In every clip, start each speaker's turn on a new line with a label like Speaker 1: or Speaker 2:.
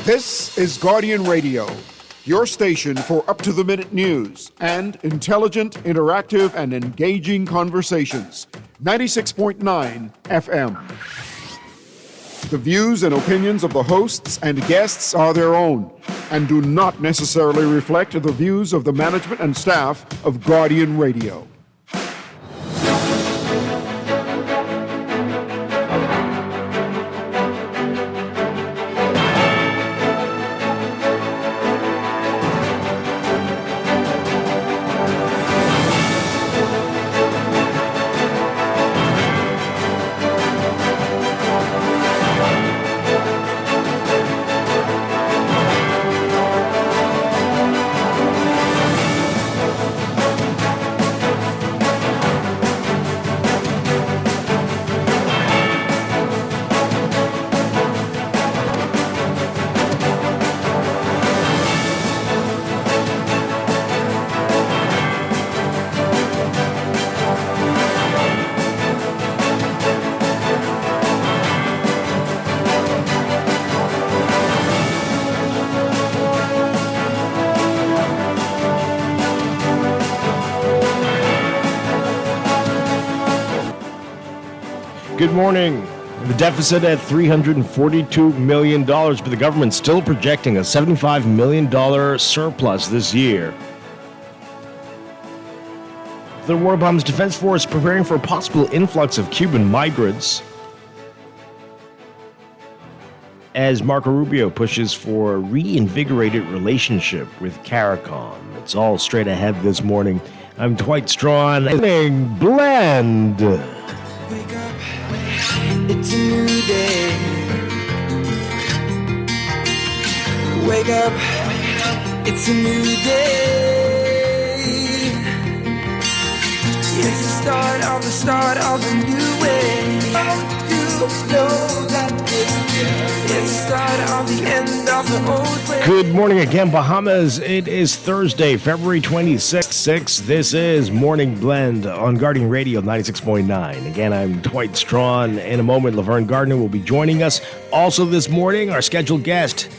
Speaker 1: This is Guardian Radio, your station for up-to-the-minute news and intelligent, interactive, and engaging conversations. 96.9 FM. The views and opinions of the hosts and guests are their own and do not necessarily reflect the views of the management and staff of Guardian Radio.
Speaker 2: Good morning. The deficit at $342 million, but the government's still projecting a $75 million surplus this year. The War Bombs Defense Force preparing for a possible influx of Cuban migrants as Marco Rubio pushes for a reinvigorated relationship with CARICOM. It's all straight ahead this morning. I'm Dwight Strachan. Blend.
Speaker 3: Wake up, it's a new day. Wake up, it's a new day. It's the start of a new way. You know that it's the start of the end of the old way.
Speaker 2: Good morning again, Bahamas. It is Thursday, February 26th. This is Morning Blend on Guardian Radio 96.9. Again, I'm Dwight Strachan. In a moment, Laverne Gardner will be joining us. Also this morning, our scheduled guest,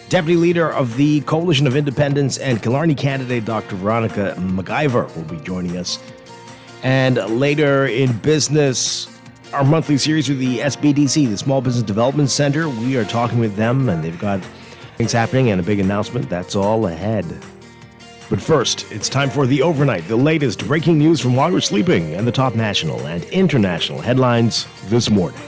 Speaker 2: Deputy Leader of the Coalition of Independents and Killarney candidate Dr. Veronica McIver will be joining us. And later in business, our monthly series with the SBDC, the Small Business Development Center. We are talking with them, and they've got things happening and a big announcement. That's all ahead. But first, it's time for the overnight, the latest breaking news from while we're sleeping, and the top national and international headlines this morning.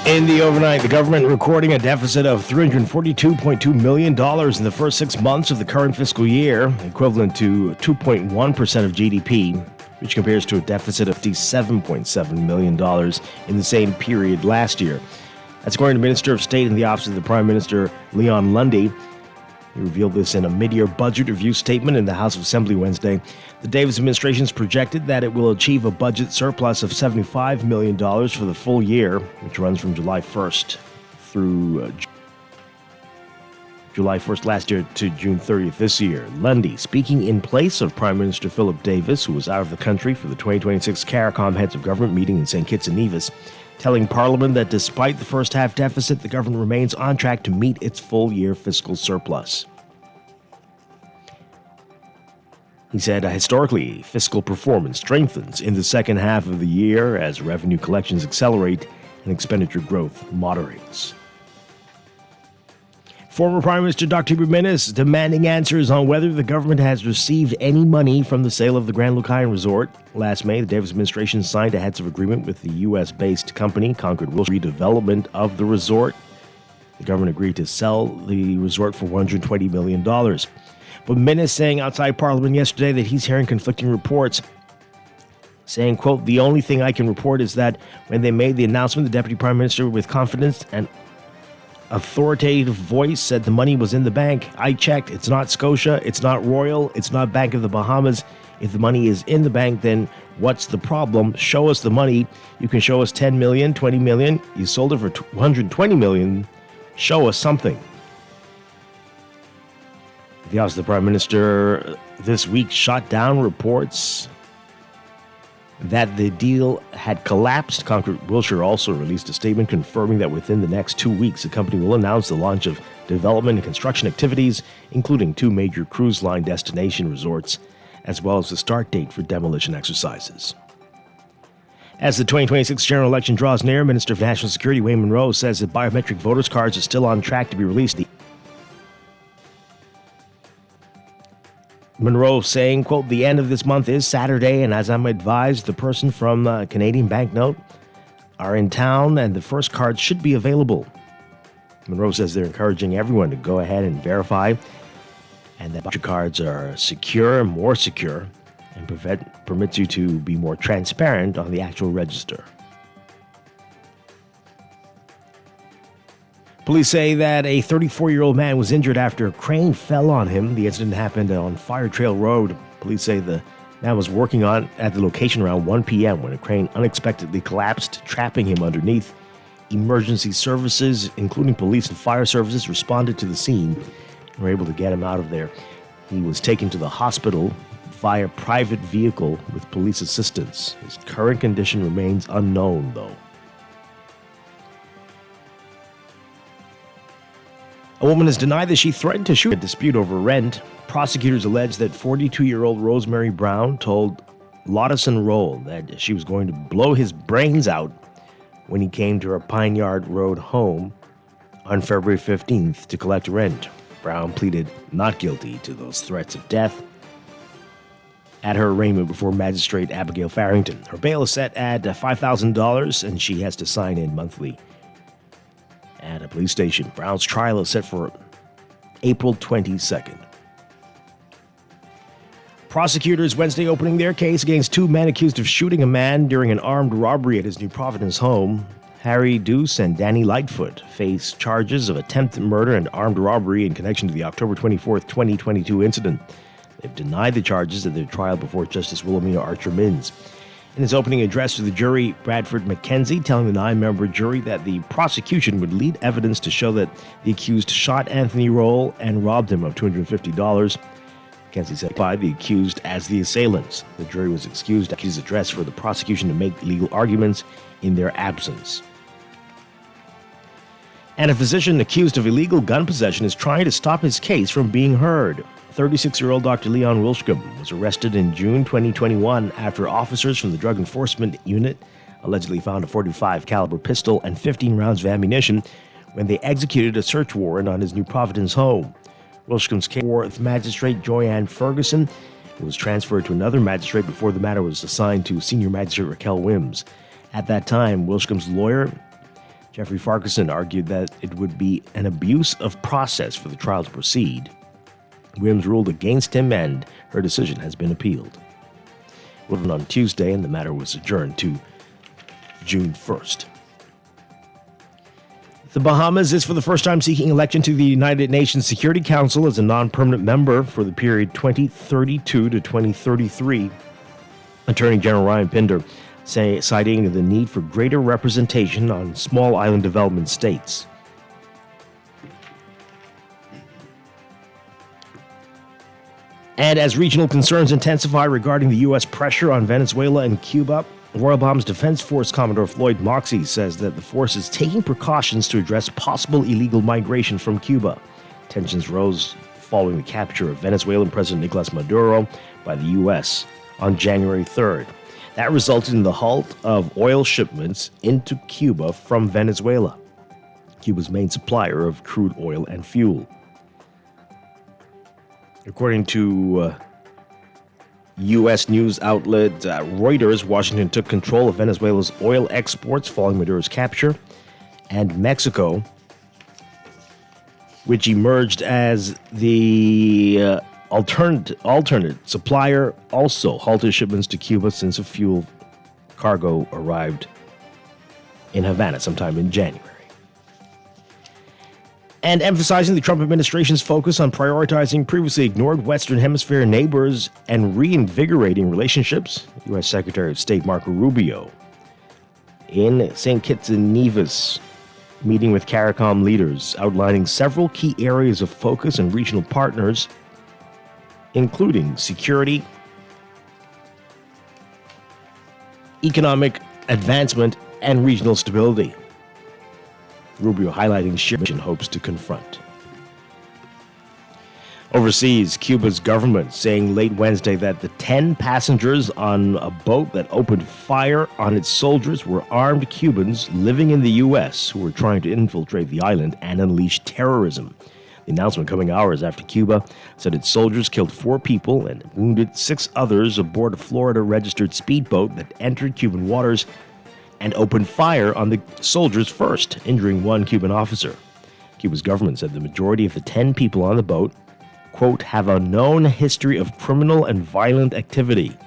Speaker 2: In the overnight, the government recording a deficit of $342.2 million in the first 6 months of the current fiscal year, equivalent to 2.1% of GDP, which compares to a deficit of $57.7 million in the same period last year. That's according to Minister of State in the Office of the Prime Minister, Leon Lundy. He revealed this in a mid-year budget review statement in the House of Assembly Wednesday. The Davis administration has projected that it will achieve a budget surplus of $75 million for the full year, which runs from July 1st through July 1st last year to June 30th this year. Lundy, speaking in place of Prime Minister Philip Davis, who was out of the country for the 2026 CARICOM Heads of Government meeting in St. Kitts and Nevis, telling Parliament that despite the first half deficit, the government remains on track to meet its full-year fiscal surplus. He said, historically, fiscal performance strengthens in the second half of the year as revenue collections accelerate and expenditure growth moderates. Former Prime Minister Dr. Jimenez demanding answers on whether the government has received any money from the sale of the Grand Lucayan Resort. Last May, the Davis administration signed a heads of agreement with the U.S.-based company, Concord Wilshire, redevelopment of the resort. The government agreed to sell the resort for $120 million. But Jimenez saying outside Parliament yesterday that he's hearing conflicting reports, saying, quote, "The only thing I can report is that when they made the announcement, the Deputy Prime Minister with confidence and authoritative voice said the money was in the bank. I checked. It's not Scotia. It's not Royal. It's not Bank of the Bahamas. If the money is in the bank, then what's the problem? Show us the money. You can show us 10 million, 20 million. You sold it for 120 million. Show us something. The Office of the Prime Minister this week shot down reports that the deal had collapsed. Concrete Wilshire also released a statement confirming that within the next 2 weeks, the company will announce the launch of development and construction activities, including 2 major cruise line destination resorts, as well as the start date for demolition exercises. As the 2026 general election draws near, Minister of National Security Wayne Munro says that biometric voters' cards are still on track to be released. Munro saying, quote, the end of this month is Saturday, and as I'm advised, the person from Canadian Banknote are in town and the first cards should be available. Munro says they're encouraging everyone to go ahead and verify and that your cards are secure, more secure, and permits you to be more transparent on the actual register. Police say that a 34-year-old man was injured after a crane fell on him. The incident happened on Fire Trail Road. Police say the man was working at the location around 1 p.m. when a crane unexpectedly collapsed, trapping him underneath. Emergency services, including police and fire services, responded to the scene and were able to get him out of there. He was taken to the hospital via private vehicle with police assistance. His current condition remains unknown, though. A woman has denied that she threatened to shoot a dispute over rent. Prosecutors allege that 42-year-old Rosemary Brown told Lottison Roll that she was going to blow his brains out when he came to her Pine Yard Road home on February 15th to collect rent. Brown pleaded not guilty to those threats of death at her arraignment before Magistrate Abigail Farrington. Her bail is set at $5,000 and she has to sign in monthly at a police station. Brown's trial is set for April 22nd. Prosecutors Wednesday opening their case against 2 men accused of shooting a man during an armed robbery at his New Providence home. Harry Deuce and Danny Lightfoot face charges of attempted murder and armed robbery in connection to the October 24, 2022 incident. They've denied the charges at their trial before Justice Wilhelmina Archer-Mins. In his opening address to the jury, Bradford McKenzie telling the 9-member jury that the prosecution would lead evidence to show that the accused shot Anthony Roll and robbed him of $250. McKenzie said by the accused as the assailants. The jury was excused after his address for the prosecution to make legal arguments in their absence. And a physician accused of illegal gun possession is trying to stop his case from being heard. 36-year-old Dr. Leon Wilschcomb was arrested in June 2021 after officers from the Drug Enforcement Unit allegedly found a .45 caliber pistol and 15 rounds of ammunition when they executed a search warrant on his New Providence home. Wilschcomb's case with Magistrate Joanne Ferguson was transferred to another magistrate before the matter was assigned to Senior Magistrate Raquel Wims. At that time, Wilschcomb's lawyer, Jeffrey Farquharson, argued that it would be an abuse of process for the trial to proceed. Wims ruled against him and her decision has been appealed. It was on Tuesday and the matter was adjourned to June 1st. The Bahamas is for the first time seeking election to the United Nations Security Council as a non-permanent member for the period 2032 to 2033. Attorney General Ryan Pinder citing the need for greater representation on small island development states. And as regional concerns intensify regarding the U.S. pressure on Venezuela and Cuba, Royal Bahamas Defense Force Commodore Floyd Moxey says that the force is taking precautions to address possible illegal migration from Cuba. Tensions rose following the capture of Venezuelan President Nicolas Maduro by the U.S. on January 3rd. That resulted in the halt of oil shipments into Cuba from Venezuela, Cuba's main supplier of crude oil and fuel. According to U.S. news outlet Reuters, Washington took control of Venezuela's oil exports following Maduro's capture, and Mexico, which emerged as the alternate supplier, also halted shipments to Cuba since a fuel cargo arrived in Havana sometime in January. And emphasizing the Trump administration's focus on prioritizing previously ignored Western Hemisphere neighbors and reinvigorating relationships, U.S. Secretary of State Marco Rubio in St. Kitts and Nevis, meeting with CARICOM leaders, outlining several key areas of focus and regional partners, including security, economic advancement, and regional stability. Rubio highlighting shared hopes to confront. Overseas, Cuba's government saying late Wednesday that the 10 passengers on a boat that opened fire on its soldiers were armed Cubans living in the U.S. who were trying to infiltrate the island and unleash terrorism. The announcement coming hours after Cuba said its soldiers killed 4 people and wounded 6 others aboard a Florida-registered speedboat that entered Cuban waters and opened fire on the soldiers first, injuring 1 Cuban officer. Cuba's government said the majority of the 10 people on the boat, quote, have a known history of criminal and violent activity.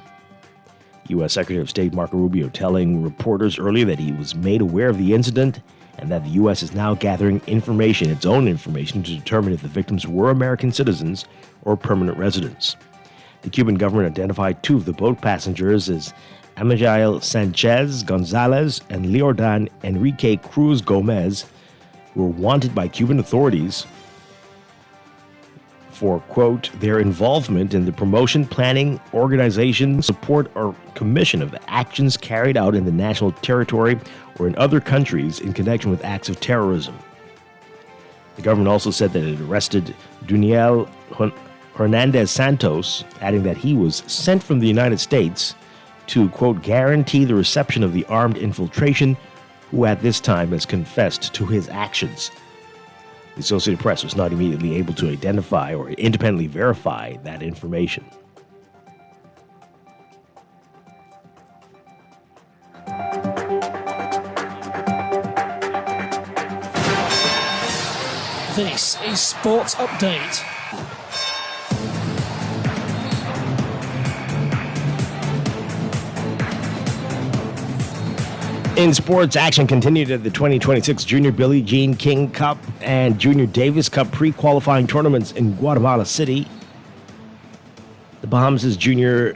Speaker 2: U.S. Secretary of State Marco Rubio telling reporters earlier that he was made aware of the incident and that the U.S. is now gathering information, its own information, to determine if the victims were American citizens or permanent residents. The Cuban government identified 2 of the boat passengers as Amigail Sanchez Gonzalez and Leordan Enrique Cruz Gomez, who were wanted by Cuban authorities for, quote, their involvement in the promotion, planning, organization, support, or commission of actions carried out in the national territory or in other countries in connection with acts of terrorism. The government also said that it arrested Duniel Hernandez Santos, adding that he was sent from the United States to, quote, guarantee the reception of the armed infiltration, who at this time has confessed to his actions. The Associated Press was not immediately able to identify or independently verify that information.
Speaker 4: This is Sports Update.
Speaker 2: In sports, action continued at the 2026 Junior Billie Jean King Cup and Junior Davis Cup pre-qualifying tournaments in Guatemala City. The Bahamas' Junior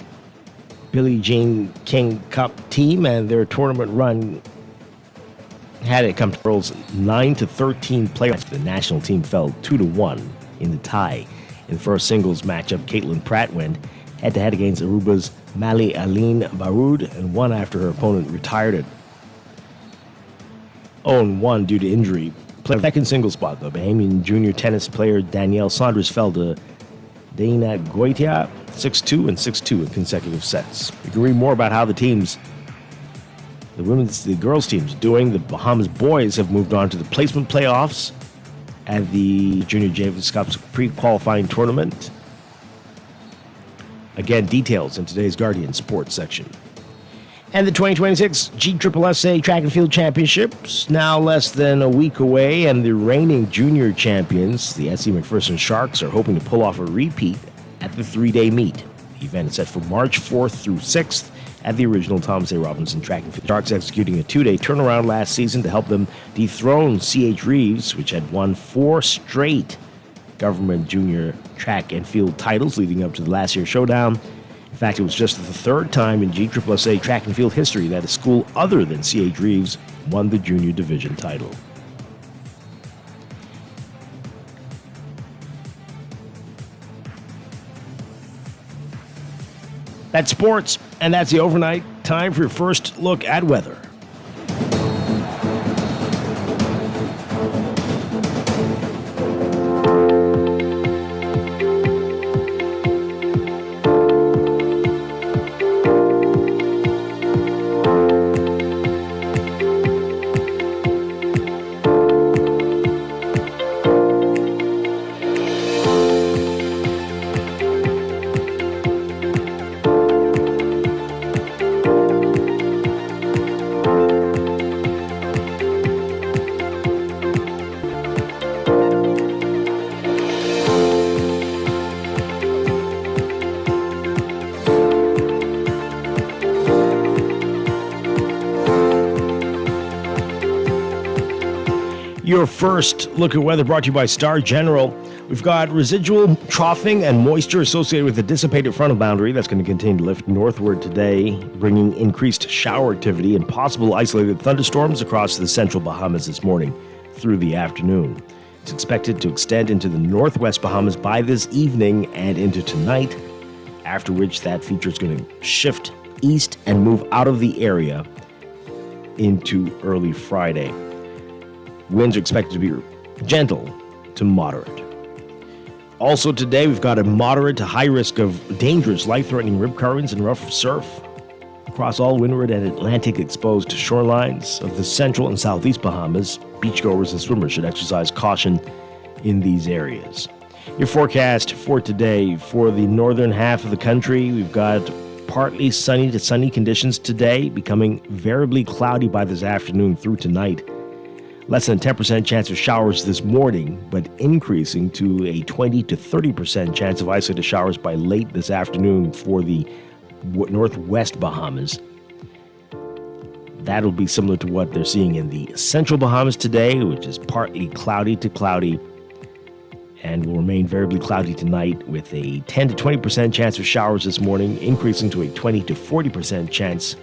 Speaker 2: Billie Jean King Cup team and their tournament run had it come to World's 9-13 playoff. The national team fell 2-1 in the tie. In the first singles matchup, Caitlin Pratt went head-to-head against Aruba's Mali Aline Baroud and won after her opponent retired at 0-1 due to injury. Played second single spot, though. Bahamian junior tennis player Danielle Saunders fell to Dana Goitia 6-2 and 6-2 in consecutive sets. You can read more about how the girls teams doing. The Bahamas boys have moved on to the placement playoffs at the Junior Davis Cup's pre-qualifying tournament. Again, details in today's Guardian Sports section. And the 2026 GSSA Track and Field Championships, now less than a week away, and the reigning junior champions, the S.C. McPherson Sharks, are hoping to pull off a repeat at the 3-day meet. The event is set for March 4th through 6th at the original Thomas A. Robinson Track and Field. Sharks executing a 2-day turnaround last season to help them dethrone C.H. Reeves, which had won 4 straight government junior track and field titles leading up to the last year's showdown. In fact, it was just the 3rd time in GSSA track and field history that a school other than C.H. Reeves won the junior division title. That's sports, and that's the overnight. Time for your first look at weather. Your first look at weather brought to you by Star General. We've got residual troughing and moisture associated with the dissipated frontal boundary that's going to continue to lift northward today, bringing increased shower activity and possible isolated thunderstorms across the central Bahamas this morning through the afternoon. It's expected to extend into the northwest Bahamas by this evening and into tonight, after which that feature is going to shift east and move out of the area into early Friday. Winds are expected to be gentle to moderate. Also today, we've got a moderate to high risk of dangerous, life-threatening rip currents and rough surf across all windward and Atlantic exposed shorelines of the central and southeast Bahamas. Beachgoers and swimmers should exercise caution in these areas. Your forecast for today for the northern half of the country, we've got partly sunny to sunny conditions today, becoming variably cloudy by this afternoon through tonight. Less than 10% chance of showers this morning, but increasing to a 20 to 30% chance of isolated showers by late this afternoon for the northwest Bahamas. That'll be similar to what they're seeing in the central Bahamas today, which is partly cloudy to cloudy, and will remain variably cloudy tonight with a 10 to 20% chance of showers this morning, increasing to a 20 to 40% chance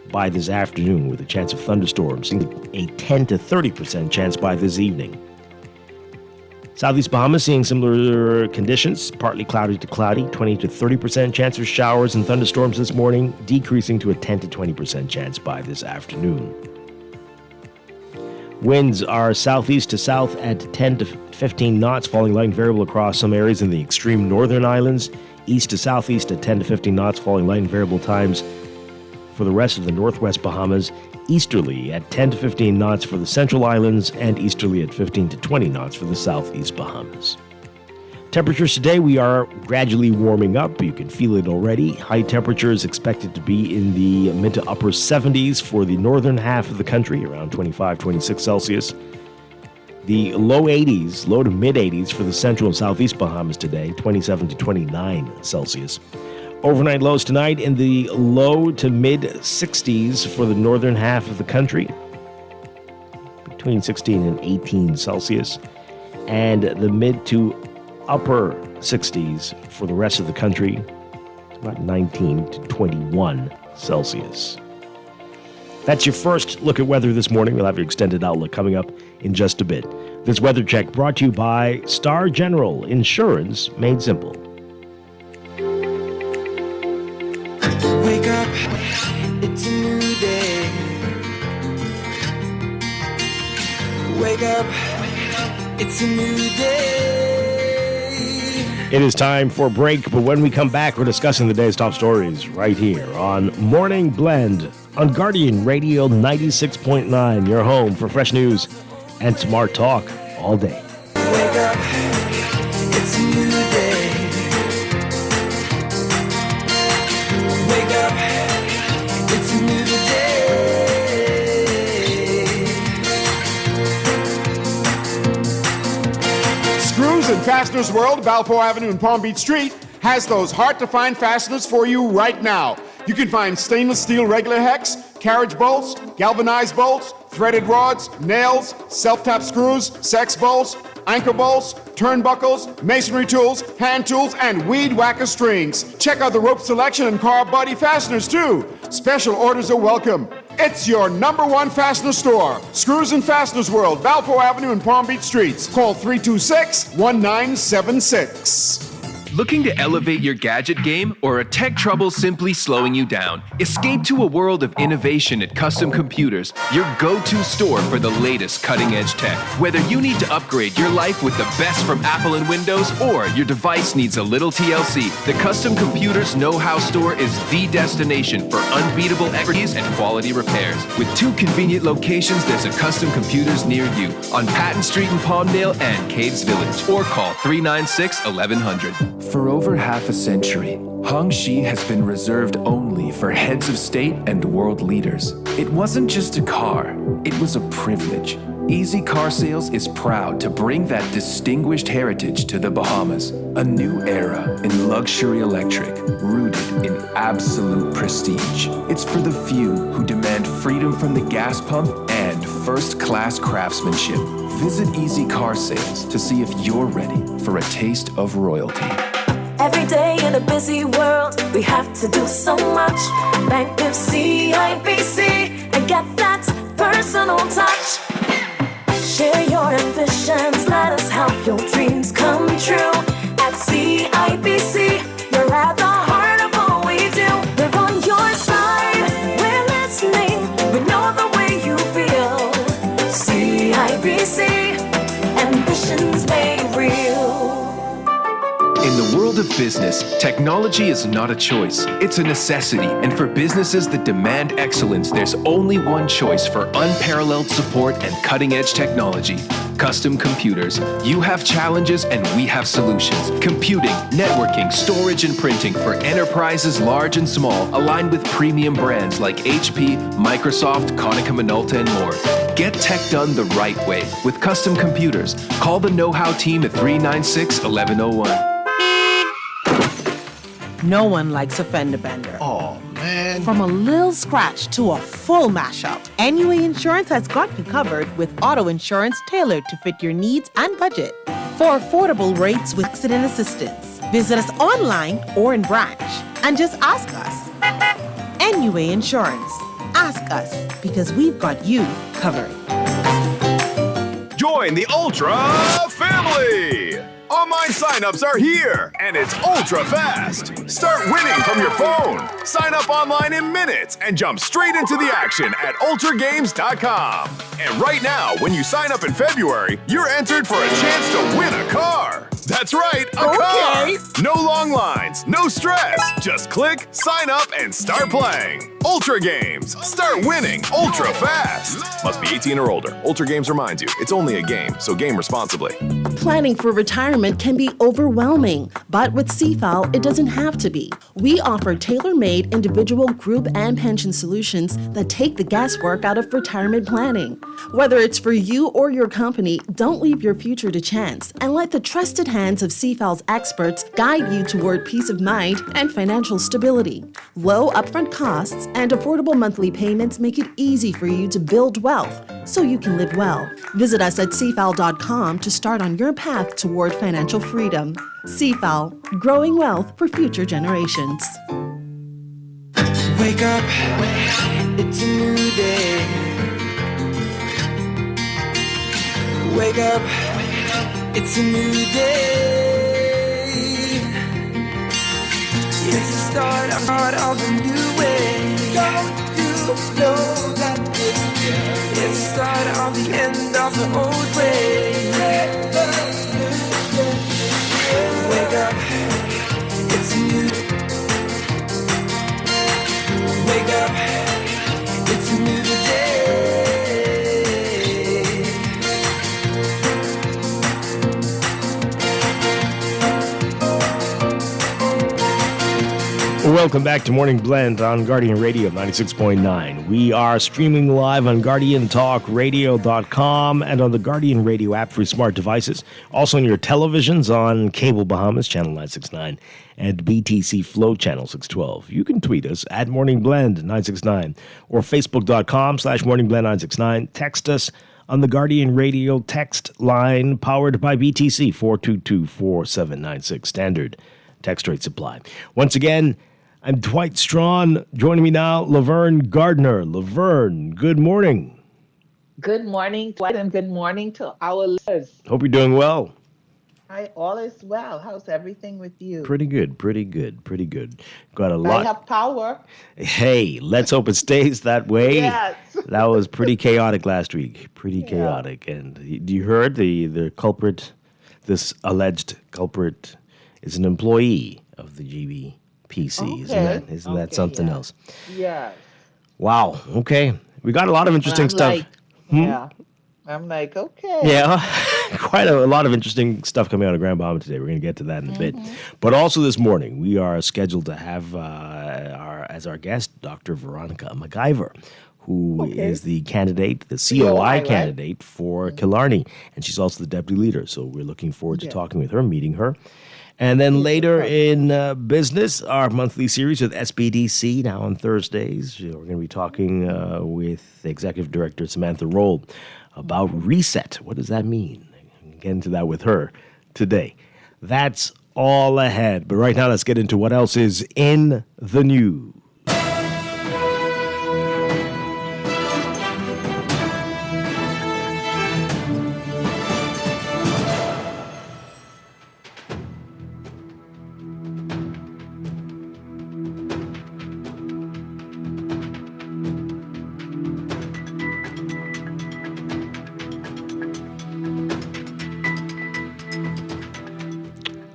Speaker 2: by this afternoon, with a chance of thunderstorms, a 10 to 30% chance by this evening. Southeast Bahamas seeing similar conditions, partly cloudy to cloudy, 20 to 30% chance of showers and thunderstorms this morning, decreasing to a 10 to 20% chance by this afternoon. Winds are southeast to south at 10 to 15 knots, falling light and variable across some areas in the extreme northern islands. East to southeast at 10 to 15 knots, falling light and variable times for the rest of the northwest Bahamas. Easterly at 10 to 15 knots for the central islands, and easterly at 15 to 20 knots for the southeast Bahamas. Temperatures today, we are gradually warming up. You can feel it already. High temperatures expected to be in the mid to upper 70s for the northern half of the country, around 25, 26 Celsius. The low 80s, low to mid 80s for the central and southeast Bahamas today, 27 to 29 Celsius. Overnight lows tonight in the low to mid 60s for the northern half of the country, between 16 and 18 Celsius, and the mid to upper 60s for the rest of the country, about 19 to 21 Celsius. That's your first look at weather this morning. We'll have your extended outlook coming up in just a bit. This weather check brought to you by Star General, insurance made simple.
Speaker 3: Wake up, it's a new day. Wake up, it's a new day.
Speaker 2: It is time for a break, but when we come back, we're discussing the day's top stories right here on Morning Blend on Guardian Radio 96.9, your home for fresh news and smart talk all day.
Speaker 3: Wake up, it's a new day. Wake up, it's a new day.
Speaker 1: Screws and Fasteners World, Balfour Avenue and Palm Beach Street, has those hard-to-find fasteners for you right now. You can find stainless steel regular hex, carriage bolts, galvanized bolts, threaded rods, nails, self-tap screws, sex bolts, anchor bolts, turnbuckles, masonry tools, hand tools, and weed whacker strings. Check out the rope selection and car body fasteners too. Special orders are welcome. It's your #1 fastener store. Screws and Fasteners World, Balfour Avenue and Palm Beach Streets. Call 326-1976.
Speaker 5: Looking to elevate your gadget game, or a tech trouble simply slowing you down? Escape to a world of innovation at Custom Computers, your go-to store for the latest cutting-edge tech. Whether you need to upgrade your life with the best from Apple and Windows, or your device needs a little TLC, the Custom Computers Know-How Store is the destination for unbeatable expertise and quality repairs. With 2 convenient locations, there's a Custom Computers near you on Patton Street in Palmdale and Caves Village, or call 396-1100.
Speaker 6: For over half a century, Hongxi has been reserved only for heads of state and world leaders. It wasn't just a car, it was a privilege. Easy Car Sales is proud to bring that distinguished heritage to the Bahamas. A new era in luxury electric, rooted in absolute prestige. It's for the few who demand freedom from the gas pump and first-class craftsmanship. Visit Easy Car Sales to see if you're ready for a taste of royalty.
Speaker 7: Every day in a busy world, we have to do so much. Bank with CIBC and get that personal touch. Share your ambitions, let us help your dreams come true. At CIBC, you're at the heart of all we do. We're on your side, we're listening, we know the way you feel. CIBC, ambitions made real.
Speaker 5: In the world of business, technology is not a choice, it's a necessity. And for businesses that demand excellence, there's only one choice for unparalleled support and cutting-edge technology. Custom Computers. You have challenges and we have solutions. Computing, networking, storage, and printing for enterprises large and small, aligned with premium brands like HP, Microsoft, Konica Minolta, and more. Get tech done the right way with Custom Computers. Call the Know-How team at 396-1101.
Speaker 8: No one likes a fender bender.
Speaker 2: Oh, man.
Speaker 8: From a little scratch to a full mashup, NUA Insurance has got you covered with auto insurance tailored to fit your needs and budget. For affordable rates with accident assistance, visit us online or in branch and just ask us. NUA Insurance. Ask us because we've got you covered.
Speaker 9: Join the Ultra family! Online signups are here, and it's ultra fast. Start winning from your phone. Sign up online in minutes and jump straight into the action at ultragames.com. And right now, when you sign up in February, you're entered for a chance to win a car. That's right, a car. No long lines, no stress. Just click, sign up, and start playing. Ultra Games. Start winning ultra fast. Must be 18 or older. Ultra Games reminds you, it's only a game, so game responsibly.
Speaker 10: Planning for retirement can be overwhelming, but with CFAL, it doesn't have to be. We offer tailor-made individual, group, and pension solutions that take the guesswork out of retirement planning. Whether it's for you or your company, don't leave your future to chance and let the trusted hands of CFAL's experts guide you toward peace of mind and financial stability. Low upfront costs and affordable monthly payments make it easy for you to build wealth so you can live well. Visit us at cfal.com to start on your path toward financial freedom. CFAL, growing wealth for future generations.
Speaker 3: Wake up, it's a new day. Wake up, it's a new day. It's the start of a new way. Don't you know that it's the start of the end of the old way. Wake up, it's a new. Wake up, it's a new day.
Speaker 2: Welcome back to Morning Blend on Guardian Radio 96.9. We are streaming live on GuardianTalkRadio.com and on the Guardian Radio app for smart devices. Also on your televisions on Cable Bahamas, Channel 969, and BTC Flow, Channel 612. You can tweet us at Morning Blend 969 or Facebook.com/Morning Blend 969. Text us on the Guardian Radio text line powered by BTC 422-4796. Standard text rate supply. Once again, I'm Dwight Strachan. Joining me now, Laverne Gardner. Laverne, good morning.
Speaker 11: Good morning, Dwight, and good morning to our listeners.
Speaker 2: Hope you're doing well.
Speaker 11: All is well. How's everything with you?
Speaker 2: Pretty good. Got a lot.
Speaker 11: I have power.
Speaker 2: Hey, let's hope it stays that way.
Speaker 11: Yes.
Speaker 2: That was pretty chaotic last week. Chaotic. And you heard the culprit, this alleged culprit, is an employee of the GBPC.
Speaker 11: Okay.
Speaker 2: Isn't that something else?
Speaker 11: Yes.
Speaker 2: Wow. Okay. We got a lot of interesting stuff.
Speaker 11: Yeah. I'm like, okay.
Speaker 2: Yeah. Quite a lot of interesting stuff coming out of Grand Bahama today. We're going to get to that in a bit. But also this morning, we are scheduled to have as our guest, Dr. Veronica MacIver, who is the candidate, the COI candidate for Killarney. And she's also the deputy leader. So we're looking forward to talking with her, meeting her. And then later in business, our monthly series with SBDC now on Thursdays. We're going to be talking with Executive Director Samantha Roll about reset. What does that mean? Get into that with her today. That's all ahead. But right now, let's get into what else is in the news.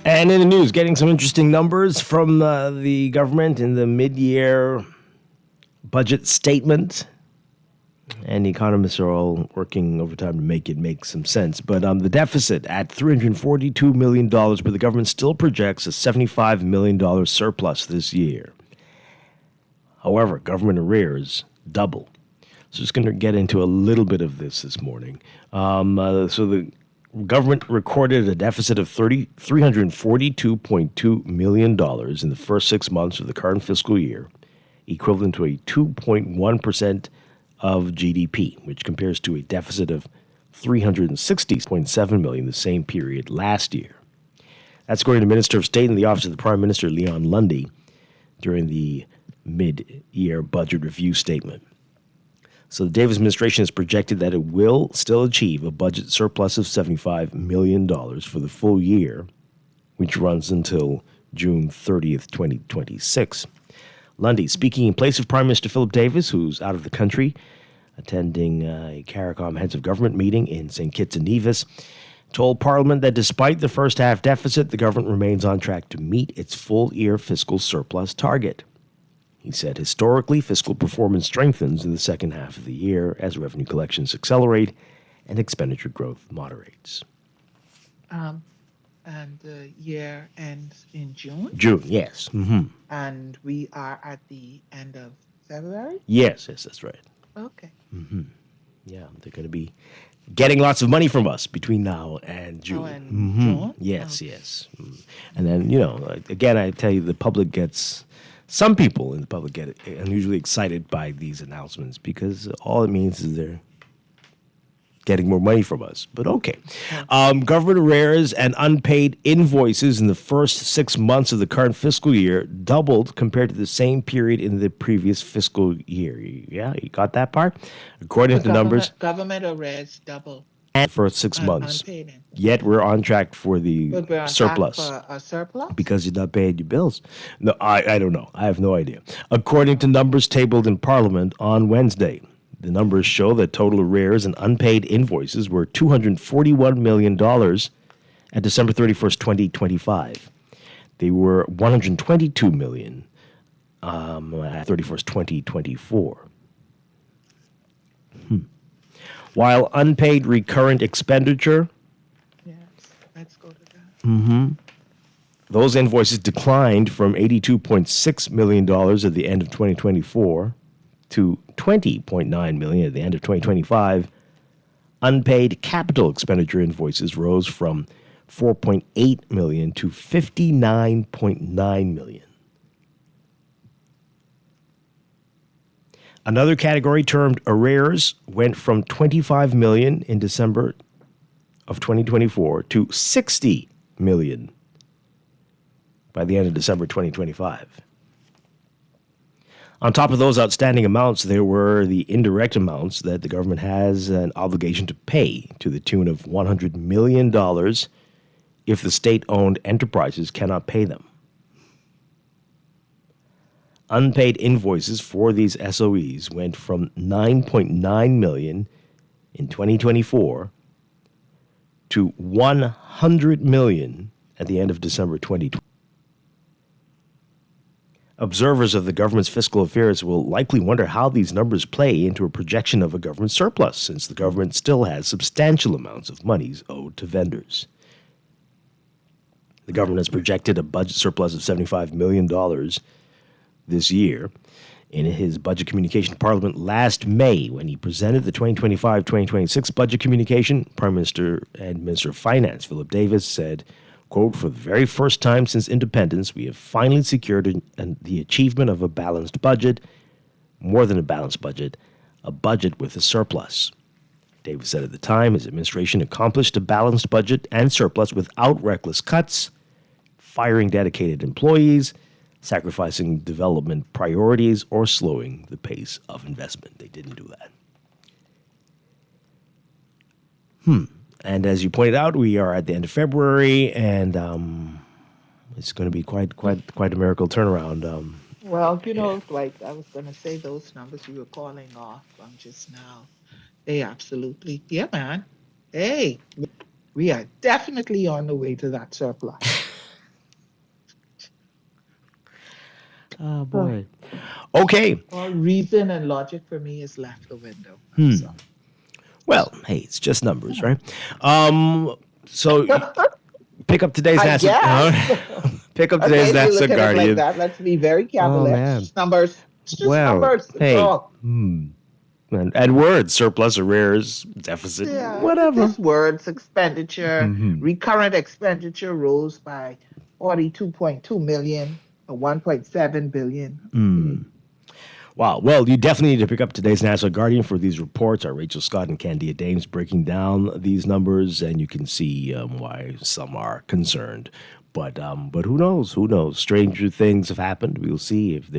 Speaker 2: And in the news, getting some interesting numbers from the government in the mid-year budget statement. And the economists are all working overtime to make it make some sense. But the deficit at $342 million, but the government still projects a $75 million surplus this year. However, government arrears double. So just going to get into a little bit of this morning. So the government recorded a deficit of $342.2 million in the first 6 months of the current fiscal year, equivalent to a 2.1% of GDP, which compares to a deficit of $360.7 million the same period last year. That's according to Minister of State in the Office of the Prime Minister, Leon Lundy, during the mid-year budget review statement. So the Davis administration has projected that it will still achieve a budget surplus of $75 million for the full year, which runs until June 30th, 2026. Lundy, speaking in place of Prime Minister Philip Davis, who's out of the country, attending a CARICOM heads of government meeting in St. Kitts and Nevis, told Parliament that despite the first half deficit, the government remains on track to meet its full-year fiscal surplus target. He said, historically, fiscal performance strengthens in the second half of the year as revenue collections accelerate and expenditure growth moderates.
Speaker 11: And the year ends in June?
Speaker 2: June, yes. Mm-hmm.
Speaker 11: And we are at the end of February?
Speaker 2: Yes, that's right.
Speaker 11: Okay.
Speaker 2: Mm-hmm. Yeah, they're going to be getting lots of money from us between now and June.
Speaker 11: Oh, and June?
Speaker 2: Yes, yes. And then, again, I tell you, the public gets... Some people in the public get unusually excited by these announcements because all it means is they're getting more money from us. But okay. Government arrears and unpaid invoices in the first 6 months of the current fiscal year doubled compared to the same period in the previous fiscal year. Yeah, you got that part? According to numbers...
Speaker 11: Government arrears doubled.
Speaker 2: And for 6 months. Yet we're on track for the surplus.
Speaker 11: Track for a surplus?
Speaker 2: Because you're not paying your bills. No, I don't know. I have no idea. According to numbers tabled in Parliament on Wednesday, the numbers show that total arrears and unpaid invoices were $241 million at December 31st, 2025. They were $122 million at 31st, 2024. While unpaid recurrent expenditure,
Speaker 11: yes, let's go to that.
Speaker 2: Those invoices declined from $82.6 million at the end of 2024 to $20.9 million at the end of 2025. Unpaid capital expenditure invoices rose from $4.8 million to $59.9 million. Another category termed arrears went from $25 million in December of 2024 to $60 million by the end of December 2025. On top of those outstanding amounts, there were the indirect amounts that the government has an obligation to pay to the tune of $100 million if the state-owned enterprises cannot pay them. Unpaid invoices for these SOEs went from $9.9 million in 2024 to $100 million at the end of December 2020. Observers of the government's fiscal affairs will likely wonder how these numbers play into a projection of a government surplus, since the government still has substantial amounts of monies owed to vendors. The government has projected a budget surplus of $75 million this year. in his budget communication to Parliament last May when he presented the 2025-2026 budget communication. Prime Minister and Minister of Finance Philip Davis said, quote, "For the very first time since independence, we have finally secured the achievement of a balanced budget, more than a balanced budget, a budget with a surplus." Davis said at the time his administration accomplished a balanced budget and surplus without reckless cuts, firing dedicated employees, sacrificing development priorities, or slowing the pace of investment. They didn't do that. And as you pointed out, we are at the end of February, and it's going to be quite a miracle turnaround.
Speaker 11: Well, Dwight, I was going to say those numbers you were calling off just now. They absolutely, yeah, man. Hey, we are definitely on the way to that surplus.
Speaker 2: Oh, boy. Okay.
Speaker 11: All reason and logic for me is left the window. So.
Speaker 2: Well, hey, it's just numbers, right? So pick up today's NASA. Pick up today's NASA Guardian.
Speaker 11: Like that. Let's be very careful.
Speaker 2: Oh,
Speaker 11: It's just numbers. It's just numbers.
Speaker 2: Hey. And words, surplus, arrears, deficit, whatever.
Speaker 11: Just words, expenditure, recurrent expenditure rose by 42.2 million, or 1.7 billion.
Speaker 2: Wow. Well, you definitely need to pick up today's National Guardian for these reports. Our Rachel Scott and Candia Dames breaking down these numbers, and you can see why some are concerned. But who knows? Who knows? Stranger things have happened. We'll see if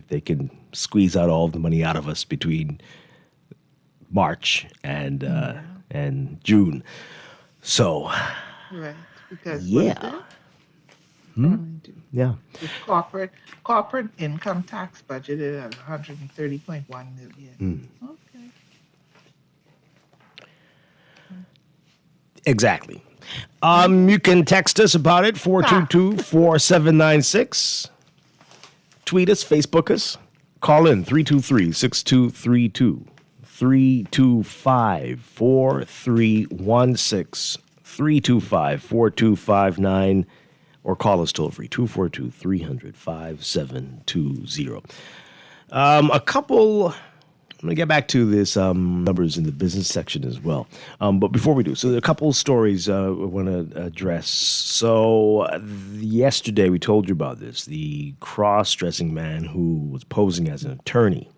Speaker 2: they can squeeze out all of the money out of us between March and June. So,
Speaker 11: right? Because
Speaker 2: yeah. Yeah.
Speaker 11: The corporate income tax budgeted at 130.1 million. Okay.
Speaker 2: Exactly. You can text us about it, 422-4796. Tweet us, Facebook us. Call in, 323-6232. 325-4316. 325-4259. Or call us toll free, 242-300-5720. I'm going to get back to this numbers in the business section as well. But before we do, so there are a couple of stories I want to address. So yesterday we told you about this, the cross-dressing man who was posing as an attorney.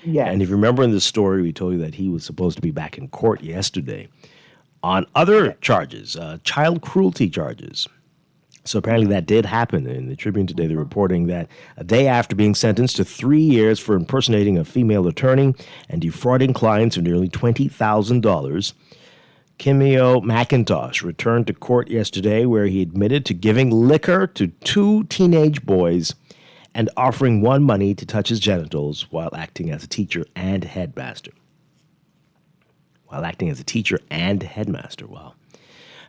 Speaker 11: Yes.
Speaker 2: And if you remember in the story, we told you that he was supposed to be back in court yesterday on other charges, child cruelty charges. So apparently that did happen. In the Tribune today, they're reporting that a day after being sentenced to 3 years for impersonating a female attorney and defrauding clients of nearly $20,000, Kimio McIntosh returned to court yesterday where he admitted to giving liquor to 2 teenage boys and offering one money to touch his genitals while acting as a teacher and headmaster. Wow.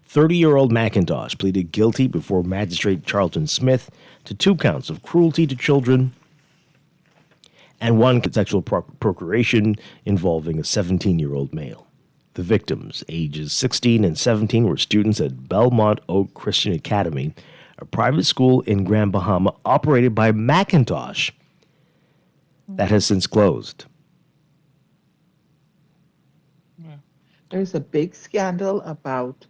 Speaker 2: 30-year-old McIntosh pleaded guilty before Magistrate Charlton Smith to 2 counts of cruelty to children and 1 sexual procuration involving a 17-year-old male. The victims, ages 16 and 17, were students at Belmont Oak Christian Academy, a private school in Grand Bahama operated by McIntosh that has since closed.
Speaker 11: There's a big scandal about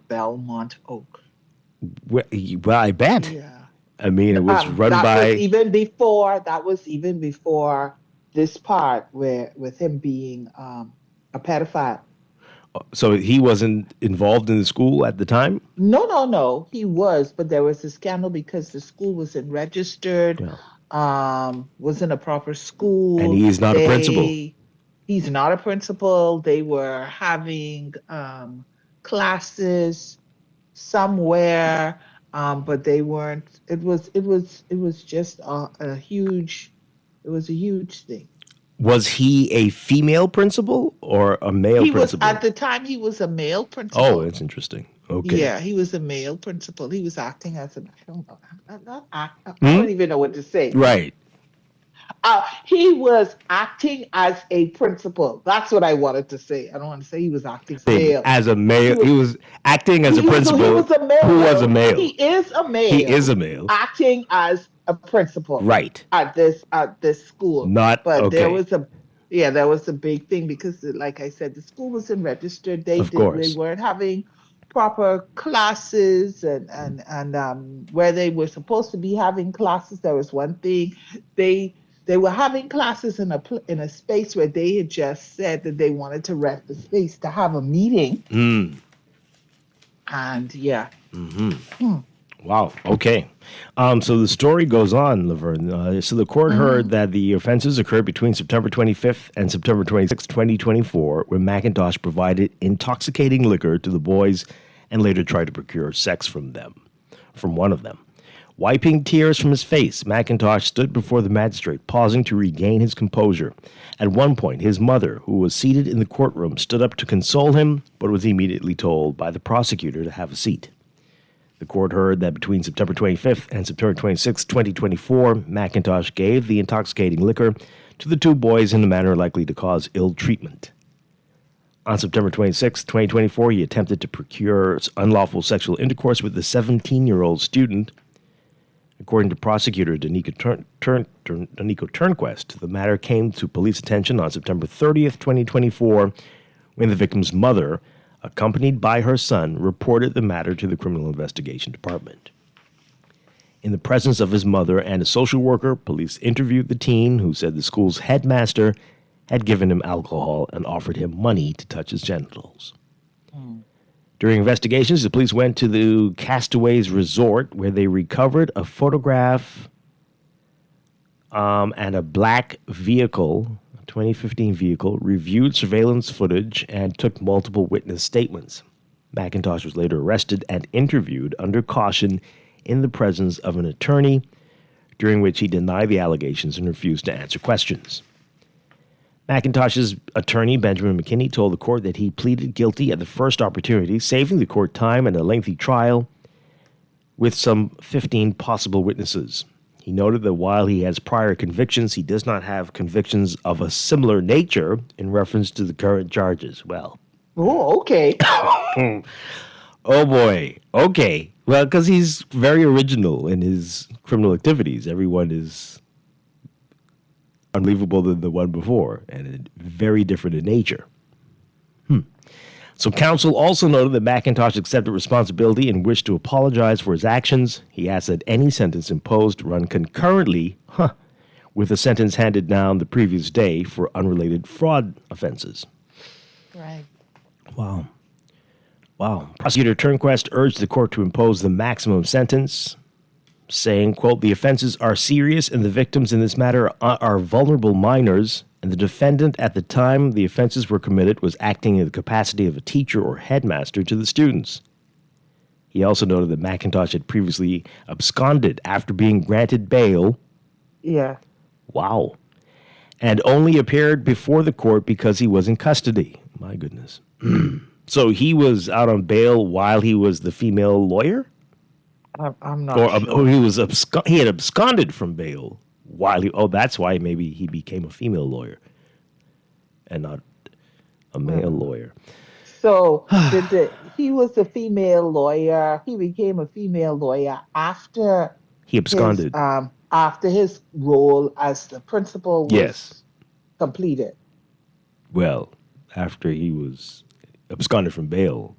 Speaker 11: Belmont Oak.
Speaker 2: Well, I bet.
Speaker 11: Yeah.
Speaker 2: I mean, it was run
Speaker 11: that
Speaker 2: by.
Speaker 11: Was even before this part with him being a pedophile.
Speaker 2: So he wasn't involved in the school at the time?
Speaker 11: No. He was, but there was a scandal because the school wasn't registered, wasn't a proper school.
Speaker 2: And he's not a principal.
Speaker 11: He's not a principal. They were having classes somewhere, but they weren't. It was just a huge thing.
Speaker 2: Was he a female principal or a male principal?
Speaker 11: At the time, he was a male principal.
Speaker 2: Oh, that's interesting. Okay.
Speaker 11: Yeah, he was a male principal. He was acting as I don't know. I don't even know what to say.
Speaker 2: Right.
Speaker 11: He was acting as a principal. That's what I wanted to say. I don't want to say he was acting as a male.
Speaker 2: As a male, he was acting as a principal.
Speaker 11: He was a male.
Speaker 2: Who was a male?
Speaker 11: He is a male.
Speaker 2: He is a male.
Speaker 11: Acting as a principal.
Speaker 2: Right.
Speaker 11: At this school. But
Speaker 2: okay.
Speaker 11: there was a big thing because, like I said, the school wasn't registered. They weren't having proper classes and where they were supposed to be having classes. There was one thing they were having classes in a space where they had just said that they wanted to rent the space to have a meeting. And yeah.
Speaker 2: Wow. Okay. So the story goes on, Laverne. So the court heard that the offenses occurred between September 25th and September 26th, 2024, when McIntosh provided intoxicating liquor to the boys and later tried to procure sex from one of them. Wiping tears from his face, McIntosh stood before the magistrate, pausing to regain his composure. At one point, his mother, who was seated in the courtroom, stood up to console him, but was immediately told by the prosecutor to have a seat. The court heard that between September 25th and September 26th, 2024, McIntosh gave the intoxicating liquor to the two boys in a manner likely to cause ill treatment. On September 26, 2024, he attempted to procure unlawful sexual intercourse with the 17-year-old student. According to prosecutor Danico Turnquest, the matter came to police attention on September 30th, 2024, when the victim's mother, accompanied by her son, reported the matter to the Criminal Investigation Department. In the presence of his mother and a social worker, police interviewed the teen, who said the school's headmaster had given him alcohol and offered him money to touch his genitals. During investigations, the police went to the Castaways Resort, where they recovered a photograph and a black vehicle, a 2015 vehicle, reviewed surveillance footage, and took multiple witness statements. McIntosh was later arrested and interviewed under caution in the presence of an attorney, during which he denied the allegations and refused to answer questions. McIntosh's attorney, Benjamin McKinney, told the court that he pleaded guilty at the first opportunity, saving the court time and a lengthy trial with some 15 possible witnesses. He noted that while he has prior convictions, he does not have convictions of a similar nature in reference to the current charges. Well.
Speaker 11: Oh, okay.
Speaker 2: Oh, boy. Okay. Well, because he's very original in his criminal activities. Everyone is unbelievable than the one before, and very different in nature. So counsel also noted that McIntosh accepted responsibility and wished to apologize for his actions. He asked that any sentence imposed run concurrently with a sentence handed down the previous day for unrelated fraud offenses.
Speaker 11: Right.
Speaker 2: Wow. Prosecutor Turnquest urged the court to impose the maximum sentence, saying, quote, "The offenses are serious and the victims in this matter are vulnerable minors, and the defendant at the time the offenses were committed was acting in the capacity of a teacher or headmaster to the students." He also noted that McIntosh had previously absconded after being granted bail.
Speaker 11: Yeah.
Speaker 2: Wow. And only appeared before the court because he was in custody. My goodness. So he was out on bail while he was the female lawyer?
Speaker 11: I'm not sure.
Speaker 2: Or he had absconded from bail while that's why maybe he became a female lawyer and not a male lawyer.
Speaker 11: So he was a female lawyer. He became a female lawyer after
Speaker 2: he absconded.
Speaker 11: After his role as the principal was completed.
Speaker 2: Well, after he was absconded from bail.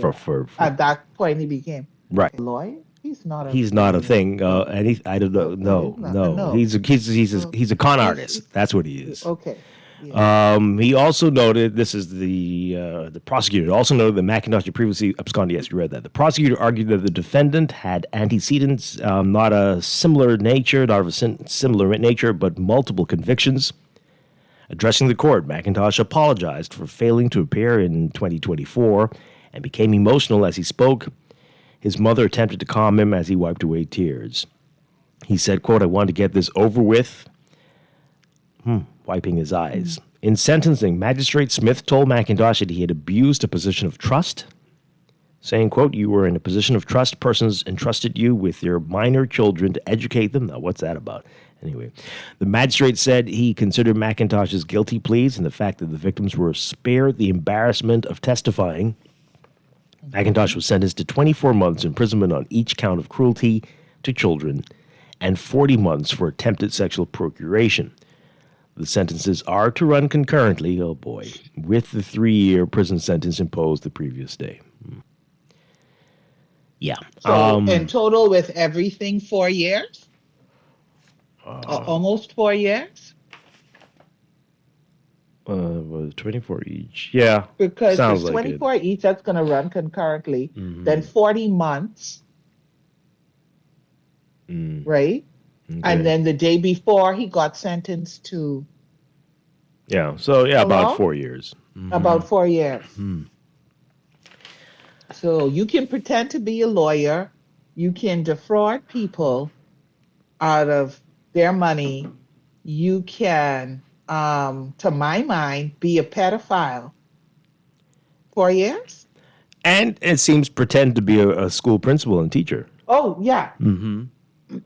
Speaker 2: For
Speaker 11: at that point he became
Speaker 2: right.
Speaker 11: A lawyer? He's not
Speaker 2: a thing. I don't know. No. He's a con artist. That's what he is.
Speaker 11: Okay.
Speaker 2: Yeah. He also noted, this is the prosecutor also noted that McIntosh had previously absconded. Yes, you read that. The prosecutor argued that the defendant had antecedents, not of a similar nature, but multiple convictions. Addressing the court, McIntosh apologized for failing to appear in 2024 and became emotional as he spoke. His mother attempted to calm him as he wiped away tears. He said, quote, "I want to get this over with," wiping his eyes. In sentencing, Magistrate Smith told McIntosh that he had abused a position of trust, saying, quote, "You were in a position of trust. Persons entrusted you with your minor children to educate them." Now, what's that about? Anyway, the magistrate said he considered McIntosh's guilty pleas and the fact that the victims were spared the embarrassment of testifying. McIntosh was sentenced to 24 months imprisonment on each count of cruelty to children and 40 months for attempted sexual procuration. The sentences are to run concurrently, oh boy, with the 3-year prison sentence imposed the previous day. Yeah.
Speaker 11: So in total with everything, 4 years? Almost 4 years?
Speaker 2: Was 24 each? Yeah.
Speaker 11: Because
Speaker 2: sounds
Speaker 11: it's
Speaker 2: like
Speaker 11: 24 each, that's going to run concurrently.
Speaker 2: Mhm.
Speaker 11: Then 40 months, right?
Speaker 2: Okay.
Speaker 11: And then the day before, he got sentenced to
Speaker 2: Yeah, so yeah,
Speaker 11: How
Speaker 2: about
Speaker 11: long?
Speaker 2: 4 years.
Speaker 11: about 4 years.
Speaker 2: Hmm.
Speaker 11: So you can pretend to be a lawyer, you can defraud people out of their money, you can, to my mind, be a pedophile. 4 years?
Speaker 2: And it seems pretend to be a school principal and teacher.
Speaker 11: Oh, yeah.
Speaker 2: Mm-hmm.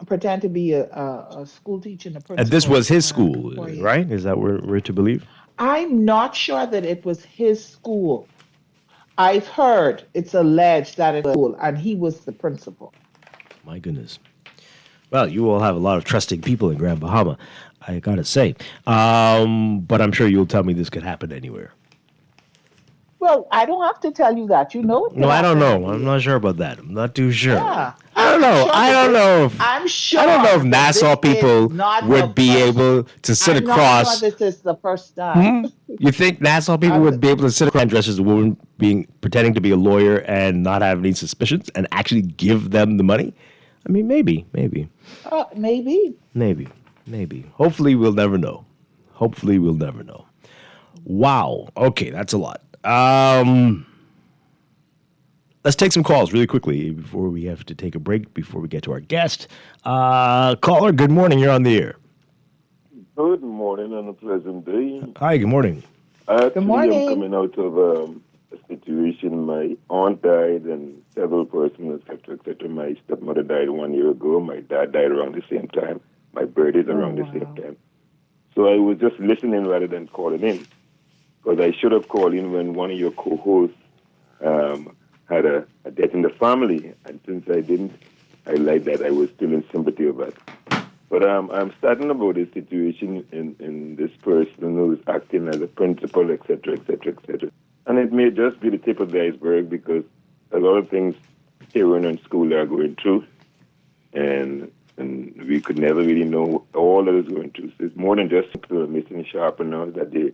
Speaker 11: Pretend to be a school teacher and a principal.
Speaker 2: And this was his
Speaker 11: for
Speaker 2: school,
Speaker 11: 4 years.
Speaker 2: right? Is that what we're to believe?
Speaker 11: I'm not sure that it was his school. I've heard it's alleged that it was school, and he was the principal.
Speaker 2: My goodness. Well, you all have a lot of trusting people in Grand Bahama, I gotta say. But I'm sure you'll tell me this could happen anywhere.
Speaker 11: Well, I don't have to tell you that. You know it.
Speaker 2: No, I don't know. I'm not sure about that. I'm not too sure.
Speaker 11: Yeah.
Speaker 2: I don't know. I don't know if
Speaker 11: I'm sure.
Speaker 2: I don't know if Nassau
Speaker 11: this is
Speaker 2: people
Speaker 11: not the
Speaker 2: would be
Speaker 11: first-
Speaker 2: able to sit
Speaker 11: I'm
Speaker 2: across.
Speaker 11: not sure this is the first time.
Speaker 2: You think Nassau people would be able to sit across dressed as a woman, pretending to be a lawyer and not have any suspicions, and actually give them the money? I mean, maybe.
Speaker 11: Maybe.
Speaker 2: Hopefully, we'll never know. Wow. Okay, that's a lot. Let's take some calls really quickly before we have to take a break, before we get to our guest. Caller, good morning. You're on the air.
Speaker 12: Good morning and a pleasant day.
Speaker 2: Hi, good morning.
Speaker 12: Actually,
Speaker 11: morning.
Speaker 12: I'm coming out of a situation. My aunt died and several persons, etc., etc. My stepmother died 1 year ago. My dad died around the same time. My birthday's around the same time. So I was just listening rather than calling in. Because I should have called in when one of your co-hosts had a death in the family. And since I didn't highlight that, I was still in sympathy of that. But I'm starting about this situation in this person who's acting as a principal, etc., etc., etc. And it may just be the tip of the iceberg because a lot of things here in school are going through. And we could never really know all that is going through. So it's more than just people missing sharpeners that they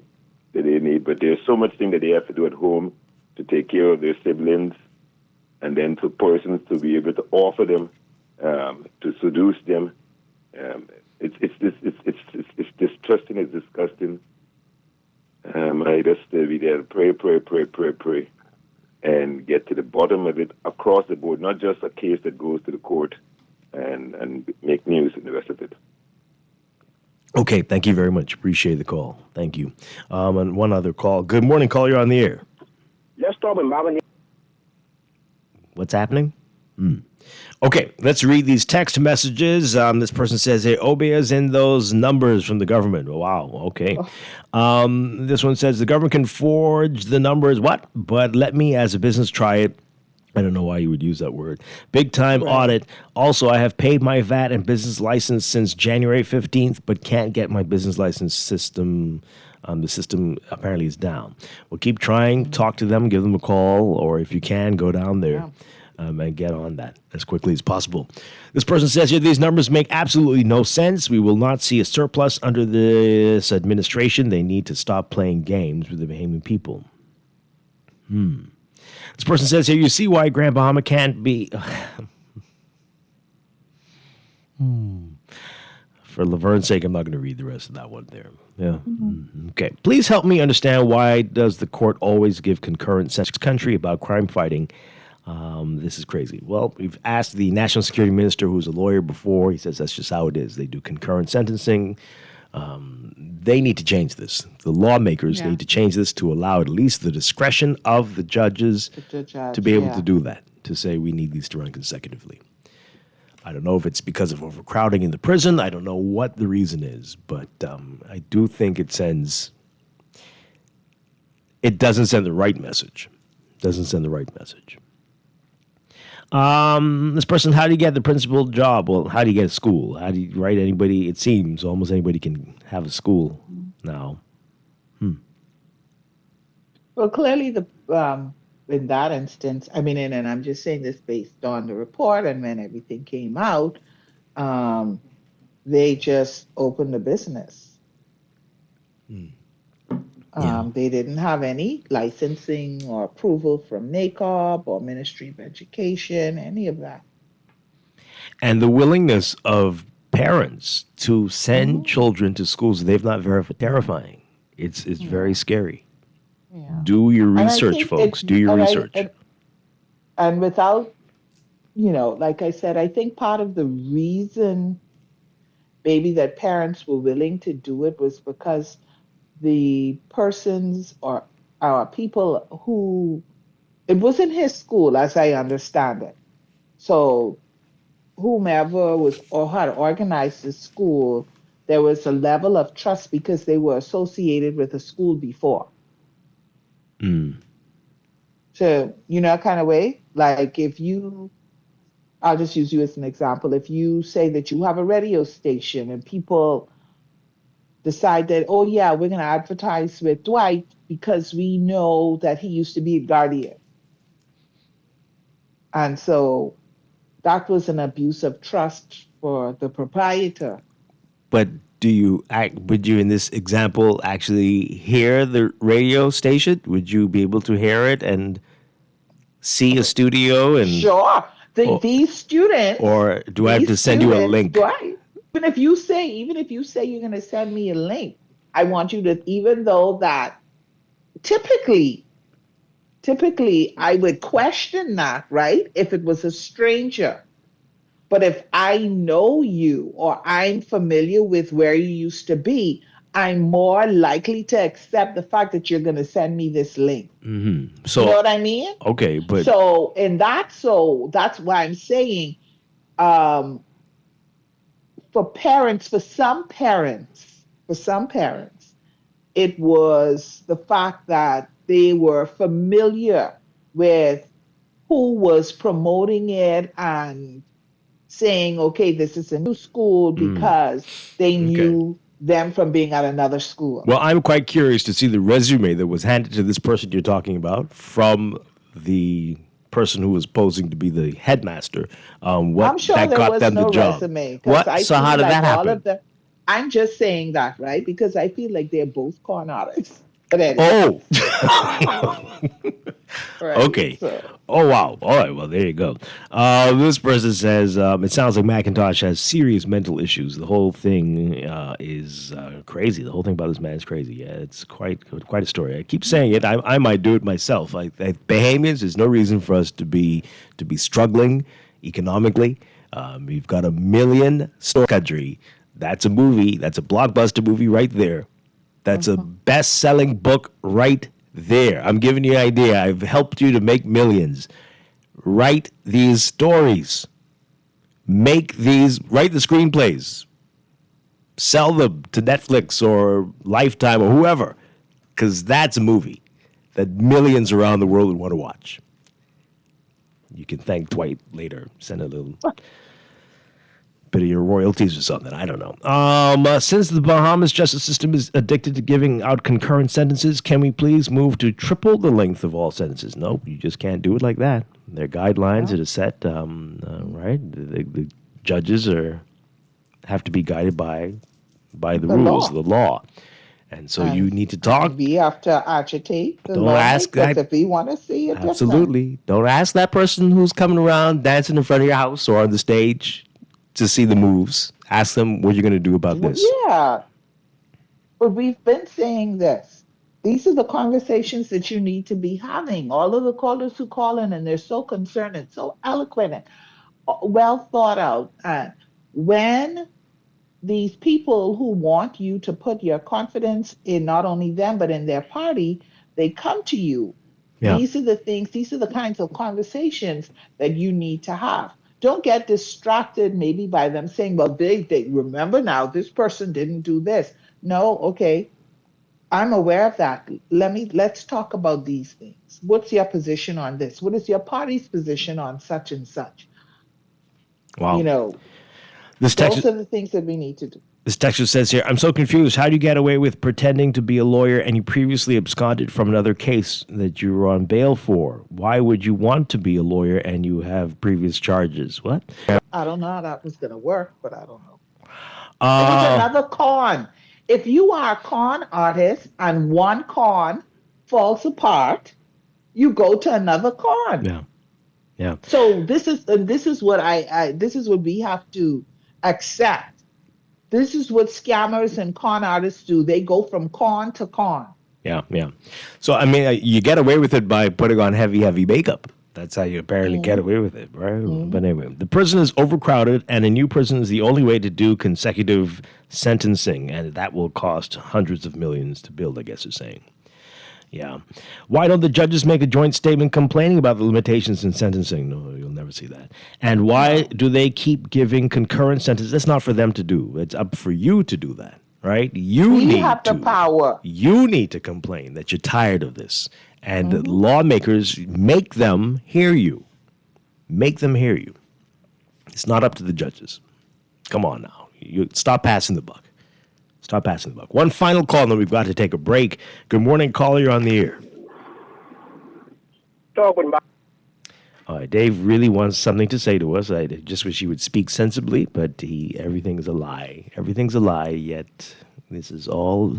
Speaker 12: need. But there's so much thing that they have to do at home to take care of their siblings, and then for persons to be able to offer them, to seduce them. It's distrusting, it's disgusting. I just be there, pray, and get to the bottom of it across the board, not just a case that goes to the court and make news and the rest of it.
Speaker 2: Okay, thank you very much. Appreciate the call. Thank you. And one other call. Good morning, caller. You're on the air.
Speaker 13: Yes, Tobin, Marvin.
Speaker 2: What's happening? Okay, let's read these text messages. This person says, hey, Obeah's in those numbers from the government. Wow, okay. This one says, the government can forge the numbers, what? But let me as a business try it. I don't know why you would use that word. Big time audit. Also, I have paid my VAT and business license since January 15th, but can't get my business license system. The system apparently is down. Well, keep trying. Talk to them. Give them a call. Or if you can, go down there and get on that as quickly as possible. This person says here, these numbers make absolutely no sense. We will not see a surplus under this administration. They need to stop playing games with the Bahamian people. This person says here, you see why Grand Bahama can't be... For Laverne's sake, I'm not going to read the rest of that one there. Yeah. Okay. Please help me understand why does the court always give concurrent sentence country about crime fighting? This is crazy. Well, we've asked the National Security Minister, who's a lawyer before. He says that's just how it is. They do concurrent sentencing. they need to change this. The lawmakers need to change this to allow at least the discretion of the judges to be able to do that, to say we need these to run consecutively. I don't know if it's because of overcrowding in the prison. I don't know what the reason is, but I do think it doesn't send the right message. Doesn't send the right message. This person, how do you get the principal job? Well, how do you get a school? How do you write anybody? It seems almost anybody can have a school now.
Speaker 11: Well, clearly in that instance, I mean, and I'm just saying this based on the report and when everything came out, they just opened a business. They didn't have any licensing or approval from NACOB or Ministry of Education, any of that.
Speaker 2: And the willingness of parents to send children to schools they've not verified, terrifying. It's very scary. Yeah. Do your research, folks. Do your research.
Speaker 11: And without, like I said, I think part of the reason maybe that parents were willing to do it was because the persons or people who, it wasn't his school as I understand it. So whomever was or had organized the school, there was a level of trust because they were associated with the school before. So, kind of way, like I'll just use you as an example. If you say that you have a radio station and people decide that, oh yeah, we're going to advertise with Dwight because we know that he used to be a Guardian. And so that was an abuse of trust for the proprietor.
Speaker 2: But would you in this example actually hear the radio station? Would you be able to hear it and see a studio? And
Speaker 11: sure. These students.
Speaker 2: Or do I have to send you a link?
Speaker 11: Right. Even if you say you're going to send me a link, I want you to, even though that typically I would question that, right? If it was a stranger. But if I know you or I'm familiar with where you used to be, I'm more likely to accept the fact that you're going to send me this link.
Speaker 2: Mm-hmm. So,
Speaker 11: you know what I mean?
Speaker 2: Okay, but
Speaker 11: that's why I'm saying, for some parents, it was the fact that they were familiar with who was promoting it and saying, okay, this is a new school because they knew them from being at another school.
Speaker 2: Well, I'm quite curious to see the resume that was handed to this person you're talking about from the person who was posing to be the headmaster.
Speaker 11: I'm sure
Speaker 2: that
Speaker 11: there
Speaker 2: got
Speaker 11: was
Speaker 2: them
Speaker 11: no
Speaker 2: the job.
Speaker 11: resume.
Speaker 2: What? So how did that happen?
Speaker 11: I'm just saying that, right? Because I feel like they're both con artists. But anyway.
Speaker 2: Oh.
Speaker 11: Right,
Speaker 2: okay.
Speaker 11: So.
Speaker 2: Oh, wow. All right. Well, there you go. This person says, it sounds like Macintosh has serious mental issues. The whole thing is crazy. The whole thing about this man is crazy. Yeah, it's quite a story. I keep saying it. I might do it myself. Bahamians, there's no reason for us to be struggling economically. We've got 1 million store country. That's a movie. That's a blockbuster movie right there. That's a best-selling book right there. I'm giving you an idea. I've helped you to make millions. Write these stories. Write the screenplays. Sell them to Netflix or Lifetime or whoever, because that's a movie that millions around the world would want to watch. You can thank Dwight later. Send a little bit of your royalties or something. I don't know. Since the Bahamas justice system is addicted to giving out concurrent sentences, can we please move to triple the length of all sentences? Nope, you just can't do it like that. There are guidelines that are set, right? The judges have to be guided by the rules of the law. And so you need to talk.
Speaker 11: We have to agitate the
Speaker 2: Don't
Speaker 11: law
Speaker 2: ask that.
Speaker 11: if we want to see it.
Speaker 2: Absolutely. Don't ask that person who's coming around dancing in front of your house or on the stage to see the moves. Ask them what you're going to do about this.
Speaker 11: Yeah. But we've been saying this. These are the conversations that you need to be having. All of the callers who call in and they're so concerned and so eloquent and well thought out. When these people who want you to put your confidence in not only them but in their party, they come to you.
Speaker 2: Yeah.
Speaker 11: These are the things, these are the kinds of conversations that you need to have. Don't get distracted maybe by them saying, well, they remember now this person didn't do this. No, okay. I'm aware of that. Let's talk about these things. What's your position on this? What is your party's position on such and such?
Speaker 2: Wow.
Speaker 11: You know,
Speaker 2: This text,
Speaker 11: those are the things that we need to do.
Speaker 2: this texter says here, I'm so confused. How do you get away with pretending to be a lawyer and you previously absconded from another case that you were on bail for? Why would you want to be a lawyer and you have previous charges? What?
Speaker 11: I don't know how that was going to work, but I don't know. It was another con. If you are a con artist and one con falls apart, you go to another con.
Speaker 2: Yeah. Yeah.
Speaker 11: So this is what we have to accept. This is what scammers and con artists do. They go from con to con.
Speaker 2: Yeah, yeah. So, I mean, you get away with it by putting on heavy makeup. That's how you apparently get away with it, right? But anyway, the prison is overcrowded, and a new prison is the only way to do consecutive sentencing, and that will cost hundreds of millions to build, I guess you're saying. Yeah. Why don't the judges make a joint statement complaining about the limitations in sentencing? No, you'll never see that. And why do they keep giving concurrent sentences? That's not for them to do. It's up for you to do that, right?
Speaker 11: We have the power.
Speaker 2: You need to complain that you're tired of this. And the lawmakers, make them hear you. Make them hear you. It's not up to the judges. Come on now. You stop passing the buck. Stop passing the buck. One final call, and then we've got to take a break. Good morning, caller. You're on the air. Dave really wants something to say to us. I just wish he would speak sensibly, but everything's a lie. Everything's a lie, yet this is all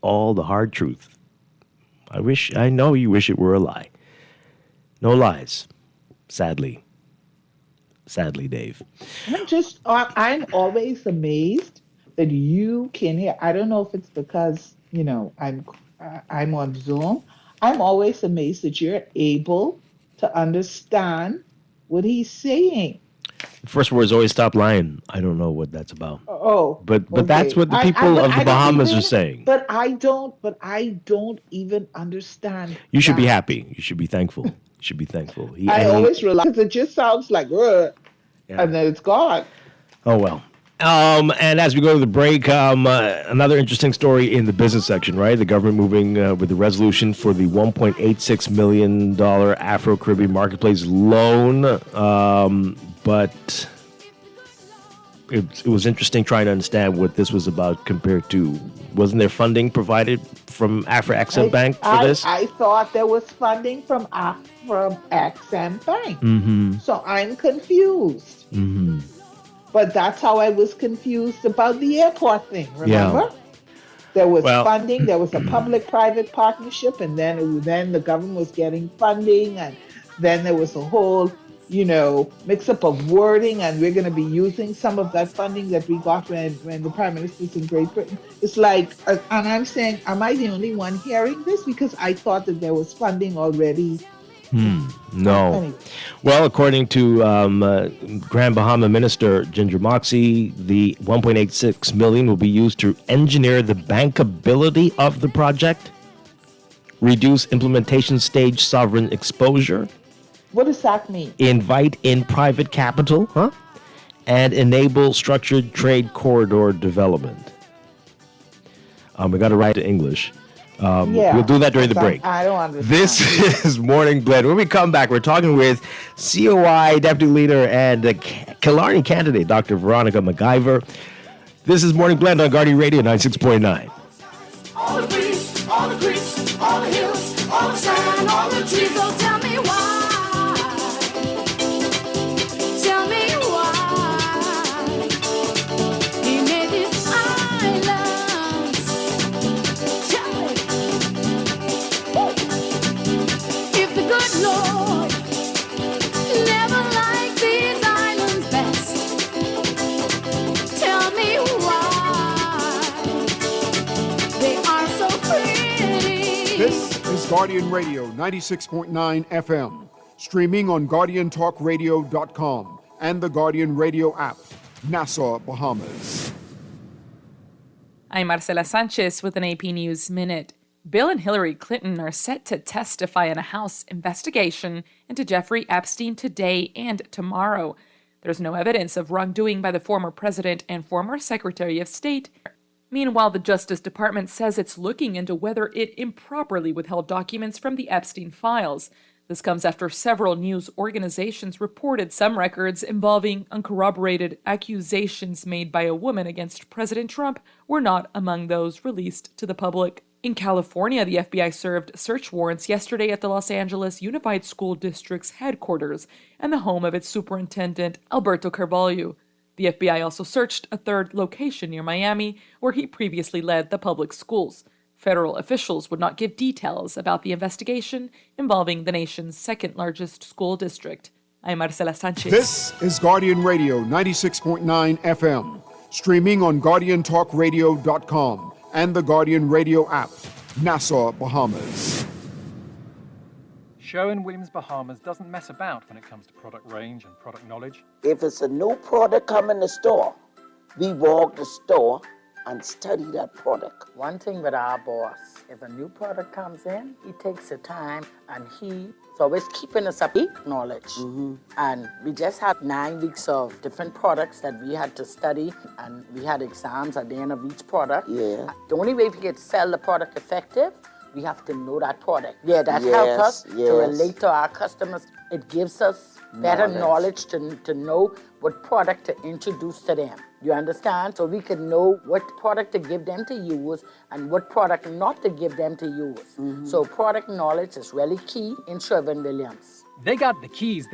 Speaker 2: the hard truth. I know you wish it were a lie. No lies. Sadly, Dave.
Speaker 11: I'm always amazed that you can hear. I don't know if it's because, I'm on Zoom. I'm always amazed that you're able to understand what he's saying.
Speaker 2: The first word is always stop lying. I don't know what that's about. But
Speaker 11: okay.
Speaker 2: that's what the people of the Bahamas are saying.
Speaker 11: But I don't even understand.
Speaker 2: You should be happy. You should be thankful. You should be thankful.
Speaker 11: I always realize it just sounds like and then it's gone.
Speaker 2: Oh well. And as we go to the break, another interesting story in the business section, right? The government moving with the resolution for the $1.86 million Afro-Caribbean Marketplace loan. But it was interesting trying to understand what this was about compared to, wasn't there funding provided from Afro-Exim Bank for this?
Speaker 11: I thought there was funding from Exim Bank.
Speaker 2: Mm-hmm.
Speaker 11: So I'm confused.
Speaker 2: Mm-hmm.
Speaker 11: But that's how I was confused about the airport thing, remember? Yeah. There was funding, there was a public-private partnership, and then the government was getting funding, and then there was a whole, mix-up of wording, and we're going to be using some of that funding that we got when the Prime Minister's in Great Britain. It's like, and I'm saying, am I the only one hearing this? Because I thought that there was funding already.
Speaker 2: No. Well, according to Grand Bahama Minister Ginger Moxie, the $1.86 million will be used to engineer the bankability of the project, reduce implementation stage sovereign exposure.
Speaker 11: What does that mean?
Speaker 2: Invite in private capital, and enable structured trade corridor development. We got to write to English. We'll do that during the break.
Speaker 11: I don't understand.
Speaker 2: This is Morning Blend. When we come back, we're talking with COI Deputy Leader and Killarney candidate, Dr. Veronica McIver. This is Morning Blend on Guardian Radio 96.9.
Speaker 3: All the breeze, all the creeks, all the hills, all the sand, all the trees. Oh, tell me why. Tell me why. He made these islands. Tell me. If the good Lord never liked these islands best, tell me why they are so pretty.
Speaker 1: This is Guardian Radio 96.9 FM, streaming on GuardianTalkRadio.com and the Guardian Radio app. Nassau, Bahamas.
Speaker 14: I'm Marcela Sanchez with an AP News Minute. Bill and Hillary Clinton are set to testify in a House investigation into Jeffrey Epstein today and tomorrow. There's no evidence of wrongdoing by the former president and former Secretary of State. Meanwhile, the Justice Department says it's looking into whether it improperly withheld documents from the Epstein files. This comes after several news organizations reported some records involving uncorroborated accusations made by a woman against President Trump were not among those released to the public. In California, the FBI served search warrants yesterday at the Los Angeles Unified School District's headquarters and the home of its superintendent, Alberto Carvalho. The FBI also searched a third location near Miami, where he previously led the public schools. Federal officials would not give details about the investigation involving the nation's second-largest school district. I'm Marcela Sanchez.
Speaker 1: This is Guardian Radio 96.9 FM, streaming on GuardianTalkRadio.com and the Guardian Radio app, Nassau, Bahamas.
Speaker 15: Sherwin-Williams Bahamas doesn't mess about when it comes to product range and product knowledge.
Speaker 16: If it's a new product come in the store, we walk the store and study that product.
Speaker 17: One thing with our boss, if a new product comes in, he takes the time and he's always keeping us up to knowledge. And we just had 9 weeks of different products that we had to study, and we had exams at the end of each product.
Speaker 16: Yeah.
Speaker 17: The only way we can sell the product effective, we have to know that product. Yeah, that helps us to relate to our customers. It gives us better knowledge to know what product to introduce to them. You understand? So we can know what product to give them to use and what product not to give them to use. So product knowledge is really key in Sherwin-Williams.
Speaker 15: They got the keys.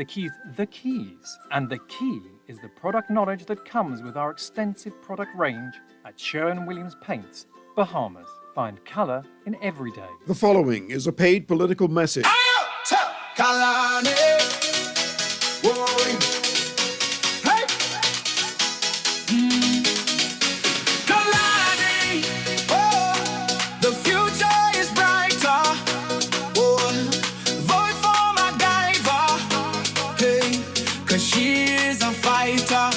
Speaker 15: And the key is the product knowledge that comes with our extensive product range at Sherwin-Williams Paints, Bahamas. Find color in every day.
Speaker 1: The following is a paid political message.
Speaker 3: The future is brighter. Vote for my Guyver. Hey, 'cause she is a fighter.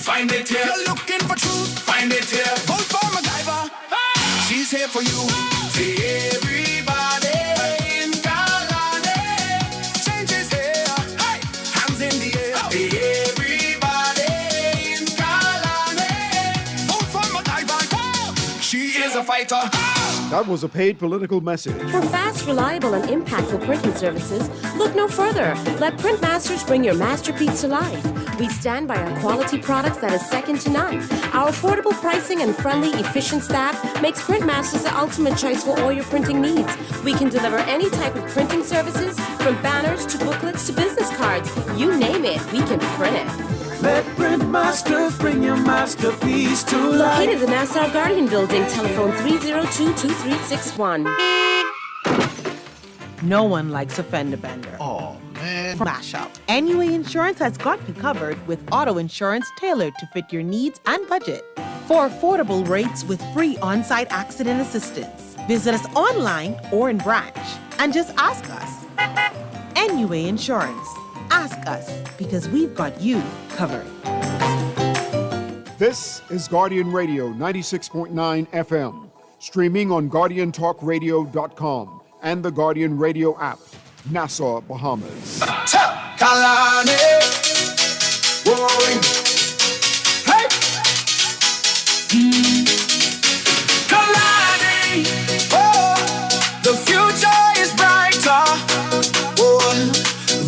Speaker 3: Find it here. You're looking for truth. Find it here. Vote for MacGyver. She's here for you. See everybody in Galane. Change is here. Hey, hands in the air. Everybody in Galane. Vote for MacGyver. She is a fighter.
Speaker 1: That was a paid political message.
Speaker 18: For fast, reliable, and impactful printing services, look no further. Let Printmasters bring your masterpiece to life. We stand by our quality products that is second to none. Our affordable pricing and friendly, efficient staff makes Printmasters the ultimate choice for all your printing needs. We can deliver any type of printing services, from banners to booklets to business cards. You name it, we can print it.
Speaker 3: Let Printmasters bring your masterpiece to life.
Speaker 18: Located in the Nassau Guardian Building, telephone 302-2361.
Speaker 8: No one likes a fender bender.
Speaker 19: Oh, man.
Speaker 8: Mashup. NUA Insurance has got you covered with auto insurance tailored to fit your needs and budget. For affordable rates with free on-site accident assistance, visit us online or in branch and just ask us. NUA Insurance. Ask us, because we've got you covered.
Speaker 1: This is Guardian Radio 96.9 FM, streaming on GuardianTalkRadio.com and the Guardian Radio app, Nassau, Bahamas.
Speaker 3: Kalani. Hey. Kalani. Oh, the future is brighter. Oh,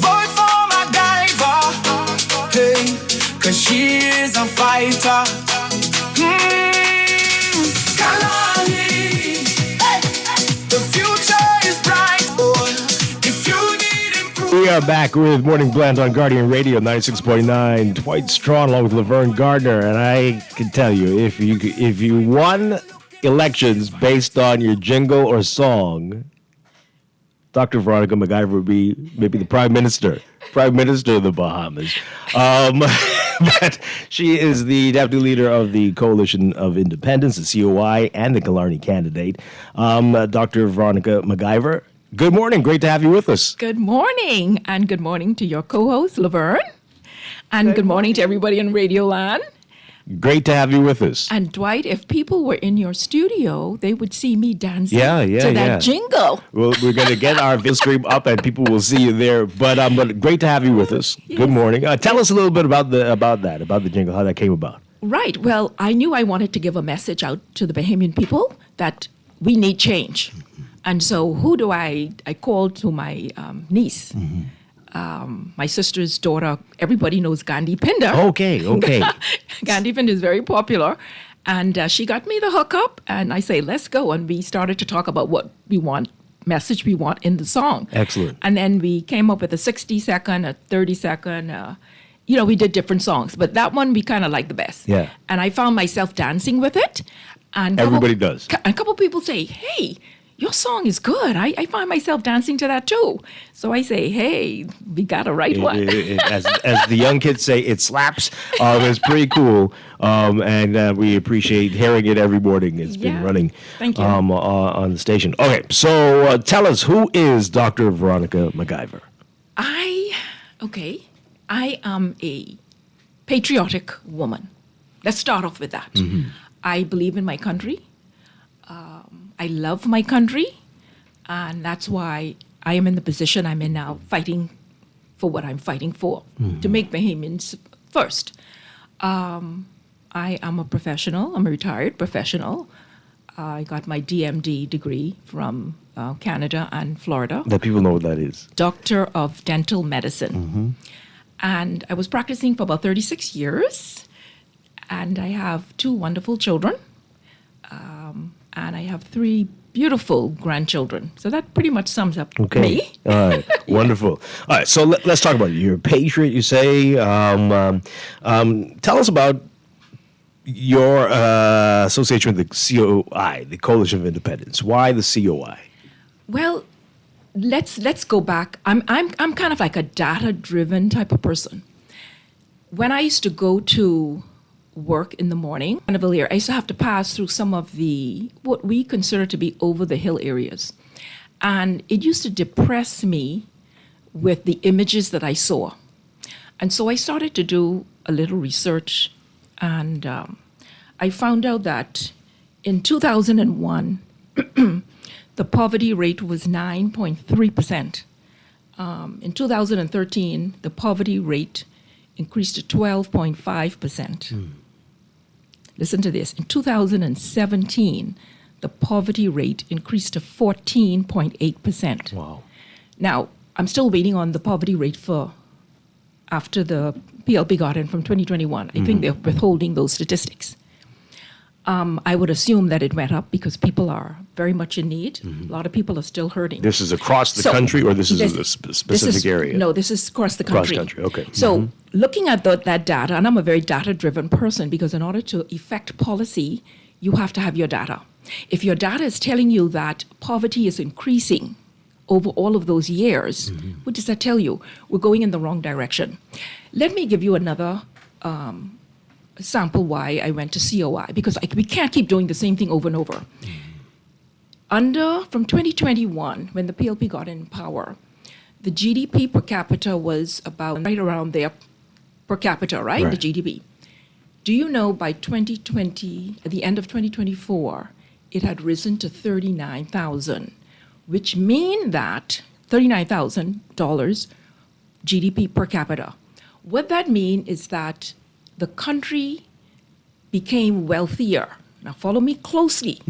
Speaker 3: vote for my Guyver. Hey, 'cause she is a fighter. Kalani. Hey, the future is bright. Oh, if you need improvement.
Speaker 2: We are back with Morning Blend on Guardian Radio 96.9. Dwight Strachan along with Laverne Gardner, and I can tell you, if you won elections based on your jingle or song, Dr. Veronica MacGyver would be maybe the Prime Minister Prime Minister of the Bahamas. But she is the deputy leader of the Coalition of Independence, the COI, and the Killarney candidate. Dr. Veronica McIver, good morning. Great to have you with us.
Speaker 19: Good morning, and good morning to your co-host, Laverne. And good morning to everybody in Radio Land.
Speaker 2: Great to have you with us.
Speaker 19: And Dwight, if people were in your studio, they would see me dancing
Speaker 2: to
Speaker 19: that jingle.
Speaker 2: Well, we're going to get our video stream up, and people will see you there. But great to have you with us.
Speaker 19: Yes.
Speaker 2: Good morning. Tell us a little bit about the jingle, how that came about.
Speaker 19: Right. Well, I knew I wanted to give a message out to the Bahamian people that we need change. And so who do I called to my niece. My sister's daughter, everybody knows Gandhi Pinder.
Speaker 2: Okay.
Speaker 19: Gandhi Pinder is very popular. And she got me the hookup, and I say, let's go. And we started to talk about what message we want in the song.
Speaker 2: Excellent.
Speaker 19: And then we came up with a 60-second, a 30-second, we did different songs. But that one we kind of liked the best.
Speaker 2: Yeah.
Speaker 19: And I found myself dancing with it. And
Speaker 2: everybody does.
Speaker 19: A couple people say, hey, your song is good. I find myself dancing to that too. So I say, hey, we got a right one.
Speaker 2: As the young kids say, it slaps. It's pretty cool. And we appreciate hearing it every morning. It's been running
Speaker 19: Thank you.
Speaker 2: On the station. Okay, so tell us, who is Dr. Veronica McIver?
Speaker 19: I am a patriotic woman. Let's start off with that. I believe in my country. I love my country, and that's why I am in the position I'm in now, fighting for what I'm fighting for, to make Bahamians first. I am a professional. I'm a retired professional. I got my DMD degree from Canada and Florida.
Speaker 2: That people know what that is.
Speaker 19: Doctor of Dental Medicine. And I was practicing for about 36 years, and I have 2 wonderful children. And I have 3 beautiful grandchildren. So that pretty much sums up me.
Speaker 2: All right. Wonderful. All right. So let's talk about it. You're a patriot, you say. Tell us about your association with the COI, the Coalition of Independence. Why the COI?
Speaker 19: Well, let's go back. I'm kind of like a data-driven type of person. When I used to go to work in the morning, I used to have to pass through some of what we consider to be over-the-hill areas. And it used to depress me with the images that I saw. And so I started to do a little research, and I found out that in 2001, the poverty rate was 9.3%. In 2013, the poverty rate increased to 12.5%. Listen to this. In 2017, the poverty rate increased to 14.8%.
Speaker 2: Wow.
Speaker 19: Now, I'm still waiting on the poverty rate for after the PLP got in from 2021. I think they're withholding those statistics. I would assume that it went up because people are very much in need. A lot of people are still hurting.
Speaker 2: This is across the country, or this is a specific area?
Speaker 19: No, this is across the country.
Speaker 2: Across the country, okay.
Speaker 19: So looking at that data, and I'm a very data-driven person, because in order to effect policy, you have to have your data. If your data is telling you that poverty is increasing over all of those years, what does that tell you? We're going in the wrong direction. Let me give you another sample why I went to COI, because we can't keep doing the same thing over and over. From 2021, when the PLP got in power, the GDP per capita was about right around there per capita, right? The GDP. Do you know by 2020, at the end of 2024, it had risen to $39,000, which mean that $39,000 GDP per capita. What that means is that the country became wealthier. Now follow me closely.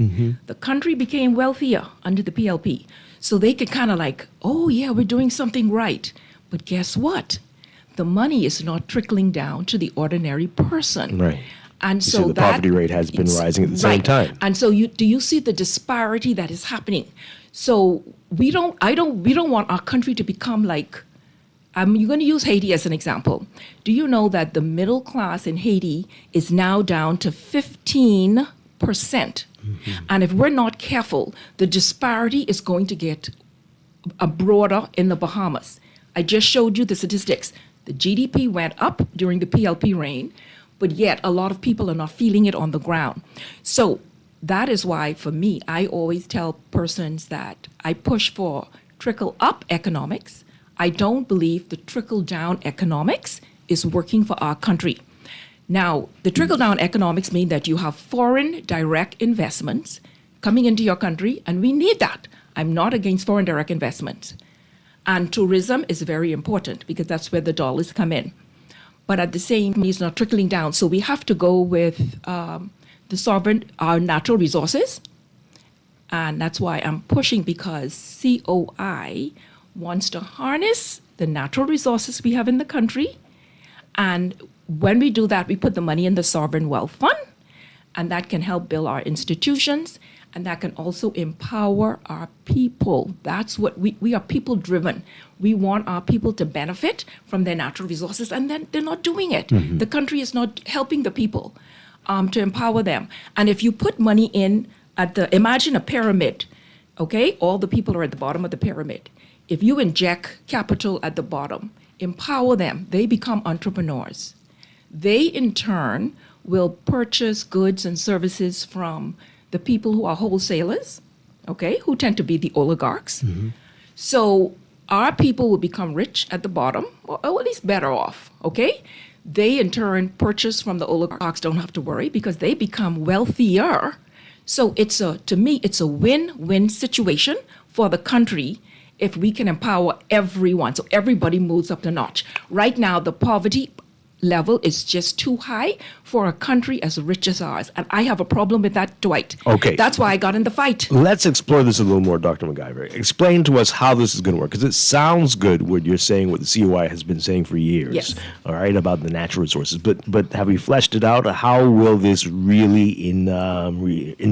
Speaker 19: The country became wealthier under the PLP. So they could kind of like, oh yeah, we're doing something right. But guess what? The money is not trickling down to the ordinary person.
Speaker 2: Right.
Speaker 19: And so
Speaker 2: the poverty rate has been rising at the same time.
Speaker 19: And so do you see the disparity that is happening? So we don't want our country to become like, you're going to use Haiti as an example. Do you know that the middle class in Haiti is now down to 15%? And if we're not careful, the disparity is going to get broader in the Bahamas. I just showed you the statistics. The GDP went up during the PLP reign, but yet a lot of people are not feeling it on the ground. So that is why, for me, I always tell persons that I push for trickle-up economics. I don't believe the trickle-down economics is working for our country. Now, the trickle-down economics mean that you have foreign direct investments coming into your country, and we need that. I'm not against foreign direct investments. And tourism is very important because that's where the dollars come in. But at the same time, it's not trickling down. So we have to go with the sovereign, our natural resources. And that's why I'm pushing, because COI wants to harness the natural resources we have in the country. And when we do that, we put the money in the sovereign wealth fund, and that can help build our institutions, and that can also empower our people. That's what we are people driven. We want our people to benefit from their natural resources, and then they're not doing it. The country is not helping the people to empower them. And if you put money in imagine a pyramid, okay? All the people are at the bottom of the pyramid. If you inject capital at the bottom, empower them, they become entrepreneurs. They, in turn, will purchase goods and services from the people who are wholesalers, okay, who tend to be the oligarchs. So our people will become rich at the bottom, or at least better off, okay? They, in turn, purchase from the oligarchs, don't have to worry because they become wealthier. So to me, it's a win-win situation for the country if we can empower everyone, so everybody moves up the notch. Right now, the poverty level is just too high for a country as rich as ours. And I have a problem with that, Dwight.
Speaker 2: Okay.
Speaker 19: That's why I got in the fight.
Speaker 2: Let's explore this a little more, Dr. MacGyver. Explain to us how this is going to work, because it sounds good what you're saying, what the COI has been saying for years,
Speaker 19: yes,
Speaker 2: all right, about the natural resources. But have we fleshed it out? How will this really, in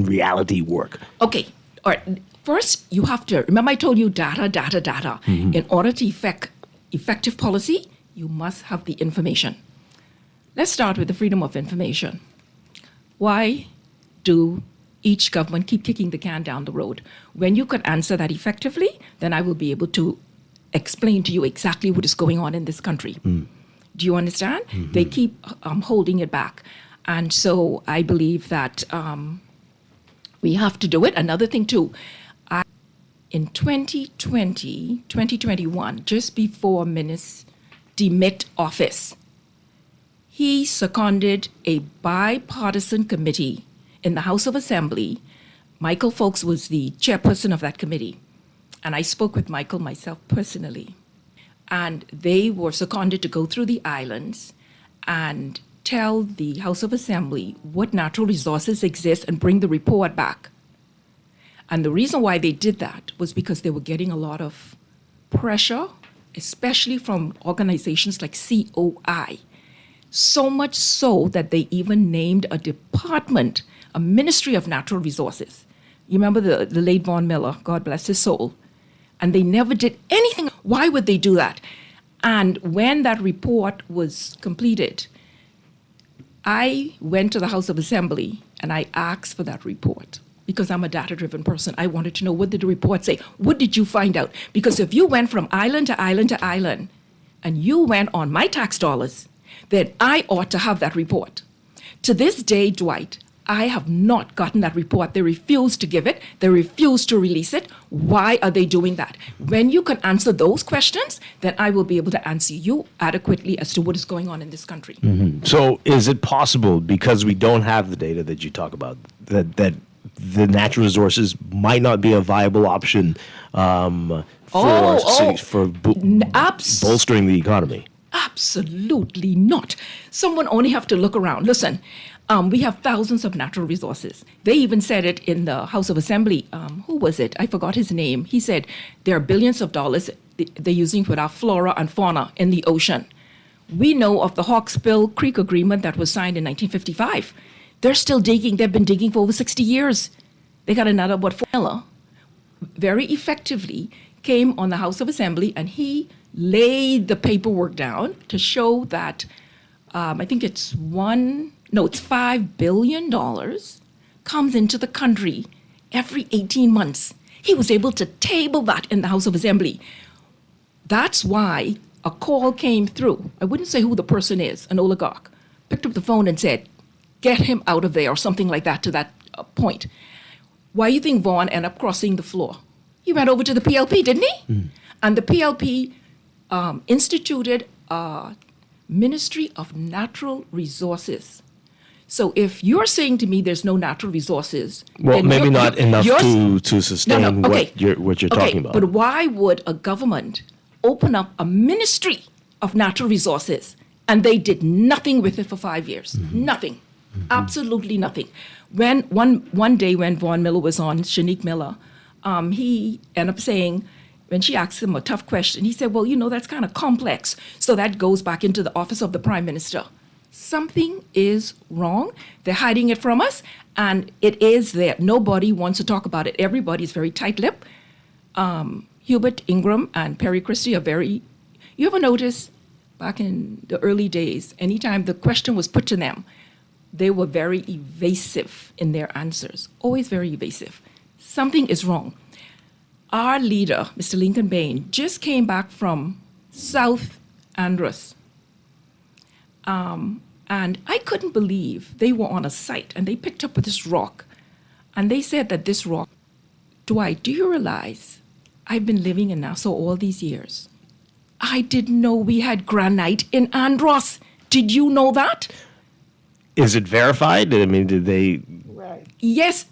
Speaker 2: reality, work?
Speaker 19: Okay. All right. First, you have to, remember I told you data. In order to effective policy, you must have the information. Let's start with the freedom of information. Why do each government keep kicking the can down the road? When you could answer that effectively, then I will be able to explain to you exactly what is going on in this country. Do you understand? They keep holding it back. And so I believe that we have to do it. Another thing too, in 2021, just before Minister demit office, he seconded a bipartisan committee in the House of Assembly. Michael Folks was the chairperson of that committee. And I spoke with Michael myself personally. And they were seconded to go through the islands and tell the House of Assembly what natural resources exist and bring the report back. And the reason why they did that was because they were getting a lot of pressure, especially from organizations like COI. So much so that they even named a department, a Ministry of Natural Resources. You remember the late Vaughn Miller, God bless his soul. And they never did anything. Why would they do that? And when that report was completed, I went to the House of Assembly and I asked for that report. Because I'm a data-driven person, I wanted to know, what did the report say? What did you find out? Because if you went from island to island to island, and you went on my tax dollars, then I ought to have that report. To this day, Dwight, I have not gotten that report. They refuse to give it. They refuse to release it. Why are they doing that? When you can answer those questions, then I will be able to answer you adequately as to what is going on in this country.
Speaker 2: So is it possible, because we don't have the data that you talk about, that the natural resources might not be a viable option for bolstering the economy?
Speaker 19: Absolutely not. Someone only have to look around. Listen, we have thousands of natural resources. They even said it in the House of Assembly. Who was it? I forgot his name. He said there are billions of dollars they're using for our flora and fauna in the ocean. We know of the Hawksbill Creek Agreement that was signed in 1955. They're still digging. They've been digging for over 60 years. They got another, formula, very effectively came on the House of Assembly, and he laid the paperwork down to show that I think it's $5 billion comes into the country every 18 months. He was able to table that in the House of Assembly. That's why a call came through. I wouldn't say who the person is, an oligarch. Picked up the phone and said, get him out of there, or something like that to that point. Why do you think Vaughn ended up crossing the floor? He went over to the PLP, didn't he? And the PLP instituted a Ministry of Natural Resources. So if you're saying to me there's no natural resources,
Speaker 2: well,
Speaker 19: then
Speaker 2: maybe not enough to sustain
Speaker 19: okay.
Speaker 2: what you're talking about.
Speaker 19: But why would a government open up a Ministry of Natural Resources and they did nothing with it for 5 years? Nothing. Absolutely nothing. When one day when Vaughn Miller was on, Shanique Miller, he ended up saying, when she asked him a tough question, he said, well, that's kind of complex. So that goes back into the office of the Prime Minister. Something is wrong. They're hiding it from us, and it is there. Nobody wants to talk about it. Everybody's very tight-lipped. Hubert Ingram and Perry Christie are very... You ever notice back in the early days, anytime the question was put to them, they were very evasive in their answers, always very evasive. Something is wrong. Our leader, Mr. Lincoln Bain, just came back from South Andros. And I couldn't believe they were on a site and they picked up this rock. And they said that this rock, Dwight, do you realize I've been living in Nassau all these years? I didn't know we had granite in Andros. Did you know that?
Speaker 2: Is it verified? I mean, did they
Speaker 19: Yes.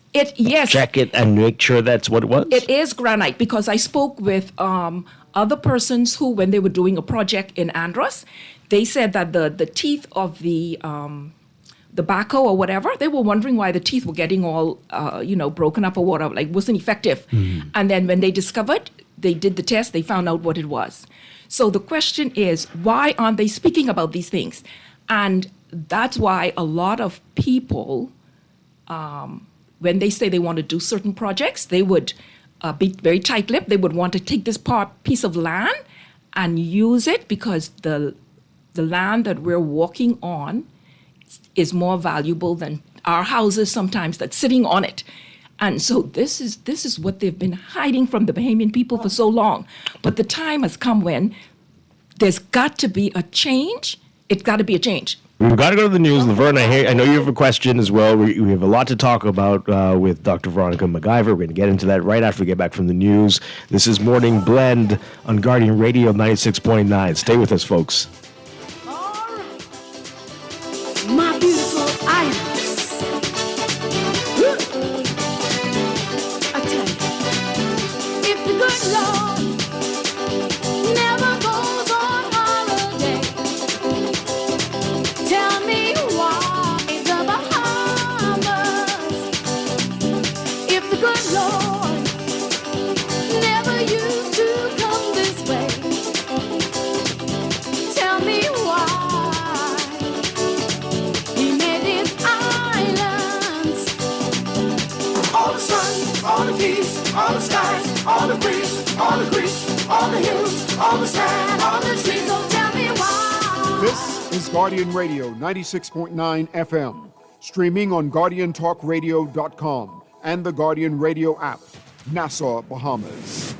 Speaker 2: check it and make sure that's what it was?
Speaker 19: It is granite because I spoke with other persons who, when they were doing a project in Andros, they said that the teeth of the backhoe or whatever, they were wondering why the teeth were getting all, broken up or whatever, like wasn't effective. And then when they discovered, they did the test, they found out what it was. So the question is, why aren't they speaking about these things? And that's why a lot of people, when they say they want to do certain projects, they would be very tight-lipped. They would want to take this piece of land and use it because the land that we're walking on is more valuable than our houses sometimes that's sitting on it. And so this is what they've been hiding from the Bahamian people for so long. But the time has come when there's got to be a change. It's got to be a change.
Speaker 2: We've got to go to the news. Laverne, I know you have a question as well. We have a lot to talk about with Dr. Veronica McIver. We're going to get into that right after we get back from the news. This is Morning Blend on Guardian Radio 96.9. Stay with us, folks.
Speaker 3: My beautiful islands. I tell you, if the good Lord never goes on holiday, tell me why the Bahamas. If the good Lord never used to come this way, tell me why. All the peace, all the skies, all the breeze, all the creeks, all the hills, all the sand, all the trees. Don't tell me why.
Speaker 1: This is Guardian Radio 96.9 FM, streaming on GuardianTalkRadio.com and the Guardian Radio app, Nassau, Bahamas.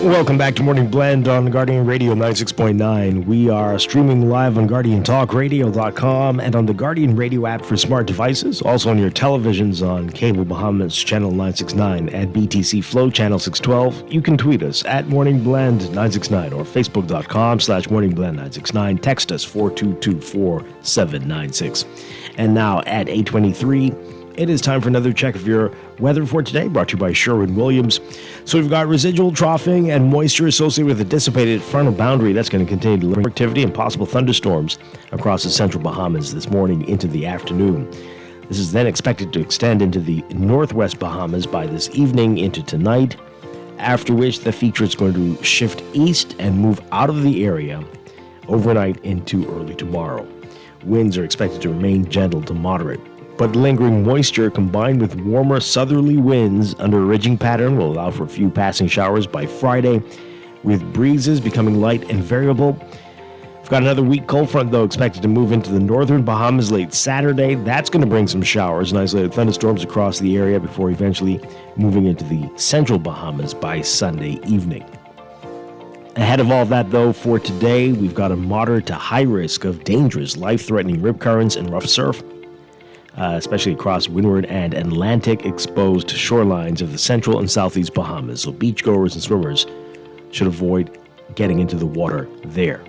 Speaker 2: Welcome back to Morning Blend on Guardian Radio 96.9. We are streaming live on GuardianTalkRadio.com and on the Guardian Radio app for smart devices. Also on your televisions on Cable Bahamas Channel 969 and BTC Flow Channel 612. You can tweet us at Morning Blend 969 or Facebook.com/Morning Blend 969. Text us 4224796. And now at 8:23. It is time for another check of your weather for today, brought to you by Sherwin-Williams. So we've got residual troughing and moisture associated with a dissipated frontal boundary that's going to contain low activity and possible thunderstorms across the central Bahamas this morning into the afternoon. This is then expected to extend into the northwest Bahamas by this evening into tonight, after which the feature is going to shift east and move out of the area overnight into early tomorrow. Winds are expected to remain gentle to moderate. But lingering moisture combined with warmer southerly winds under a ridging pattern will allow for a few passing showers by Friday, with breezes becoming light and variable We've got another weak cold front, though, expected to move into the northern Bahamas late Saturday. That's going to bring some showers and isolated thunderstorms across the area before eventually moving into the central Bahamas by Sunday evening. Ahead of all that, though, for today, we've got a moderate to high risk of dangerous, life-threatening rip currents and rough surf, especially across windward and Atlantic exposed shorelines of the central and southeast Bahamas. So beachgoers and swimmers should avoid getting into the water there.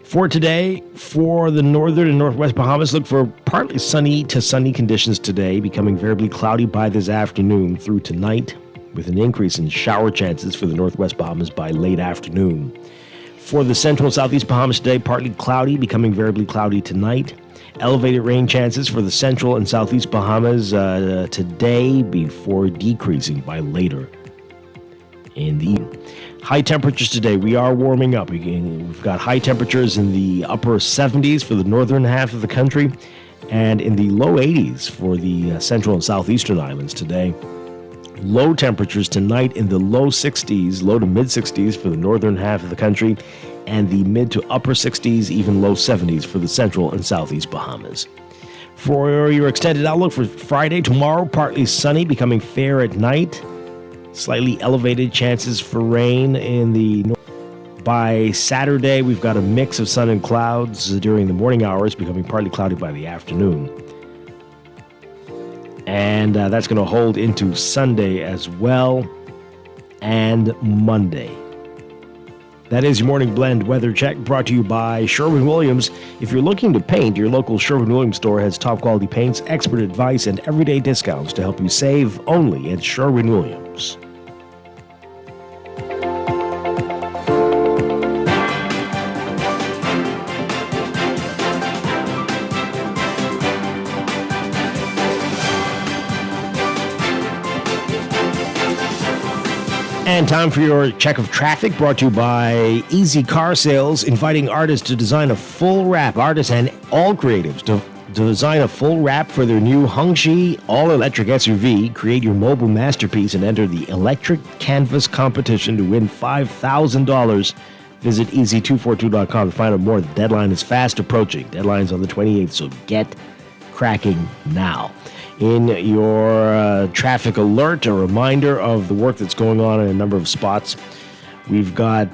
Speaker 2: For today, for the northern and northwest Bahamas, look for partly sunny to sunny conditions today, becoming variably cloudy by this afternoon through tonight, with an increase in shower chances for the northwest Bahamas by late afternoon. For the central and southeast Bahamas today, partly cloudy, becoming variably cloudy tonight. Elevated rain chances for the central and southeast Bahamas today before decreasing by later in the evening. High temperatures today. We are warming up. We've got high temperatures in the upper 70s for the northern half of the country and in the low 80s for the central and southeastern islands today. Low temperatures tonight in the low 60s, low to mid 60s for the northern half of the country, and the mid to upper 60s, even low 70s for the central and southeast Bahamas. For your extended outlook for Friday, tomorrow, partly sunny, becoming fair at night. Slightly elevated chances for rain in the north. By Saturday, we've got a mix of sun and clouds during the morning hours, becoming partly cloudy by the afternoon. And that's going to hold into Sunday as well, and Monday. That is your Morning Blend weather check, brought to you by Sherwin-Williams. If you're looking to paint, your local Sherwin-Williams store has top quality paints, expert advice, and everyday discounts to help you save only at Sherwin-Williams. And time for your check of traffic, brought to you by Easy Car Sales, inviting artists to design a full wrap, artists and all creatives to design a full wrap for their new Hongxi all-electric SUV. Create your mobile masterpiece and enter the electric canvas competition to win $5,000. Visit easy242.com to find out more. The deadline is fast approaching. Deadline's on the 28th, so get cracking now. In your traffic alert, a reminder of the work that's going on in a number of spots. We've got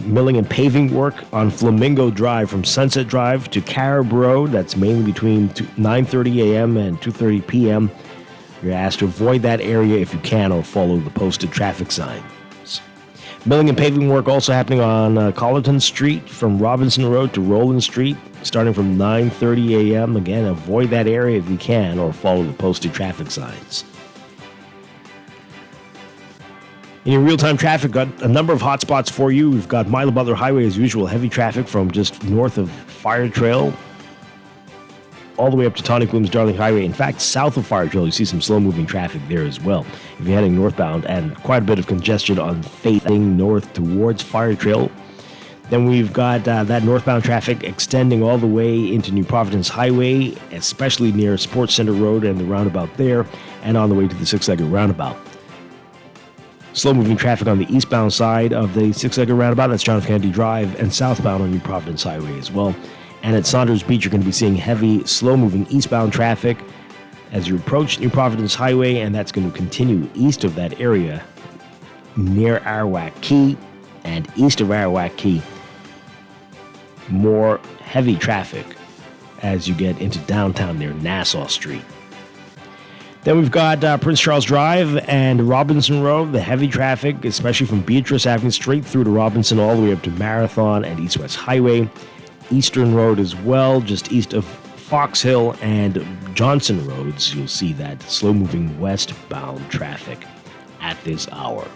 Speaker 2: milling and paving work on Flamingo Drive from Sunset Drive to Carib Road. That's mainly between 9:30 a.m. and 2:30 p.m. You're asked to avoid that area if you can or follow the posted traffic signs. Milling and paving work also happening on Colleton Street from Robinson Road to Roland Street, starting from 9:30 a.m. Again, avoid that area if you can or follow the posted traffic signs. In your real-time traffic, got a number of hot spots for you. We've got Milo Butler Highway as usual, heavy traffic from just north of Fire Trail all the way up to Tonic Bloom's Darling Highway. In fact, south of Fire Trail, you see some slow-moving traffic there as well if you're heading northbound, and quite a bit of congestion on Faith north towards Fire Trail. Then we've got that northbound traffic extending all the way into New Providence Highway, especially near Sports Center Road and the roundabout there, and on the way to the six-legged roundabout. Slow-moving traffic on the eastbound side of the six-legged roundabout, that's John F. Kennedy Drive, and southbound on New Providence Highway as well. And at Saunders Beach, you're going to be seeing heavy, slow-moving eastbound traffic as you approach New Providence Highway, and that's going to continue east of that area near Arawak Key and east of Arawak Key. More heavy traffic as you get into downtown near Nassau Street. Then we've got Prince Charles Drive and Robinson Road, the heavy traffic, especially from Beatrice Avenue straight through to Robinson all the way up to Marathon and East West Highway. Eastern Road as well, just east of Fox Hill and Johnson Roads. You'll see that slow-moving westbound traffic at this hour.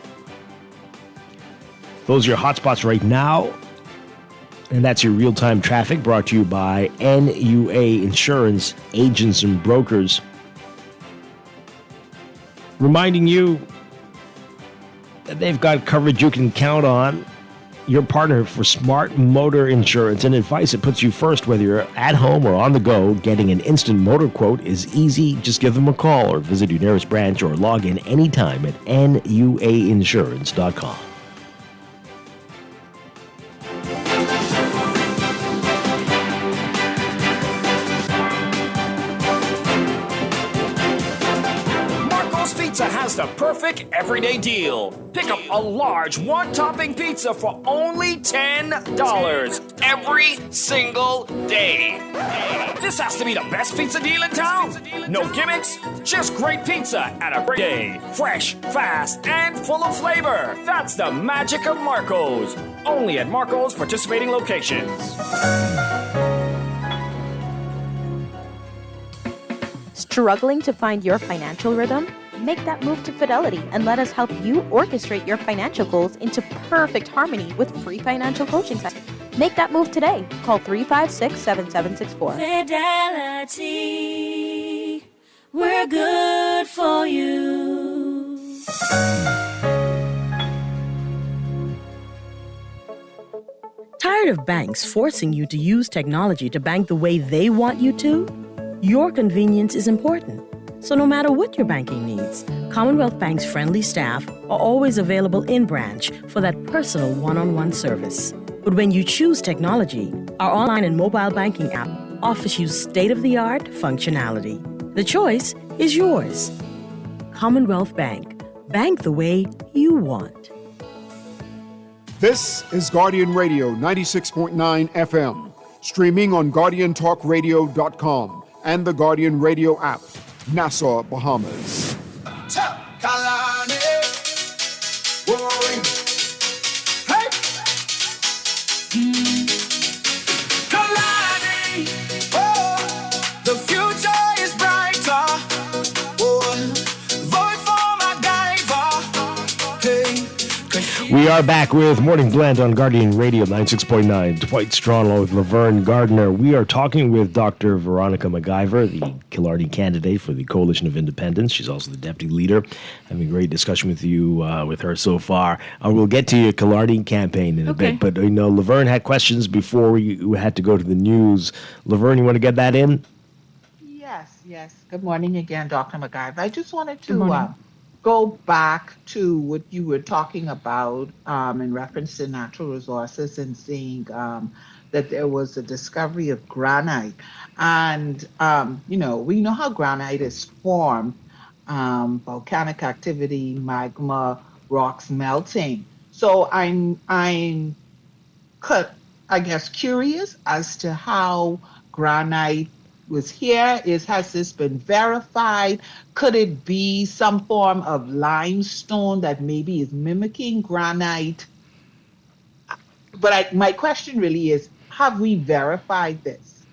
Speaker 2: Those are your hotspots right now. And that's your real-time traffic, brought to you by NUA Insurance Agents and Brokers. Reminding you that they've got coverage you can count on. Your partner for smart motor insurance and advice that puts you first, whether you're at home or on the go. Getting an instant motor quote is easy. Just give them a call or visit your nearest branch or log in anytime at nuainsurance.com.
Speaker 20: Pizza has the perfect everyday deal. Pick up a large one-topping pizza for only $10 every single day. This has to be the best pizza deal in town. No gimmicks, just great pizza at a great day. Fresh, fast, and full of flavor. That's the magic of Marco's. Only at Marco's participating locations.
Speaker 21: Struggling to find your financial rhythm? Make that move to Fidelity and let us help you orchestrate your financial goals into perfect harmony with free financial coaching sessions. Make that move today. Call 356-7764.
Speaker 22: Fidelity, we're good for you.
Speaker 23: Tired of banks forcing you to use technology to bank the way they want you to? Your convenience is important. So no matter what your banking needs, Commonwealth Bank's friendly staff are always available in branch for that personal one-on-one service. But when you choose technology, our online and mobile banking app offers you state-of-the-art functionality. The choice is yours. Commonwealth Bank. Bank the way you want.
Speaker 1: This is Guardian Radio 96.9 FM, streaming on GuardianTalkRadio.com and the Guardian Radio app, Nassau, Bahamas.
Speaker 3: Kalani, Warren, hey, Kalani, oh, the future is brighter. Oh, vote for MacGyver. Hey.
Speaker 2: We are back with Morning Blend on Guardian Radio 96.9. Dwight Strachan along with Laverne Gardner. We are talking with Dr. Veronica MacGyver, the Killarney candidate for the Coalition of Independents. She's also the deputy leader. Having a great discussion with you, with her so far. We'll get to your Killarney campaign in a bit, but Laverne had questions before we had to go to the news. Laverne, you want to get that in?
Speaker 11: Yes. Good morning again, Dr. MacGyver. I just wanted to go back to what you were talking about in reference to natural resources and saying that there was a discovery of granite. And, we know how granite is formed, volcanic activity, magma, rocks melting. So I'm curious as to how granite was here. Has this been verified? Could it be some form of limestone that maybe is mimicking granite? But my question really is, have we verified this?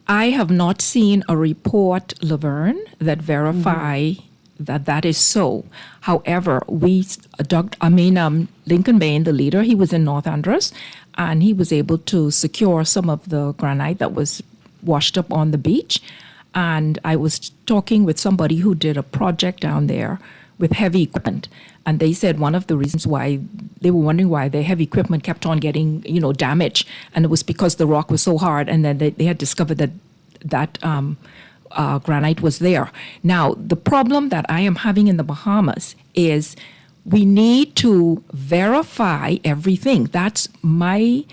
Speaker 19: I have not seen a report, Laverne, that verify that is so. However, Lincoln Bain, the leader, he was in North Andros, and he was able to secure some of the granite that was washed up on the beach. And I was talking with somebody who did a project down there with heavy equipment. And they said one of the reasons why they were wondering why their heavy equipment kept on getting, damaged. And it was because the rock was so hard. And then they had discovered that granite was there. Now, the problem that I am having in the Bahamas is we need to verify everything. That's my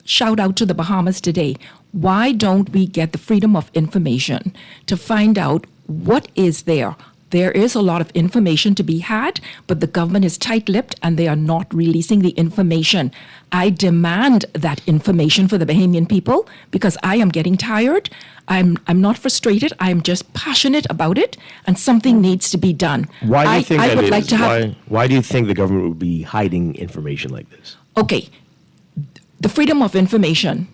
Speaker 19: shout out to the Bahamas today. Why don't we get the freedom of information to find out what is there? There is a lot of information to be had, but the government is tight-lipped and they are not releasing the information. I demand that information for the Bahamian people because I am getting tired. I'm not frustrated. I'm just passionate about it, and something needs to be done.
Speaker 2: Why do you think that is? Why do you think the government would be hiding information like this?
Speaker 19: Okay. The freedom of information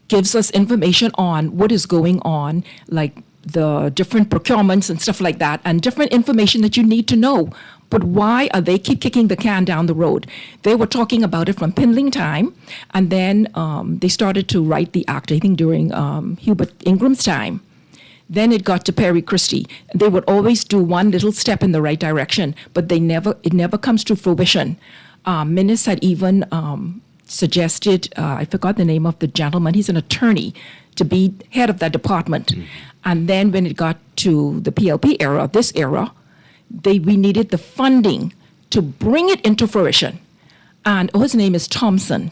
Speaker 19: gives us information on what is going on, like the different procurements and stuff like that, and different information that you need to know. But why are they keep kicking the can down the road? They were talking about it from Pindling time, and then they started to write the act, I think, during Hubert Ingram's time. Then it got to Perry Christie. They would always do one little step in the right direction, but it never comes to fruition. Minnis had even suggested, I forgot the name of the gentleman, he's an attorney, to be head of that department. And then when it got to the PLP era, this era, we needed the funding to bring it into fruition. And his name is Thompson,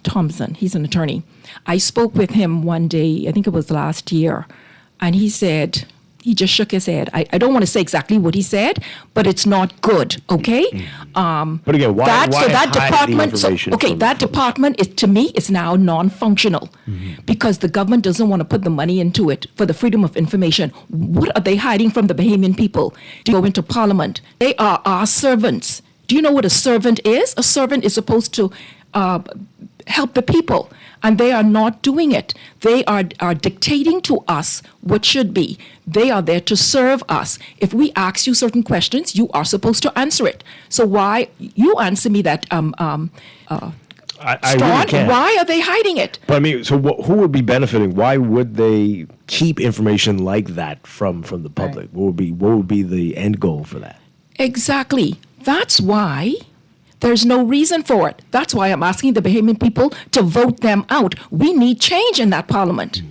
Speaker 19: he's an attorney. I spoke with him one day, I think it was last year, and he said, He just shook his head. I don't want to say exactly what he said, but it's not good, okay?
Speaker 2: But again, why
Speaker 19: that
Speaker 2: hide the
Speaker 19: department,
Speaker 2: information
Speaker 19: that department is, to me, is now non-functional because the government doesn't want to put the money into it for the freedom of information. What are they hiding from the Bahamian people? To go into parliament. They are our servants. Do you know what a servant is? A servant is supposed to help the people, and they are not doing it. They are dictating to us what should be. They are there to serve us. If we ask you certain questions, you are supposed to answer it. So why you answer me that?
Speaker 2: I
Speaker 19: Strawn,
Speaker 2: really can't.
Speaker 19: why are they hiding it?
Speaker 2: But I mean, so who would be benefiting? Why would they keep information like that from the public? What would be the end goal for that?
Speaker 19: Exactly. That's why there's no reason for it. That's why I'm asking the Bahamian people to vote them out. We need change in that parliament.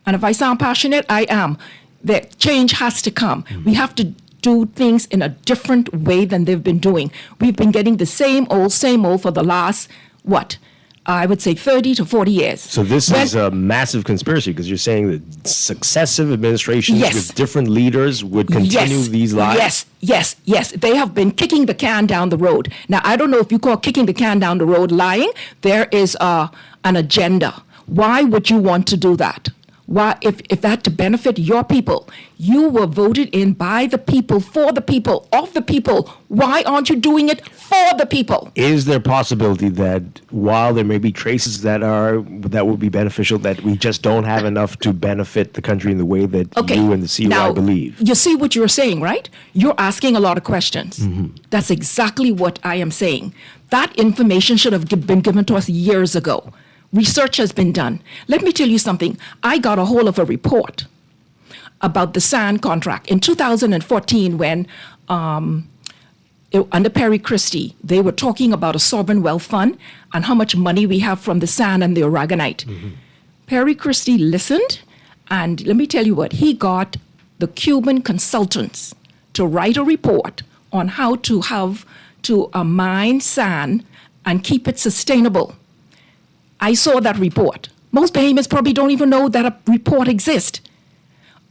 Speaker 19: And if I sound passionate, I am. That change has to come. We have to do things in a different way than they've been doing. We've been getting the same old for the last, I would say 30 to 40 years.
Speaker 2: So this is a massive conspiracy because you're saying that successive administrations with different leaders would continue these lies?
Speaker 19: Yes. They have been kicking the can down the road. Now, I don't know if you call kicking the can down the road lying. There is an agenda. Why would you want to do that? Why, if that to benefit your people? You were voted in by the people, for the people, of the people. Why aren't you doing it for the people?
Speaker 2: Is there a possibility that while there may be traces that would be beneficial, that we just don't have enough to benefit the country in the way that you and the COI believe?
Speaker 19: You see what you're saying, right? You're asking a lot of questions. That's exactly what I am saying. That information should have been given to us years ago. Research has been done. Let me tell you something. I got a hold of a report about the sand contract in 2014 when under Perry Christie, they were talking about a sovereign wealth fund and how much money we have from the sand and the aragonite. Perry Christie listened, and let me tell you what, he got the Cuban consultants to write a report on how to mine sand and keep it sustainable. I saw that report. Most Bahamians probably don't even know that a report exists.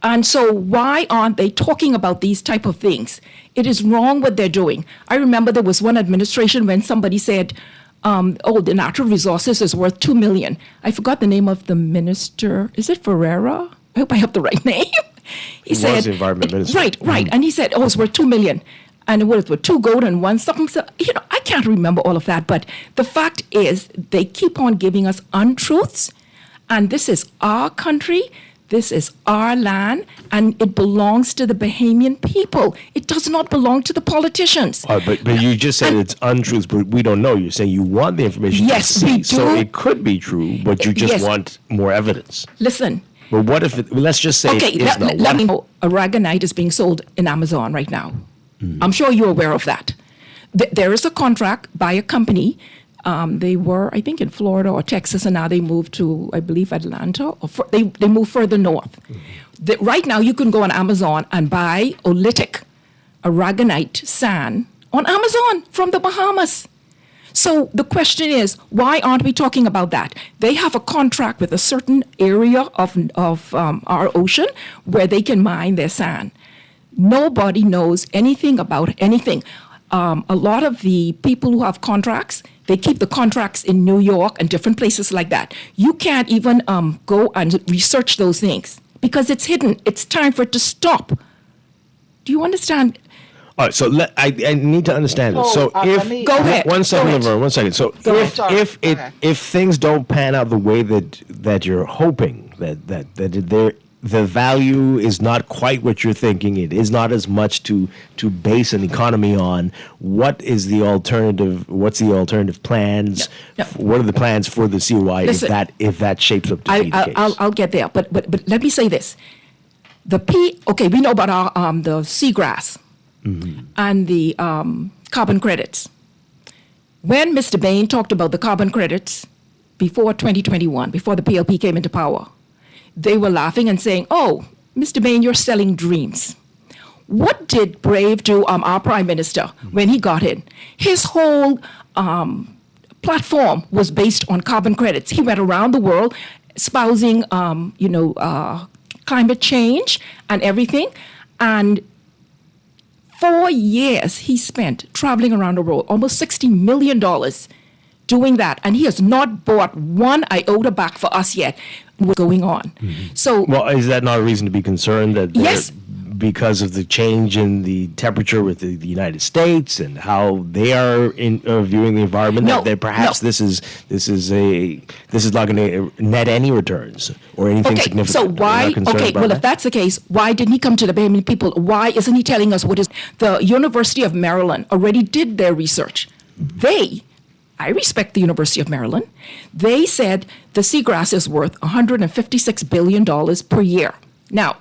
Speaker 19: And so why aren't they talking about these type of things? It is wrong what they're doing. I remember there was one administration when somebody said, the natural resources is worth $2 million. I forgot the name of the minister. Is it Ferreira? I hope I have the right name.
Speaker 2: He said, was the environment minister.
Speaker 19: Right. And he said, it's worth $2 million. And it was with 2 gold and 1 something. So, I can't remember all of that. But the fact is, they keep on giving us untruths. And this is our country. This is our land. And it belongs to the Bahamian people. It does not belong to the politicians.
Speaker 2: But you just said it's untruths, but we don't know. You're saying you want the information to see.
Speaker 19: We do.
Speaker 2: So it could be true, but you just want more evidence.
Speaker 19: Listen.
Speaker 2: But what if let's just say it is not.
Speaker 19: Let me know. Aragonite is being sold in Amazon right now. I'm sure you're aware of that. There is a contract by a company. They were, I think, in Florida or Texas, and now they moved to, I believe, Atlanta. Or they moved further north. Right now, you can go on Amazon and buy oolitic aragonite sand on Amazon from the Bahamas. So the question is, why aren't we talking about that? They have a contract with a certain area of our ocean where they can mine their sand. Nobody knows anything about anything. A lot of the people who have contracts, they keep the contracts in New York and different places like that. You can't even go and research those things because it's hidden. It's time for it to stop. Do you understand?
Speaker 2: All right, so I need to understand this. So if
Speaker 19: go ahead.
Speaker 2: One second, Laverne. 1 second. So if things don't pan out the way that you're hoping, that the value is not quite what you're thinking, it is not as much to base an economy on, what is the alternative? What's the alternative plans?
Speaker 19: No.
Speaker 2: What are the plans for the COI if that shapes up to be the case?
Speaker 19: I'll get there, but let me say this: we know about the seagrass and the carbon credits. When Mr. Bain talked about the carbon credits before 2021, before the PLP came into power, they were laughing and saying, Mr. Bain, you're selling dreams. What did Brave do, our prime minister, when he got in? His whole platform was based on carbon credits. He went around the world espousing, climate change and everything. And 4 years he spent traveling around the world, almost $60 million doing that. And he has not bought one iota back for us yet. What's going on? So,
Speaker 2: well, is that not a reason to be concerned that
Speaker 19: yes,
Speaker 2: because of the change in the temperature with the United States and how they are viewing the environment, that perhaps this is not going to net any returns or anything significant?
Speaker 19: So why? Okay, well, if that's the case, why didn't he come to the Bahamian people? Why isn't he telling us what is? The University of Maryland already did their research. I respect the University of Maryland. They said the seagrass is worth $156 billion per year. Now,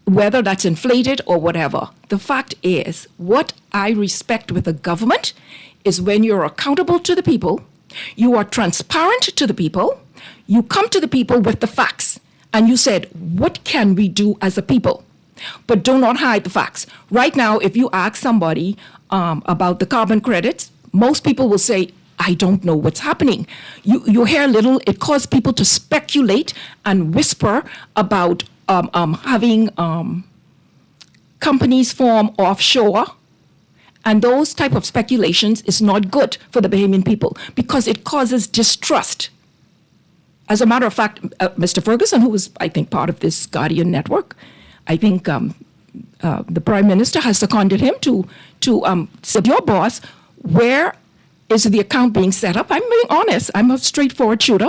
Speaker 19: whether that's inflated or whatever, the fact is, what I respect with the government is when you're accountable to the people, you are transparent to the people, you come to the people with the facts, and you said, what can we do as a people? But do not hide the facts. Right now, if you ask somebody about the carbon credits, most people will say, I don't know what's happening. You hear little, it caused people to speculate and whisper about having companies form offshore. And those type of speculations is not good for the Bahamian people because it causes distrust. As a matter of fact, Mr. Ferguson, who was, I think, part of this Guardian network, I think the Prime Minister has seconded him to say, your boss, where is the account being set up? I'm being honest. I'm a straightforward shooter.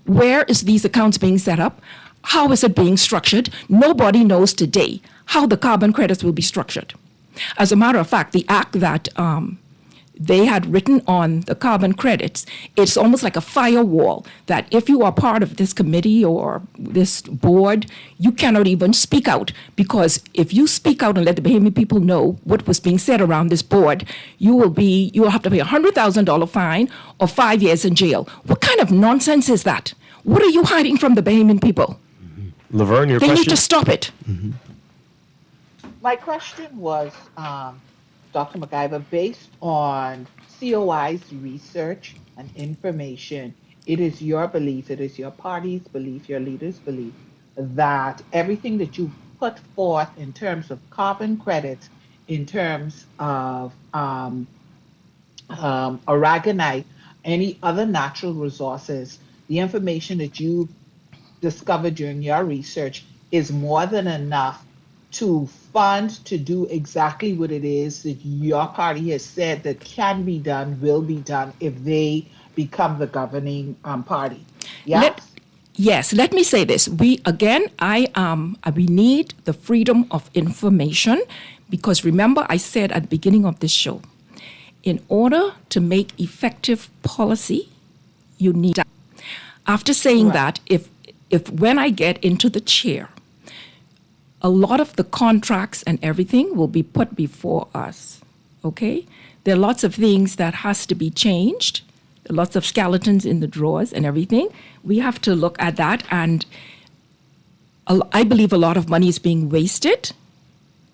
Speaker 19: Where is these accounts being set up? How is it being structured? Nobody knows today how the carbon credits will be structured. As a matter of fact, the act that they had written on the carbon credits, it's almost like a firewall that if you are part of this committee or this board, you cannot even speak out, because if you speak out and let the Bahamian people know what was being said around this board, you will have to pay a $100,000 fine or 5 years in jail. What kind of nonsense is that? What are you hiding from the Bahamian people?
Speaker 2: Laverne, your
Speaker 19: question? They need to stop it.
Speaker 11: My question was, Dr. McIver, based on COI's research and information, it is your belief, it is your party's belief, your leader's belief, that everything that you put forth in terms of carbon credits, in terms of aragonite, any other natural resources, the information that you discovered during your research is more than enough to fund to do exactly what it is that your party has said that can be done, will be done if they become the governing party.
Speaker 19: Yes, let me say this. We need the freedom of information, because remember I said at the beginning of this show, in order to make effective policy, you need that. After saying that, if when I get into the chair, a lot of the contracts and everything will be put before us, okay? There are lots of things that has to be changed, lots of skeletons in the drawers and everything. We have to look at that, and I believe a lot of money is being wasted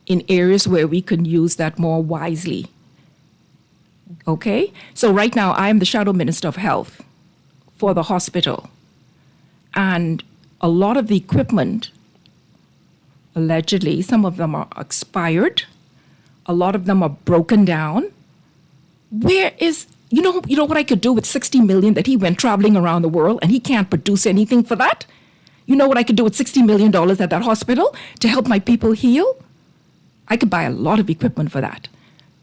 Speaker 19: in areas where we can use that more wisely, okay? So right now, I am the Shadow Minister of Health for the hospital, and a lot of the equipment, allegedly, some of them are expired. A lot of them are broken down. Where is, you know what I could do with $60 million that he went traveling around the world and he can't produce anything for that? You know what I could do with $60 million at that hospital to help my people heal? I could buy a lot of equipment for that.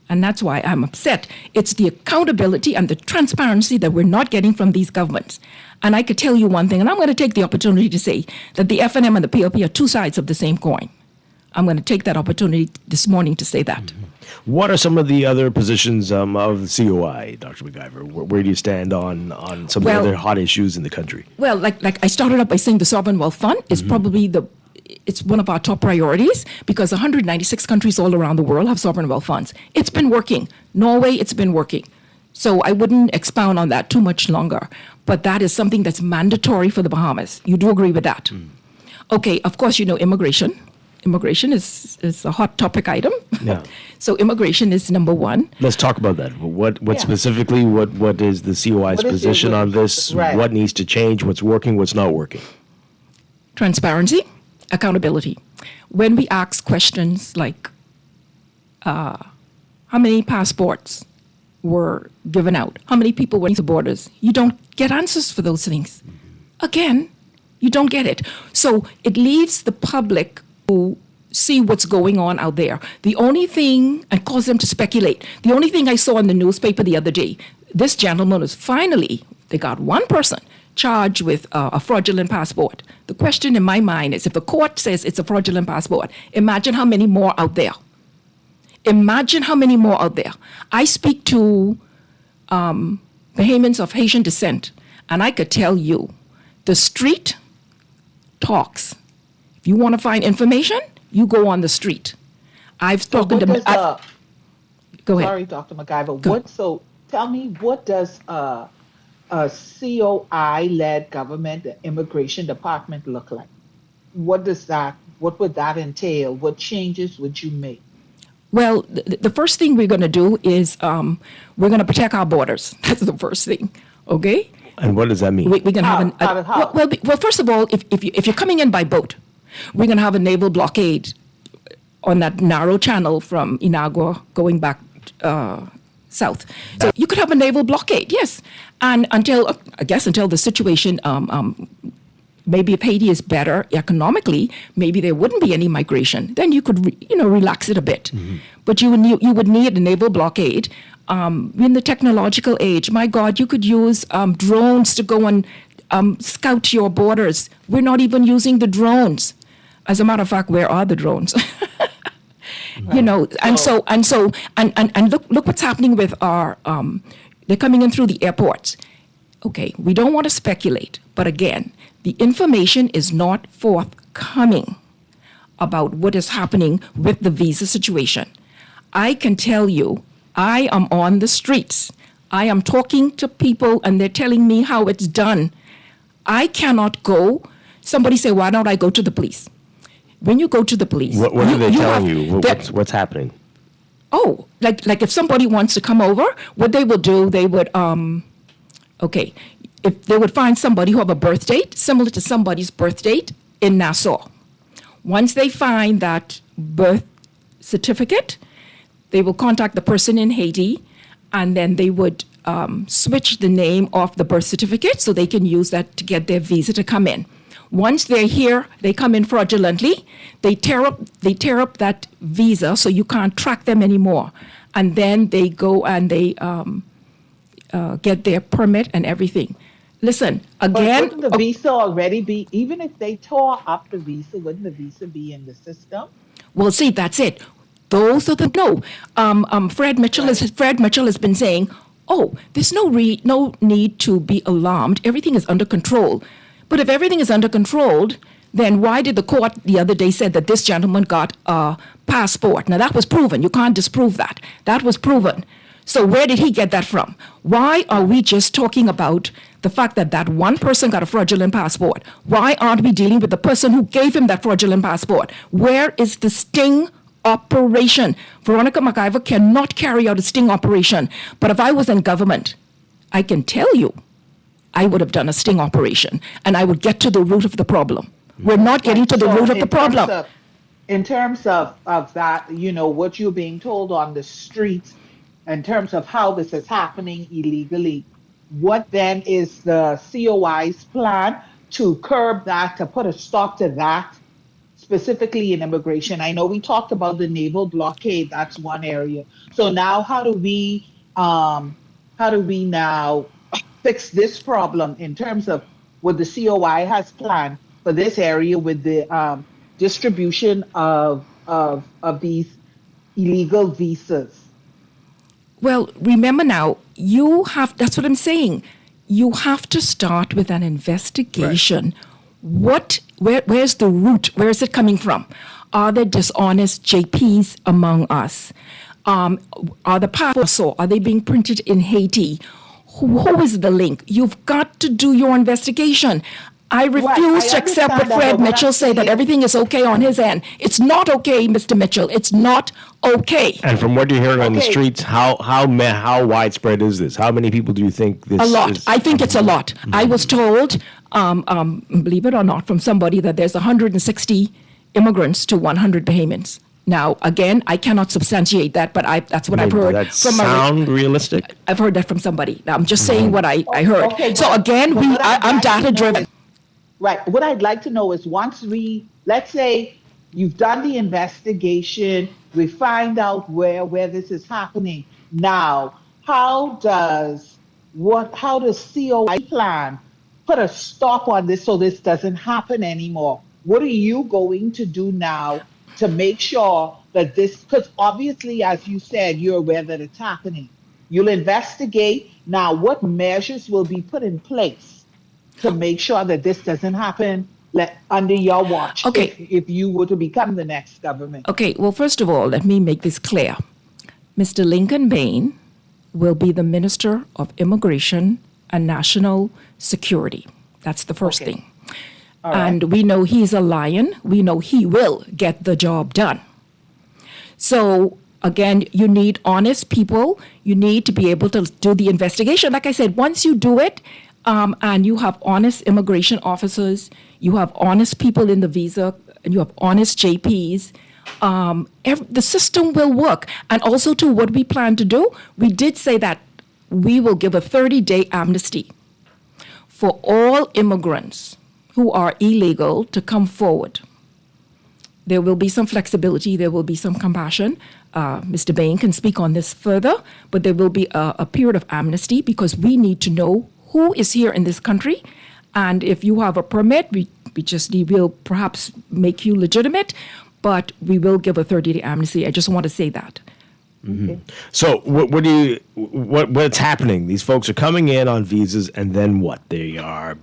Speaker 19: And that's why I'm upset. It's the accountability and the transparency that we're not getting from these governments. And I could tell you one thing, and I'm going to take the opportunity to say that the FNM and the PLP are two sides of the same coin. I'm going to take that opportunity this morning to say that.
Speaker 2: What are some of the other positions of the COI, Dr. McIver? Where do you stand on some of the other hot issues in the country?
Speaker 19: Well, like I started out by saying the Sovereign Wealth Fund is probably it's one of our top priorities, because 196 countries all around the world have sovereign wealth funds. It's been working. Norway, it's been working. So I wouldn't expound on that too much longer. But that is something that's mandatory for the Bahamas. You do agree with that? Okay, of course, immigration. Immigration is a hot topic item.
Speaker 2: Yeah.
Speaker 19: So immigration is number one.
Speaker 2: Let's talk about that. What specifically, what is the COI's position on this?
Speaker 19: Right.
Speaker 2: What needs to change? What's working? What's not working?
Speaker 19: Transparency. accountability. When we ask questions like, how many passports were given out? How many people went to borders? You don't get answers for those things. Again, you don't get it. So it leaves the public to see what's going on out there. The only thing, and cause them to speculate, the only thing I saw in the newspaper the other day, this gentleman was finally, they got one person charged with a fraudulent passport. The question in my mind is, if the court says it's a fraudulent passport, imagine how many more out there. Imagine how many more out there. I speak to Bahamians of Haitian descent, and I could tell you, the street talks. If you want to find information, you go on the street. I've spoken to... Go ahead.
Speaker 11: Sorry, Dr. McIver. So tell me, what does a COI-led government, the immigration department, look like? What would that entail? What changes would you make?
Speaker 19: Well, the first thing we're going to do is we're going to protect our borders. That's the first thing, okay?
Speaker 2: And what does that mean?
Speaker 19: We're going to have well, first of all, if you're coming in by boat, we're going to have a naval blockade on that narrow channel from Inagua going back south. So you could have a naval blockade, yes. And until the situation, maybe if Haiti is better economically, maybe there wouldn't be any migration. Then you could, relax it a bit. Mm-hmm. But you would need a naval blockade. In the technological age, my God, you could use drones to go and scout your borders. We're not even using the drones. As a matter of fact, where are the drones? And look what's happening with our. They're coming in through the airports. Okay, we don't want to speculate, but again, the information is not forthcoming about what is happening with the visa situation. I can tell you, I am on the streets. I am talking to people and they're telling me how it's done. I cannot go. Somebody say, why don't I go to the police? When you go to the police...
Speaker 2: What are they telling you? What's happening?
Speaker 19: Oh, like if somebody wants to come over, what they will do, they would... if they would find somebody who have a birth date similar to somebody's birth date in Nassau. Once they find that birth certificate, they will contact the person in Haiti, and then they would switch the name of the birth certificate so they can use that to get their visa to come in. Once they're here, they come in fraudulently. They tear up that visa so you can't track them anymore, and then they go and they get their permit and everything. Listen, again...
Speaker 11: But wouldn't the visa already be, even if they tore up the visa, wouldn't the visa be in the system?
Speaker 19: Well, see, that's it. Those are the... No. Fred Mitchell has been saying, there's no need to be alarmed. Everything is under control. But if everything is under control, then why did the court the other day said that this gentleman got a passport? Now, that was proven. You can't disprove that. That was proven. So where did he get that from? Why are we just talking about the fact that one person got a fraudulent passport? Why aren't we dealing with the person who gave him that fraudulent passport? Where is the sting operation? Veronica McIver cannot carry out a sting operation. But if I was in government, I can tell you, I would have done a sting operation, and I would get to the root of the problem. We're not getting to the root of the problem.
Speaker 11: In terms of that, what you're being told on the streets, in terms of how this is happening illegally, what then is the COI's plan to curb that, to put a stop to that, specifically in immigration? I know we talked about the naval blockade. That's one area. So now how do we now fix this problem in terms of what the COI has planned for this area with the distribution of these illegal visas?
Speaker 19: Well, remember now, that's what I'm saying. You have to start with an investigation. Right. Where's the root? Where is it coming from? Are there dishonest JPs among us? Are the passports, are they being printed in Haiti? Who is the link? You've got to do your investigation. I refuse to accept what Fred Mitchell said, that everything is okay on his end. It's not okay, Mr. Mitchell. It's not okay.
Speaker 2: And from what you're hearing on the streets, how widespread is this? How many people do you think this is?
Speaker 19: A lot. I think it's a lot. Mm-hmm. I was told believe it or not, from somebody that there's 160 immigrants to 100 Bahamians. Now, again, I cannot substantiate that, but that's what I've heard.
Speaker 2: Does that sound realistic?
Speaker 19: I've heard that from somebody. Now, I'm just saying what I heard.
Speaker 11: Okay,
Speaker 19: so again, I'm data driven.
Speaker 11: Right. What I'd like to know is let's say you've done the investigation, we find out where this is happening. Now, how does COI plan put a stop on this so this doesn't happen anymore? What are you going to do now to make sure that because obviously, as you said, you're aware that it's happening. You'll investigate. Now, what measures will be put in place to make sure that this doesn't happen under your watch if you were to become the next government?
Speaker 19: Okay, well, first of all, let me make this clear. Mr. Lincoln Bain will be the Minister of Immigration and National Security. That's the first thing. Right. And we know he's a lion. We know he will get the job done. So, again, you need honest people. You need to be able to do the investigation. Like I said, once you do it, and you have honest immigration officers, you have honest people in the visa, and you have honest JPs, the system will work. And also, to what we plan to do, we did say that we will give a 30-day amnesty for all immigrants who are illegal to come forward. There will be some flexibility, there will be some compassion. Mr. Bain can speak on this further, but there will be a period of amnesty because we need to know who is here in this country. And if you have a permit, we'll perhaps make you legitimate, but we will give a 30-day amnesty. I just want to say that.
Speaker 2: Mm-hmm. So what's happening? These folks are coming in on visas, and then what? They are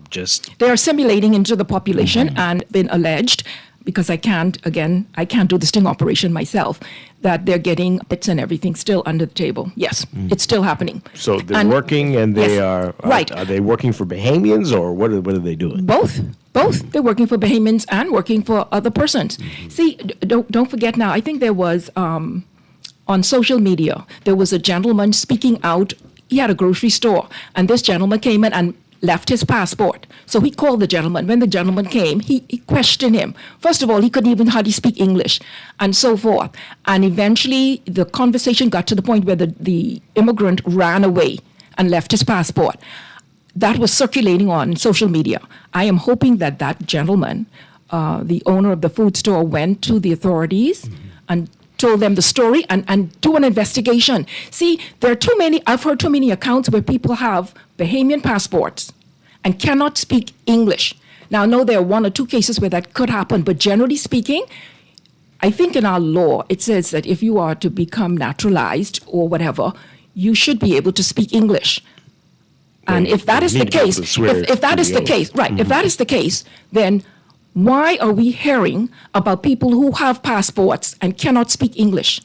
Speaker 19: assimilating into the population, and been alleged, because I can't do the sting operation myself, that they're getting bits and everything still under the table. Yes, it's still happening.
Speaker 2: So they're working, and they are right. Are they working for Bahamians, or what are they doing?
Speaker 19: Both. They're working for Bahamians and working for other persons. Mm-hmm. See, don't forget now. I think there was. On social media, there was a gentleman speaking out. He had a grocery store, and this gentleman came in and left his passport. So he called the gentleman. When the gentleman came, he questioned him. First of all, he couldn't even hardly speak English, and so forth. And eventually, the conversation got to the point where the immigrant ran away and left his passport. That was circulating on social media. I am hoping that gentleman, the owner of the food store, went to the authorities and told them the story and do an investigation. See, I've heard too many accounts where people have Bahamian passports and cannot speak English. Now, I know there are one or two cases where that could happen, but generally speaking, I think in our law, it says that if you are to become naturalized or whatever, you should be able to speak English. And if that is the case, if that is the case, right, if that is the case, then why are we hearing about people who have passports and cannot speak English?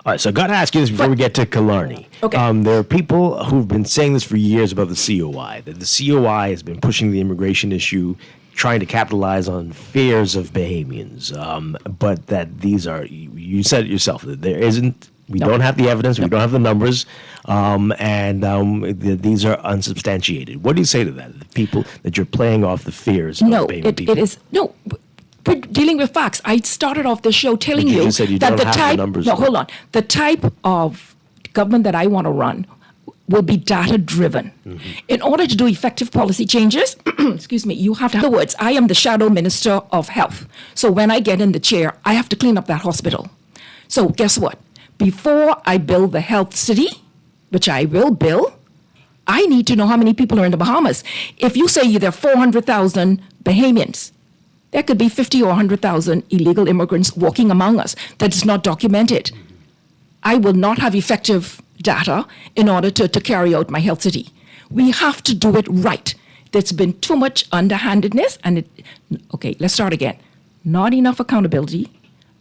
Speaker 2: All right, so I got to ask you this before we get to Killarney.
Speaker 19: Okay.
Speaker 2: There are people who've been saying this for years about the COI, that the COI has been pushing the immigration issue, trying to capitalize on fears of Bahamians, but that these are, you said it yourself, that there isn't, we don't have the evidence, we don't have the numbers, these are unsubstantiated. What do you say to that? The people that you're playing off the fears of Bahamian people?
Speaker 19: We're dealing with facts. I started off the show telling you that the type. No, hold on. The type of government that I want to run will be data-driven. Mm-hmm. In order to do effective policy changes, excuse me, you have to. In other words, I am the shadow minister of health. So when I get in the chair, I have to clean up that hospital. So guess what? Before I build the health city, which I will build, I need to know how many people are in the Bahamas. If you say there are 400,000 Bahamians, there could be 50 or 100,000 illegal immigrants walking among us that is not documented. I will not have effective data in order to carry out my health city. We have to do it right. There's been too much underhandedness, and let's start again. Not enough accountability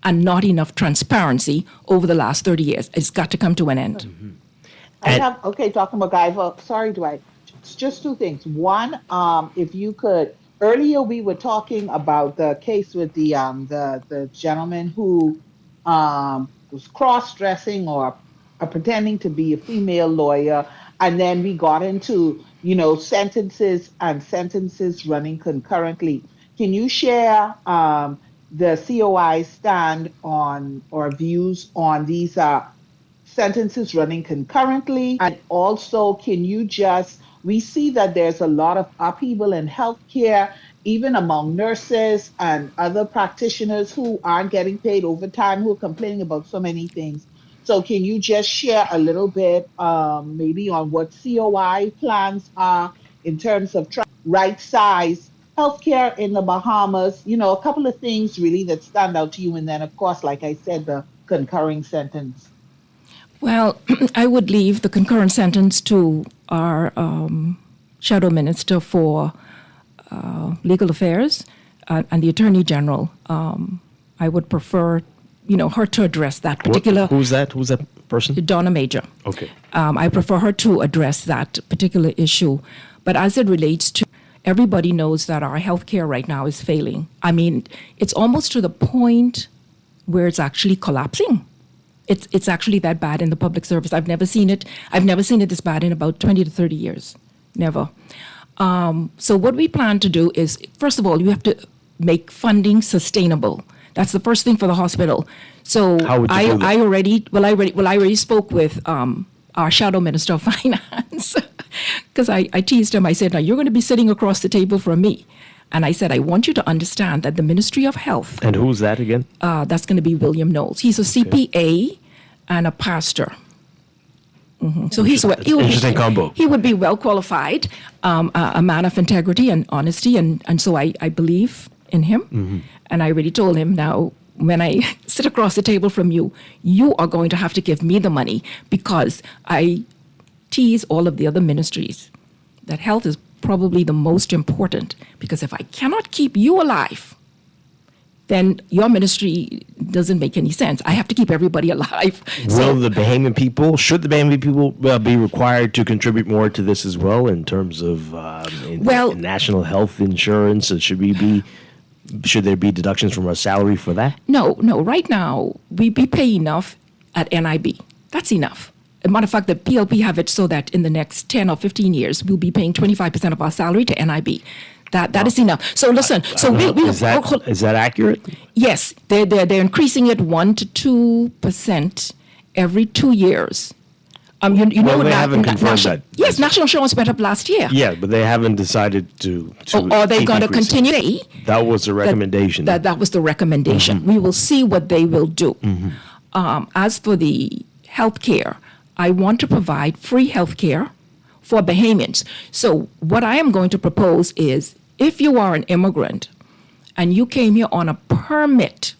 Speaker 19: and not enough transparency over the last 30 years. It's got to come to an end.
Speaker 11: Mm-hmm. Dr. MacGyver, sorry, Dwight. It's just two things. One, if you could, earlier we were talking about the case with the gentleman who was cross-dressing or pretending to be a female lawyer, and then we got into, sentences and sentences running concurrently. Can you share the COI stand on or views on these sentences running concurrently? And also, can you we see that there's a lot of upheaval in healthcare, even among nurses and other practitioners who aren't getting paid overtime, who are complaining about so many things. So can you just share a little bit maybe on what COI plans are in terms of right size healthcare in the Bahamas? A couple of things really that stand out to you. And then, of course, like I said, the concurring sentence.
Speaker 19: Well, I would leave the concurrent sentence to our Shadow Minister for Legal Affairs and the Attorney General. I would prefer, her to address that particular...
Speaker 2: Who's that person?
Speaker 19: Donna Major.
Speaker 2: Okay.
Speaker 19: I prefer her to address that particular issue. But as it relates to... Everybody knows that our healthcare right now is failing. I mean, it's almost to the point where it's actually collapsing. It's actually that bad in the public service. I've never seen it this bad in about 20 to 30 years. Never. So what we plan to do is, first of all, you have to make funding sustainable. That's the first thing for the hospital. So
Speaker 2: how would you do that?
Speaker 19: I already spoke with our Shadow Minister of Finance because I teased him. I said, now you're going to be sitting across the table from me. And I said, I want you to understand that the Ministry of Health...
Speaker 2: And who's that again?
Speaker 19: That's going to be William Knowles. He's a CPA and a pastor. Mm-hmm. So
Speaker 2: interesting combo.
Speaker 19: He would be well qualified, a man of integrity and honesty. And so I believe in him. Mm-hmm. And I already told him, now, when I sit across the table from you, you are going to have to give me the money because I tease all of the other ministries that health is probably the most important, because if I cannot keep you alive, then your ministry doesn't make any sense. I have to keep everybody alive.
Speaker 2: Should the Bahamian people be required to contribute more to this as well in terms of national health insurance? Should there be deductions from our salary for that?
Speaker 19: No. Right now, we pay enough at NIB. That's enough. As a matter of fact, the PLP have it so that in the next 10 or 15 years, we'll be paying 25% of our salary to NIB. That is enough. So listen.
Speaker 2: Is that accurate?
Speaker 19: Yes, they're increasing it 1 to 2% every 2 years.
Speaker 2: They haven't confirmed that.
Speaker 19: Yes, National Insurance went up last year.
Speaker 2: Yeah, but they haven't decided to
Speaker 19: are they going to continue?
Speaker 2: That was the recommendation.
Speaker 19: That was the recommendation. Mm-hmm. We will see what they will do. Mm-hmm. As for the health care, I want to provide free health care for Bahamians. So what I am going to propose is, if you are an immigrant and you came here on a permit,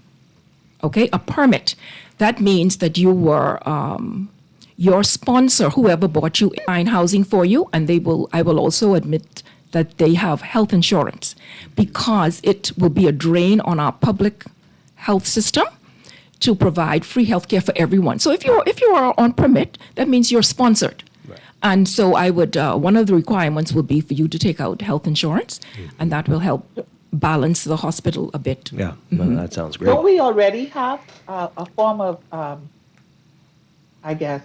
Speaker 19: that means that you were your sponsor, whoever bought you, find housing for you, and I will also admit that they have health insurance, because it will be a drain on our public health system to provide free health care for everyone. So if you are on permit, that means you're sponsored. Right. And so I would, one of the requirements will be for you to take out health insurance, and that will help balance the hospital a bit.
Speaker 2: Yeah, well, that sounds great.
Speaker 11: Don't we already have a form of, I guess,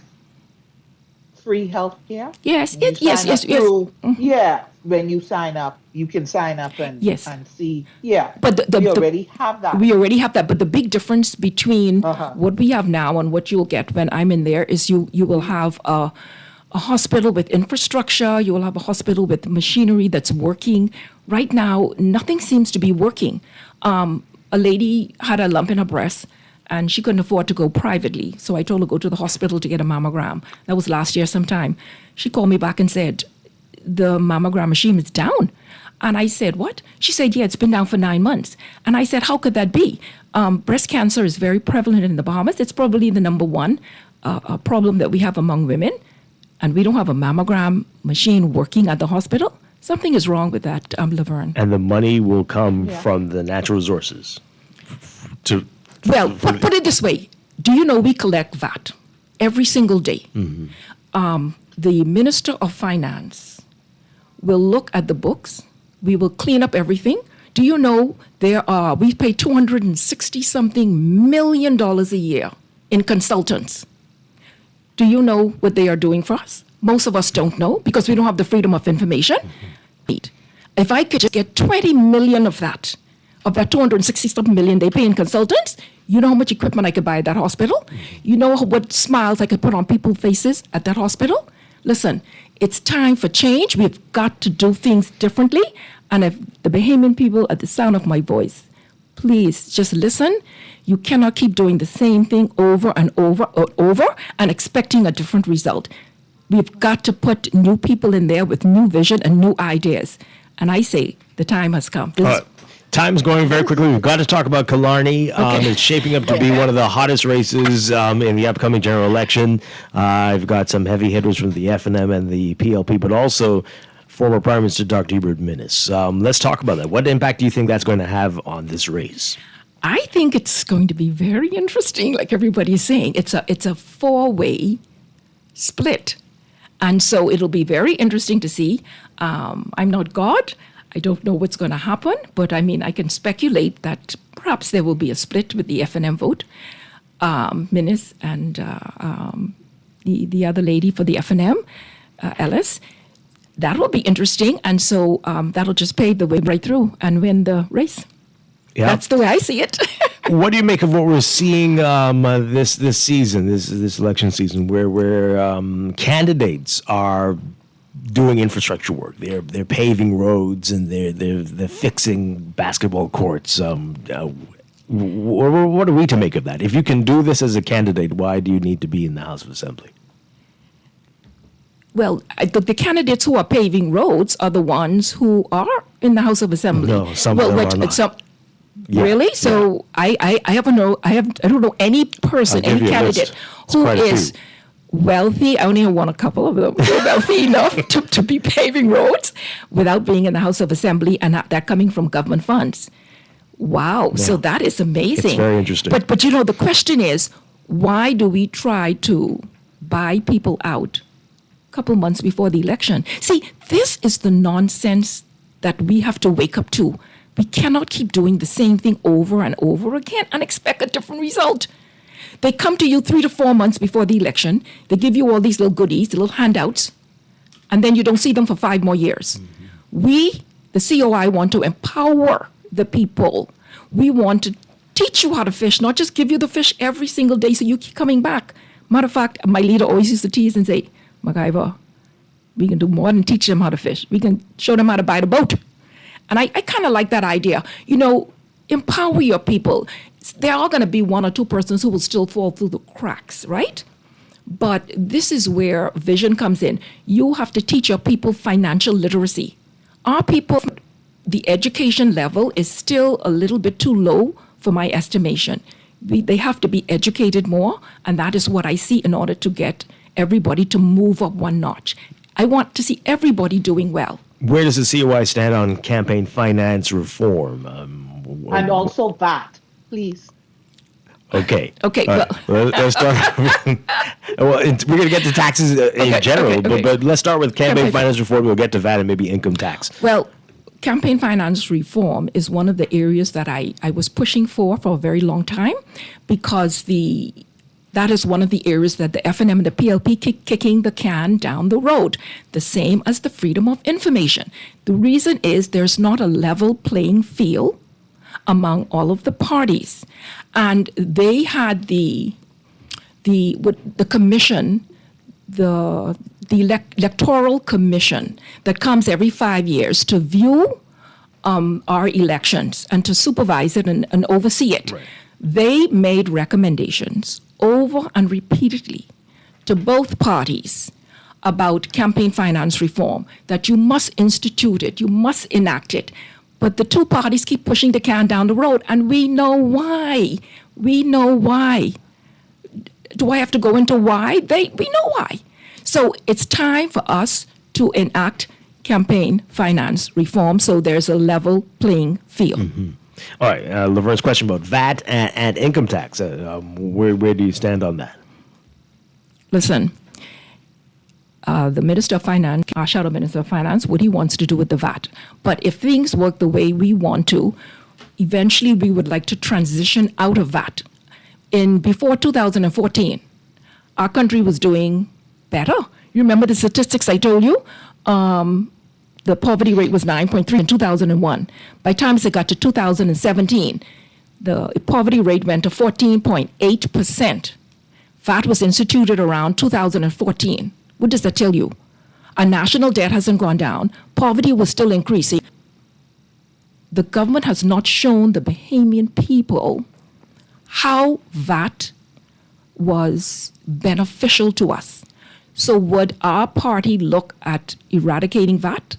Speaker 11: free health care?
Speaker 19: Yes.
Speaker 11: Yeah, when you sign up, you can sign up and see. Yeah, but we already have that.
Speaker 19: We already have that, but the big difference between what we have now and what you'll get when I'm in there is you will have a hospital with infrastructure, you will have a hospital with machinery that's working. Right now, nothing seems to be working. A lady had a lump in her breast, and she couldn't afford to go privately. So I told her, go to the hospital to get a mammogram. That was last year sometime. She called me back and said, the mammogram machine is down. And I said, what? She said, yeah, it's been down for 9 months. And I said, how could that be? Breast cancer is very prevalent in the Bahamas. It's probably the number one problem that we have among women. And we don't have a mammogram machine working at the hospital. Something is wrong with that, Laverne.
Speaker 2: And the money will come from the natural resources.
Speaker 19: Put it this way. Do you know we collect VAT every single day? Mm-hmm. The Minister of Finance will look at the books. We will clean up everything. Do you know we pay $260-something million a year in consultants? Do you know what they are doing for us? most of us don't know because we don't have the freedom of information. If I could just get 20 million of that 260 million they pay in consultants, you know how much equipment I could buy at that hospital? You know what smiles I could put on people's faces at that hospital? Listen, it's time for change. We've got to do things differently. And if the Bahamian people at the sound of my voice, please just listen. You cannot keep doing the same thing over and over and over and expecting a different result. We've got to put new people in there with new vision and new ideas. And I say the time has come.
Speaker 2: Time's going very quickly. We've got to talk about Killarney. It's shaping up to be one of the hottest races in the upcoming general election. I've got some heavy hitters from the F&M and the PLP, but also former Prime Minister Dr. Hubert Minnis. Let's talk about that. What impact do you think that's going to have on this race?
Speaker 19: I think it's going to be very interesting, like everybody's saying. It's a four-way split. And so it'll be very interesting to see. I'm not God. I don't know what's going to happen, but I mean, I can speculate that perhaps there will be a split with the F&M vote. Minnis and the other lady for the F&M, Ellis. That will be interesting, and so that'll just pave the way right through and win the race. Yeah. That's the way I see it.
Speaker 2: What do you make of what we're seeing this season, this election season, where candidates are doing infrastructure work? They're paving roads and they're fixing basketball courts. What are we to make of that? If you can do this as a candidate, why do you need to be in the House of Assembly?
Speaker 19: Well, the candidates who are paving roads are the ones who are in the House of Assembly.
Speaker 2: No, some of them are not.
Speaker 19: Yeah, really? So yeah. I don't know any person, any candidate who is wealthy. I only want a couple of them. Wealthy enough to be paving roads without being in the House of Assembly, and that coming from government funds. Wow! Yeah. So that is amazing.
Speaker 2: It's very interesting.
Speaker 19: But the question is, why do we try to buy people out a couple months before the election? See, this is the nonsense that we have to wake up to. We cannot keep doing the same thing over and over again and expect a different result. They come to you 3 to 4 months before the election. They give you all these little goodies, the little handouts, and then you don't see them for 5 more years. Mm-hmm. We, the COI, want to empower the people. We want to teach you how to fish, not just give you the fish every single day so you keep coming back. Matter of fact, my leader always used to tease and say, MacGyver, we can do more than teach them how to fish. We can show them how to buy the boat. And I kind of like that idea. Empower your people. There are going to be 1 or 2 persons who will still fall through the cracks, right? But this is where vision comes in. You have to teach your people financial literacy. Our people, the education level is still a little bit too low for my estimation. They have to be educated more, and that is what I see in order to get everybody to move up 1 notch. I want to see everybody doing well.
Speaker 2: Where does the COI stand on campaign finance reform?
Speaker 11: And also VAT, please.
Speaker 2: Okay.
Speaker 19: Okay.
Speaker 2: Let's start. We're going to get to taxes in general, but let's start with campaign finance reform. We'll get to VAT and maybe income tax.
Speaker 19: Well, campaign finance reform is one of the areas that I was pushing for a very long time, because that is one of the areas that the F&M and the PLP kicking the can down the road, the same as the freedom of information. The reason is there's not a level playing field among all of the parties. And they had the commission, the electoral commission that comes every 5 years to view our elections and to supervise it and oversee it. Right. They made recommendations over and repeatedly to both parties about campaign finance reform, that you must institute it, you must enact it. But the 2 parties keep pushing the can down the road, and we know why. We know why. Do I have to go into why? We know why. So it's time for us to enact campaign finance reform so there's a level playing field.
Speaker 2: Mm-hmm. All right, Laverne's question about VAT and income tax. Where do you stand on that?
Speaker 19: Listen, the Minister of Finance, our Shadow Minister of Finance, what he wants to do with the VAT. But if things work the way we want to, eventually we would like to transition out of VAT. Before 2014, our country was doing better. You remember the statistics I told you? The poverty rate was 9.3 in 2001. By the time it got to 2017, the poverty rate went to 14.8%. VAT was instituted around 2014. What does that tell you? Our national debt hasn't gone down. Poverty was still increasing. The government has not shown the Bahamian people how VAT was beneficial to us. So would our party look at eradicating VAT?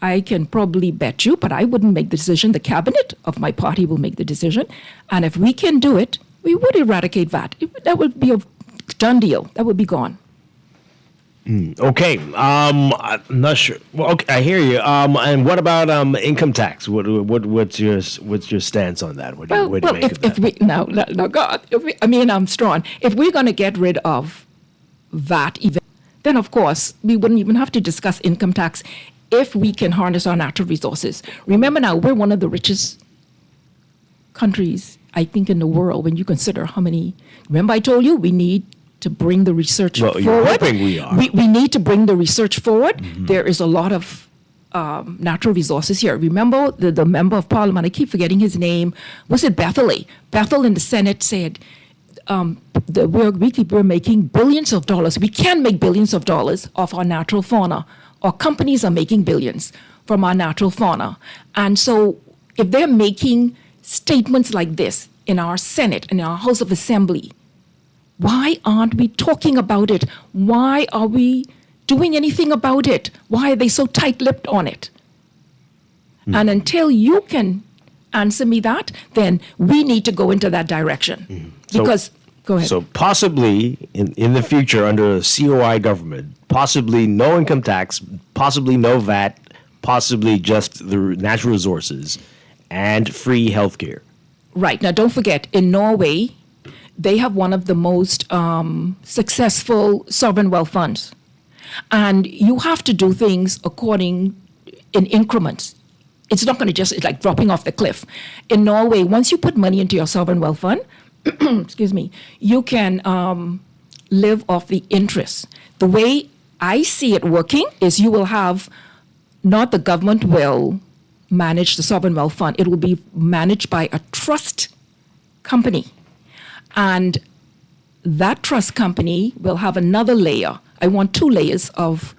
Speaker 19: I can probably bet you, but I wouldn't make the decision. The cabinet of my party will make the decision. And if we can do it, we would eradicate VAT. That would be a done deal. That would be gone.
Speaker 2: Okay. I'm not sure. Well, okay, I hear you. And what about income tax? What's your stance on that? What do you make of that?
Speaker 19: Strawn, if we're going to get rid of VAT, then of course we wouldn't even have to discuss income tax if we can harness our natural resources. Remember now, we're one of the richest countries, I think, in the world when you consider how many. Remember I told you we need to bring the research forward.
Speaker 2: You're hoping we are.
Speaker 19: We need to bring the research forward. Mm-hmm. There is a lot of natural resources here. Remember the member of parliament, I keep forgetting his name, was it Bethel? Bethel in the Senate said, we're making billions of dollars. We can make billions of dollars off our natural fauna. Our companies are making billions from our natural fauna. And so if they're making statements like this in our Senate, in our House of Assembly, why aren't we talking about it? Why are we doing anything about it? Why are they so tight-lipped on it? Mm-hmm. And until you can answer me that, then we need to go into that direction. Mm-hmm. Because, go ahead.
Speaker 2: So possibly in the future under a COI government, possibly no income tax, possibly no VAT, possibly just the natural resources and free healthcare.
Speaker 19: Right. Now, don't forget, in Norway, they have one of the most successful sovereign wealth funds. And you have to do things in increments. It's not going to it's like dropping off the cliff. In Norway, once you put money into your sovereign wealth fund, excuse me, you can live off the interest. The way I see it working is you will have, not the government will manage the sovereign wealth fund. It will be managed by a trust company. And that trust company will have another layer. I want 2 layers of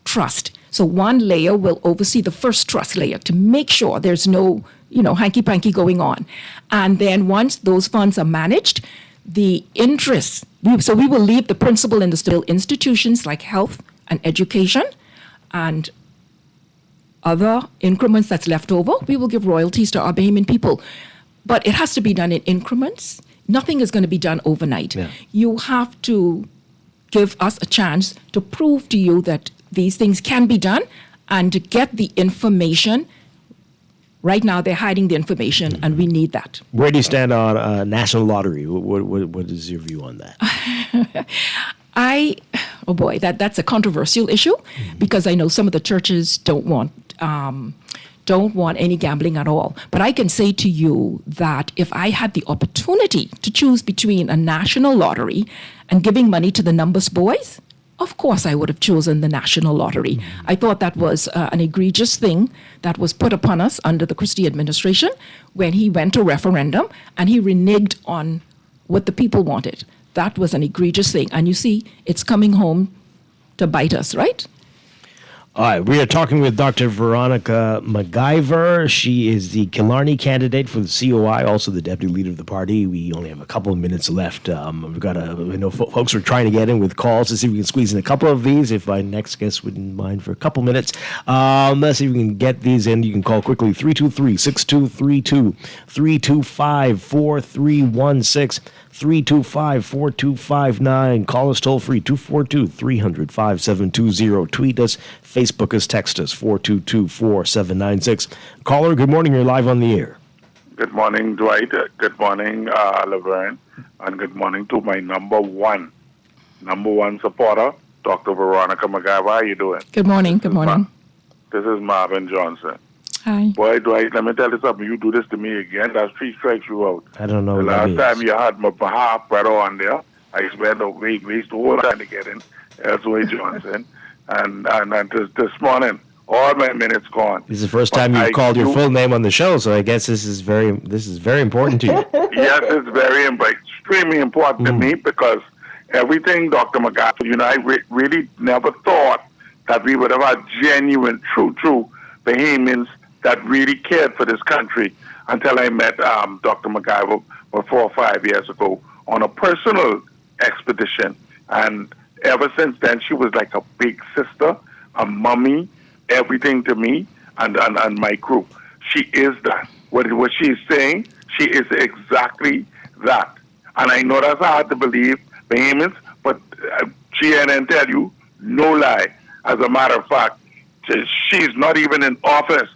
Speaker 19: trust. So one layer will oversee the first trust layer to make sure there's no, hanky-panky going on. And then once those funds are managed, the interest, so we will leave the principal in the still institutions like health and education and other increments that's left over, we will give royalties to our Bahamian people. But it has to be done in increments. Nothing is going to be done overnight. Yeah. You have to give us a chance to prove to you that these things can be done and to get the information. Right now, they're hiding the information, and we need that.
Speaker 2: Where do you stand on national lottery? What is your view on that?
Speaker 19: Oh boy, that's a controversial issue because I know some of the churches don't want any gambling at all. But I can say to you that if I had the opportunity to choose between a national lottery and giving money to the numbers boys, of course I would have chosen the national lottery. I thought that was an egregious thing that was put upon us under the Christie administration when he went to referendum and he reneged on what the people wanted. That was an egregious thing. And you see, it's coming home to bite us, right?
Speaker 2: All right, we are talking with Dr. Veronica McIver. She is the Killarney candidate for the COI, also the deputy leader of the party. We only have a couple of minutes left. We've got folks are trying to get in with calls to see if we can squeeze in a couple of these. If my next guest wouldn't mind for a couple minutes, let's see if we can get these in. You can call quickly 323-6232, 325-4316. 325-4259. Call us toll free 242-300-5720. Tweet us, Facebook us, text us 422-4796. Caller, good morning. You're live on the air.
Speaker 4: Good morning, Dwight. Good morning, Laverne. And good morning to my number one supporter, Dr. Veronica McIver. How you doing?
Speaker 19: Good morning. Good morning.
Speaker 4: This is Marvin Johnson.
Speaker 19: Hi.
Speaker 4: Boy, Dwight, let me tell you something. You do this to me again, that's 3 strikes you out.
Speaker 2: I don't know
Speaker 4: the
Speaker 2: what that is.
Speaker 4: last time you had my half brother on there, I spent a waste the whole time to get in. Dwight Johnson. And this morning, all my minutes gone.
Speaker 2: This is the first time you've called your full name on the show, so I guess this is very important to you.
Speaker 4: Yes, it's extremely important to me because everything Dr. McGaffey, I really never thought that we would have had genuine, true Bahamians that really cared for this country until I met Dr. McGiver 4 or 5 years ago on a personal expedition. And ever since then, she was like a big sister, a mummy, everything to me and my group. She is that. What she's saying, she is exactly that. And I know that's hard to believe, Bahamians, but CNN tell you, no lie. As a matter of fact, she's not even in office,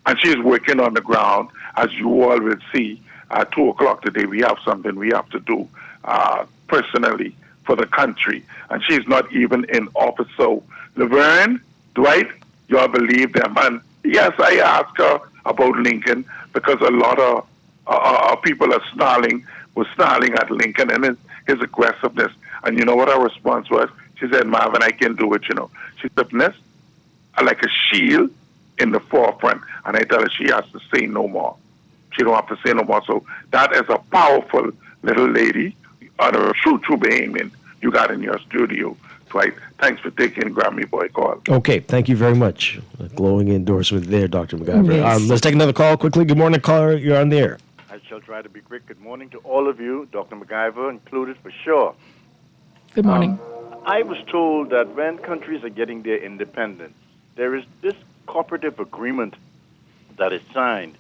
Speaker 4: and she's working on the ground. As you all will see, at 2 o'clock today, we have something we have to do personally for the country, and she's not even in office. So, Laverne, Dwight, you all believe them. And yes, I asked her about Lincoln because a lot of people were snarling at Lincoln and his aggressiveness. And you know what her response was? She said, Marvin, I can do it, She said, like a shield in the forefront. And I tell her she has to say no more. She don't have to say no more. So that is a powerful little lady, a true Bahamian you got in your studio. Dwight, thanks for taking Grammy Boy call.
Speaker 2: Okay, thank you very much. A glowing endorsement there, Dr. McGiver.
Speaker 5: Yes.
Speaker 2: Let's take another call quickly. Good morning, caller. You're on the air.
Speaker 5: I shall try to be quick. Good morning to all of you, Dr. McGiver included for sure.
Speaker 19: Good morning.
Speaker 5: I was told that when countries are getting their independence, there is this cooperative agreement that is signed,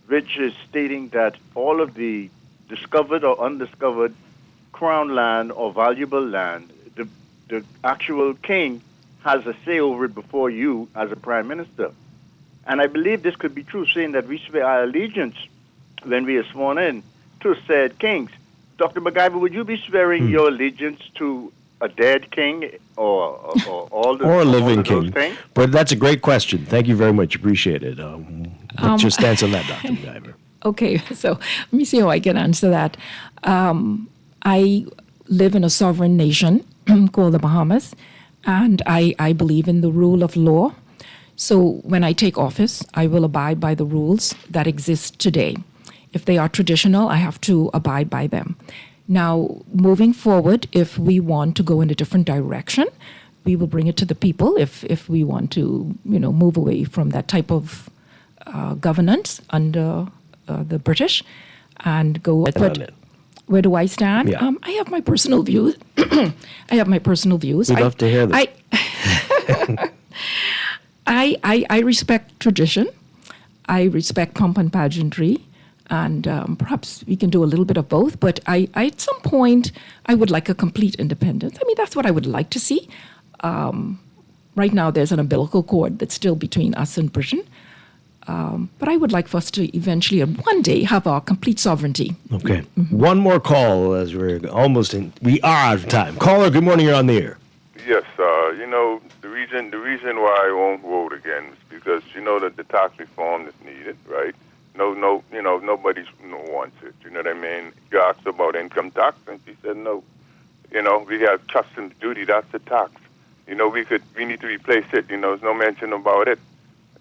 Speaker 5: which is stating that all of the discovered or undiscovered crown land or valuable land, the actual king has a say over it before you as a prime minister. And I believe this could be true, saying that we swear our allegiance when we are sworn in to said kings. Dr. McGiver, would you be swearing your allegiance to a dead king or all the
Speaker 2: or a living
Speaker 5: those
Speaker 2: king?
Speaker 5: things?
Speaker 2: But that's a great question. Thank you very much. Appreciate it. What's your stance on that, Dr. McGiver?
Speaker 19: Okay, so let me see how I can answer that. I live in a sovereign nation called the Bahamas, and I believe in the rule of law. So when I take office, I will abide by the rules that exist today. If they are traditional, I have to abide by them. Now, moving forward, if we want to go in a different direction, we will bring it to the people. If we want to, move away from that type of governance under the British and go. But where do I stand?
Speaker 2: Yeah.
Speaker 19: I have my personal views.
Speaker 2: We'd love to hear this.
Speaker 19: I respect tradition. I respect pomp and pageantry. And perhaps we can do a little bit of both. But at some point, I would like a complete independence. I mean, that's what I would like to see. Right now, there's an umbilical cord that's still between us and Britain. But I would like for us to eventually, one day, have our complete sovereignty.
Speaker 2: Okay. One more call as we are out of time. Caller, good morning. You're on the air.
Speaker 6: Yes, the reason why I won't vote again is because that the tax reform is needed, right? Nobody wants it. You know what I mean? You asked about income tax, and she said no. We have customs duty. That's a tax. We need to replace it. There's no mention about it.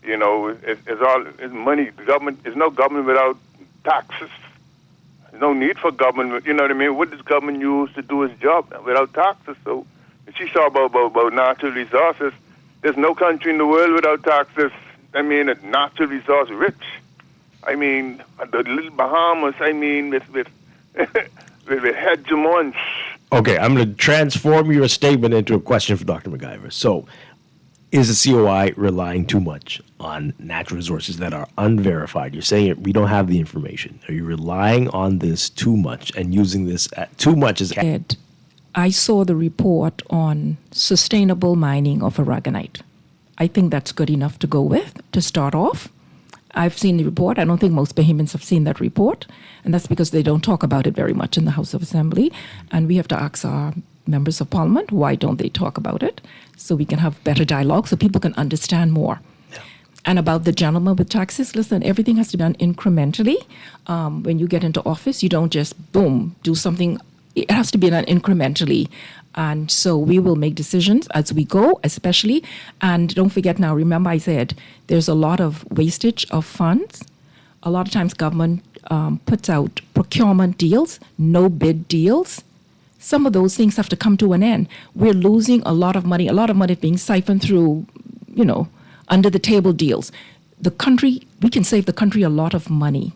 Speaker 6: It's money. The government, there's no government without taxes. There's no need for government. You know what I mean? What does government use to do its job without taxes? So, she saw about natural resources. There's no country in the world without taxes. I mean, a natural resource rich. I mean, the little Bahamas. I mean, with hegemons.
Speaker 2: Okay, I'm going to transform your statement into a question for Dr. McGiver. So, is the COI relying too much on natural resources that are unverified? You're saying we don't have the information. Are you relying on this too much and using this too much as...
Speaker 19: I saw the report on sustainable mining of aragonite. I think that's good enough to go with to start off. I've seen the report. I don't think most Bahamians have seen that report, and that's because they don't talk about it very much in the House of Assembly. And we have to ask our members of Parliament, why don't they talk about it? So we can have better dialogue so people can understand more. Yeah. And about the gentleman with taxes, listen, everything has to be done incrementally. When you get into office, you don't just, boom, do something. It has to be done incrementally. And so we will make decisions as we go, especially. And don't forget now, remember I said there's a lot of wastage of funds. A lot of times government puts out procurement deals, no bid deals. Some of those things have to come to an end. We're losing a lot of money being siphoned through, under the table deals. We can save the country a lot of money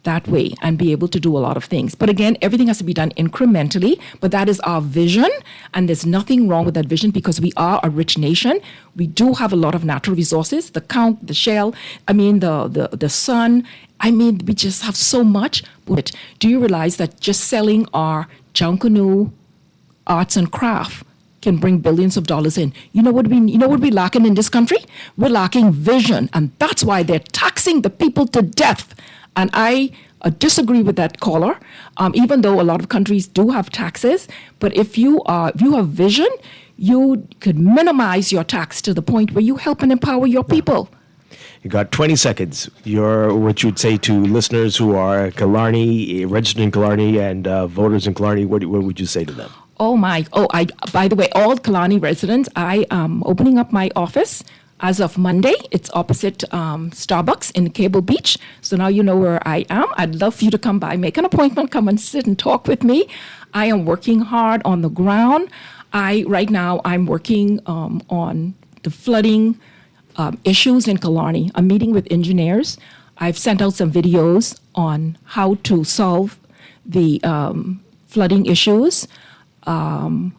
Speaker 19: that way and be able to do a lot of things. But again, everything has to be done incrementally, but that is our vision, and there's nothing wrong with that vision because we are a rich nation. We do have a lot of natural resources, the shale, the sun. We just have so much. But do you realize that just selling our Junkanoo arts and craft can bring billions of dollars in? You know what we're lacking in this country? We're lacking vision, and that's why they're taxing the people to death. And I disagree with that caller, even though a lot of countries do have taxes. But if you have vision, you could minimize your tax to the point where you help and empower your people.
Speaker 2: You got 20 seconds. What you'd say to listeners who are Killarney, registered in Killarney, and voters in Killarney, what would you say to them?
Speaker 19: By the way, all Killarney residents, I am opening up my office as of Monday. It's opposite Starbucks in Cable Beach. So now you know where I am. I'd love for you to come by, make an appointment, come and sit and talk with me. I am working hard on the ground. Right now, I'm working on the flooding issues in Killarney. I'm meeting with engineers. I've sent out some videos on how to solve the flooding issues. I'm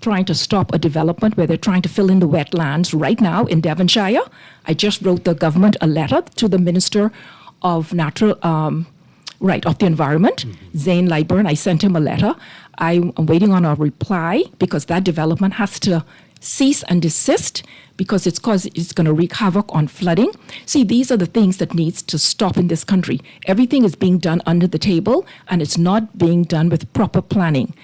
Speaker 19: trying to stop a development where they're trying to fill in the wetlands right now in Devonshire. I just wrote the government a letter to the Minister of of the Environment, Zane Lightburn. I sent him a letter. I'm waiting on a reply because that development has to cease and desist because it's going to wreak havoc on flooding. See, these are the things that needs to stop in this country. Everything is being done under the table, and it's not being done with proper planning.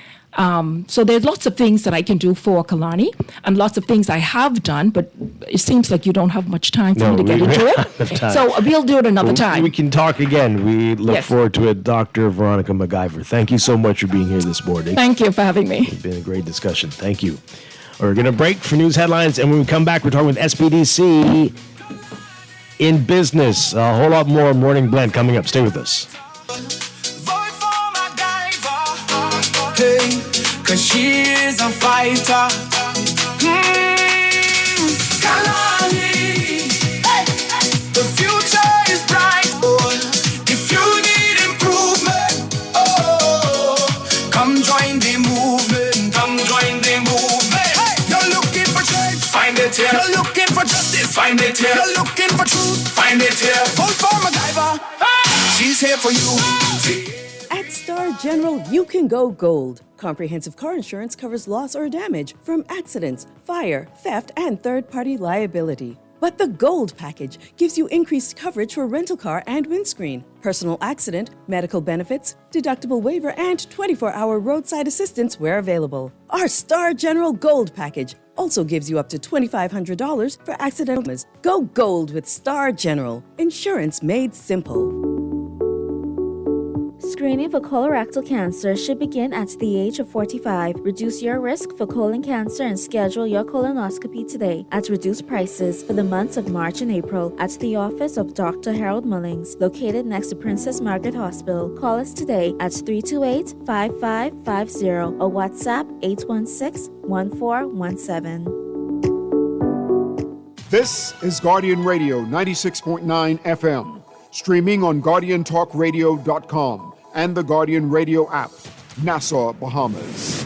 Speaker 19: So there's lots of things that I can do for Killarney and lots of things I have done, but it seems like you don't have much time for me to get into it. So we'll do it another time.
Speaker 2: We can talk again. We look forward to it. Dr. Veronica McIver, thank you so much for being here this morning.
Speaker 19: Thank you for having me.
Speaker 2: It's been a great discussion. Thank you. We're going to break for news headlines, and when we come back, we're talking with SBDC in business. A whole lot more Morning Blend coming up. Stay with us.
Speaker 3: Hey, 'cause she is a fighter. Kalani, the future is bright. Oh, if you need improvement, come join the movement. Come join the movement. Hey, you're looking for change, find it here. You're looking for justice, find it here. You're looking for truth, find it here. Vote for MacGyver. She's here for you.
Speaker 7: At Star General, you can go gold. Comprehensive car insurance covers loss or damage from accidents, fire, theft, and third-party liability. But the Gold package gives you increased coverage for rental car and windscreen, personal accident, medical benefits, deductible waiver, and 24-hour roadside assistance where available. Our Star General Gold package also gives you up to $2,500 for accidental damage. Go gold with Star General. Insurance made simple.
Speaker 9: Screening for colorectal cancer should begin at the age of 45. Reduce your risk for colon cancer and schedule your colonoscopy today at reduced prices for the months of March and April at the office of Dr. Harold Mullings, located next to Princess Margaret Hospital. Call us today at 328-5550 or WhatsApp 816-1417.
Speaker 1: This is Guardian Radio 96.9 FM, streaming on GuardianTalkRadio.com and the Guardian Radio app, Nassau, Bahamas.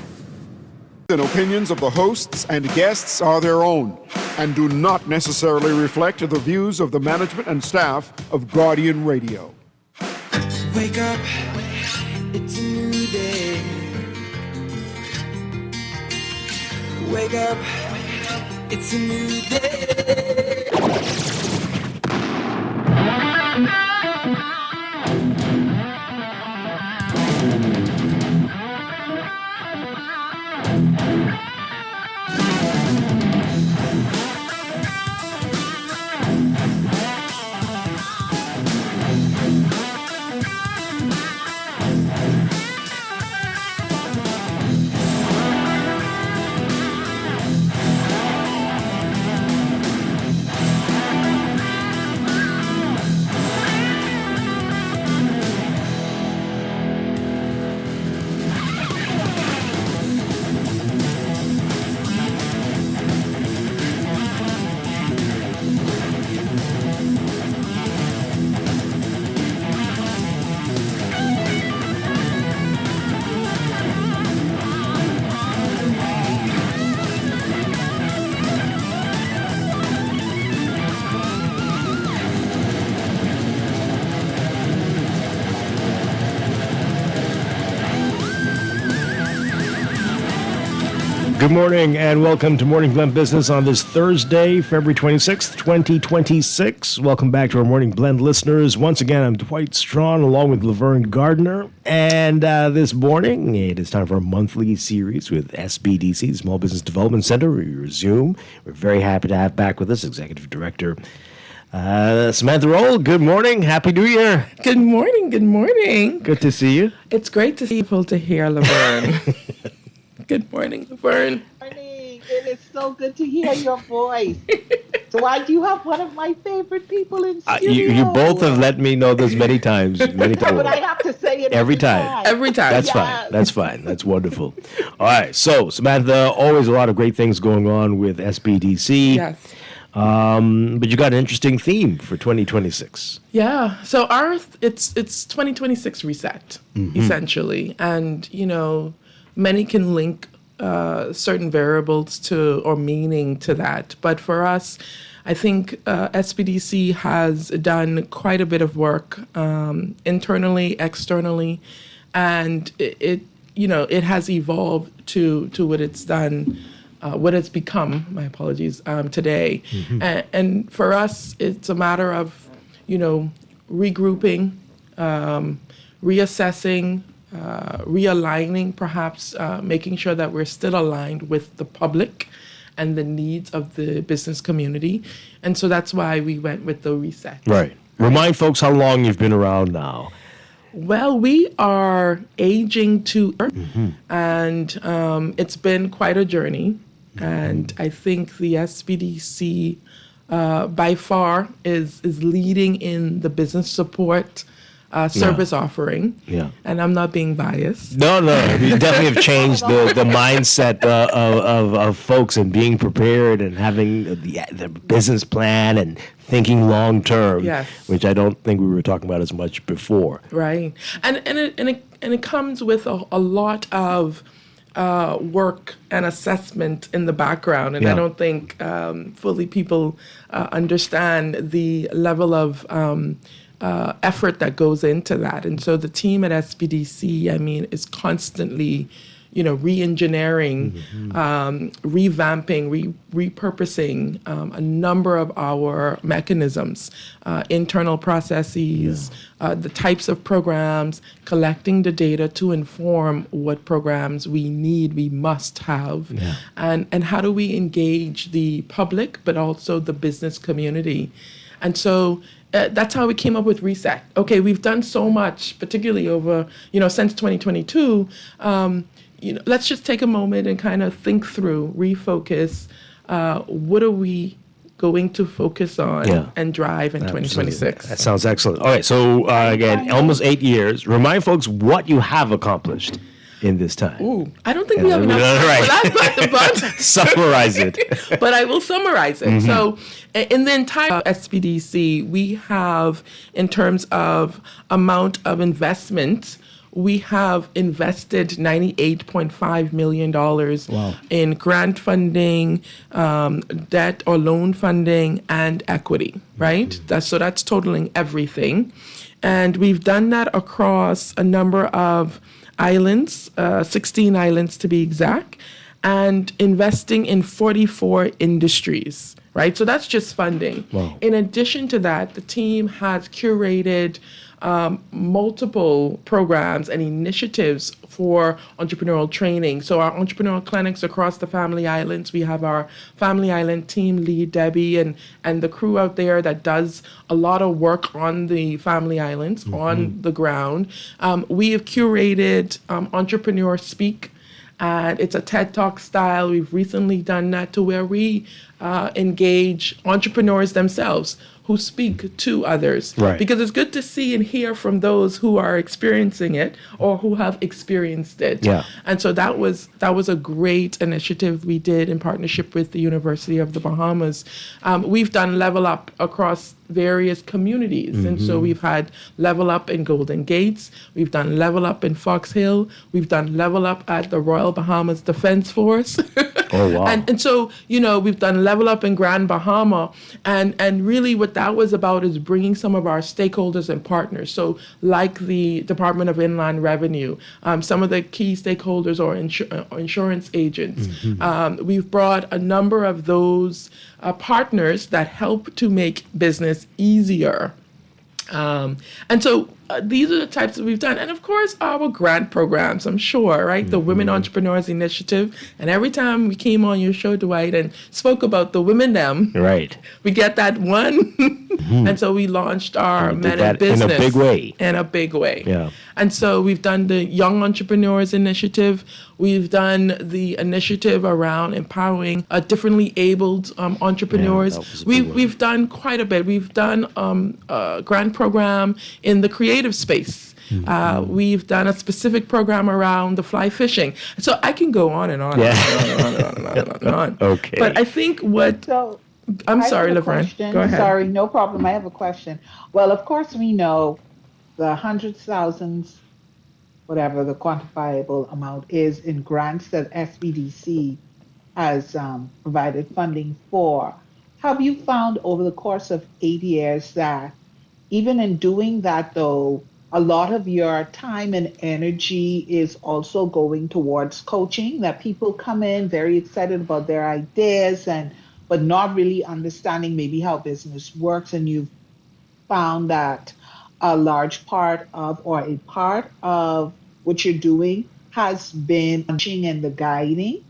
Speaker 1: The opinions of the hosts and guests are their own and do not necessarily reflect the views of the management and staff of Guardian Radio.
Speaker 3: Wake up, it's a new day. Wake up, it's a new day.
Speaker 2: Good morning and welcome to Morning Blend Business on this Thursday, February 26th, 2026. Welcome back to our Morning Blend listeners. Once again, I'm Dwight Strachan along with Laverne Gardner. And this morning, it is time for a monthly series with SBDC, Small Business Development Center. We resume. We're very happy to have back with us Executive Director Samantha Roll. Good morning. Happy New Year.
Speaker 10: Good morning. Good morning.
Speaker 2: Good to see you.
Speaker 10: It's great to see people to hear Laverne. Good morning, Laverne.
Speaker 11: Good morning. It is so good to hear your voice. Dwight, you have one of my favorite people in studio.
Speaker 2: You both have let me know this many times.
Speaker 11: But I have to say it every time.
Speaker 10: Every time.
Speaker 2: That's fine. That's fine. That's wonderful. All right. So, Samantha, always a lot of great things going on with SBDC.
Speaker 10: Yes.
Speaker 2: But you got an interesting theme for 2026.
Speaker 10: Yeah. So it's 2026 reset, essentially. And, many can link certain variables to or meaning to that. But for us, I think SBDC has done quite a bit of work internally, externally, and it has evolved to what it's done, what it's become. My apologies. Today, and for us, it's a matter of regrouping, reassessing. Realigning, perhaps making sure that we're still aligned with the public and the needs of the business community. And so that's why we went with the reset.
Speaker 2: Right. Remind folks how long you've been around now.
Speaker 10: Well, we are aging to and it's been quite a journey. And I think the SBDC by far is leading in the business support service offering. Yeah. And I'm not being biased.
Speaker 2: No. You definitely have changed the mindset of folks and being prepared and having the business plan and thinking long term, which I don't think we were talking about as much before.
Speaker 10: Right. And it comes with a lot of work and assessment in the background. And I don't think fully people understand the level of effort that goes into that. And so the team at SBDC, is constantly, re-engineering, revamping, repurposing a number of our mechanisms, internal processes, the types of programs, collecting the data to inform what programs we must have, and how do we engage the public, but also the business community. And so that's how we came up with Reset. Okay, we've done so much, particularly over, since 2022. Let's just take a moment and kind of think through, refocus. What are we going to focus on and drive in 2026?
Speaker 2: That sounds excellent. All right, so again, almost 8 years. Remind folks what you have accomplished in this time.
Speaker 10: Ooh, I don't think we have enough time. But
Speaker 2: summarize it.
Speaker 10: But I will summarize it. So in the entire SBDC, we have, in terms of amount of investment, we have invested $98.5 million in grant funding, debt or loan funding, and equity, right? So that's totaling everything. And we've done that across a number of islands, 16 islands to be exact, and investing in 44 industries, right? So that's just funding. Wow. In addition to that, the team has curated multiple programs and initiatives for entrepreneurial training. So our entrepreneurial clinics across the Family Islands, we have our Family Island team lead, Debbie, and the crew out there that does a lot of work on the Family Islands, on the ground. We have curated Entrepreneur Speak, and it's a TED Talk style. We've recently done that to where we engage entrepreneurs themselves who speak to others. Right. Because it's good to see and hear from those who are experiencing it or who have experienced it. Yeah. And so that was a great initiative we did in partnership with the University of the Bahamas. We've done Level Up across various communities. And so we've had Level Up in Golden Gates, we've done Level Up in Fox Hill, we've done Level Up at the Royal Bahamas Defense Force.
Speaker 2: Oh, wow.
Speaker 10: And so, we've done Level Up in Grand Bahama. And really what that was about is bringing some of our stakeholders and partners. So like the Department of Inland Revenue, some of the key stakeholders or insurance agents. We've brought a number of those partners that help to make business easier. And so these are the types that we've done. And of course, our grant programs, I'm sure, right? The Women Entrepreneurs Initiative. And every time we came on your show, Dwight, and spoke about the women them,
Speaker 2: right,
Speaker 10: we get that one. And so we launched our Men in Business.
Speaker 2: In a big way.
Speaker 10: In a big way.
Speaker 2: Yeah.
Speaker 10: And so we've done the Young Entrepreneurs Initiative. We've done the initiative around empowering differently abled entrepreneurs. We've done quite a bit. We've done a grant program in the creative space. We've done a specific program around the fly fishing. So I can go on and on and on.
Speaker 2: Okay.
Speaker 10: But I think what... I'm sorry, Laverne. Go ahead.
Speaker 11: Sorry, no problem. I have a question. Well, of course, we know the hundreds, thousands, whatever the quantifiable amount is in grants that SBDC has provided funding for. Have you found over the course of 8 years that even in doing that, though, a lot of your time and energy is also going towards coaching, that people come in very excited about their ideas but not really understanding maybe how business works, and you've found that a large part of, or a part of what you're doing has been coaching and the guiding?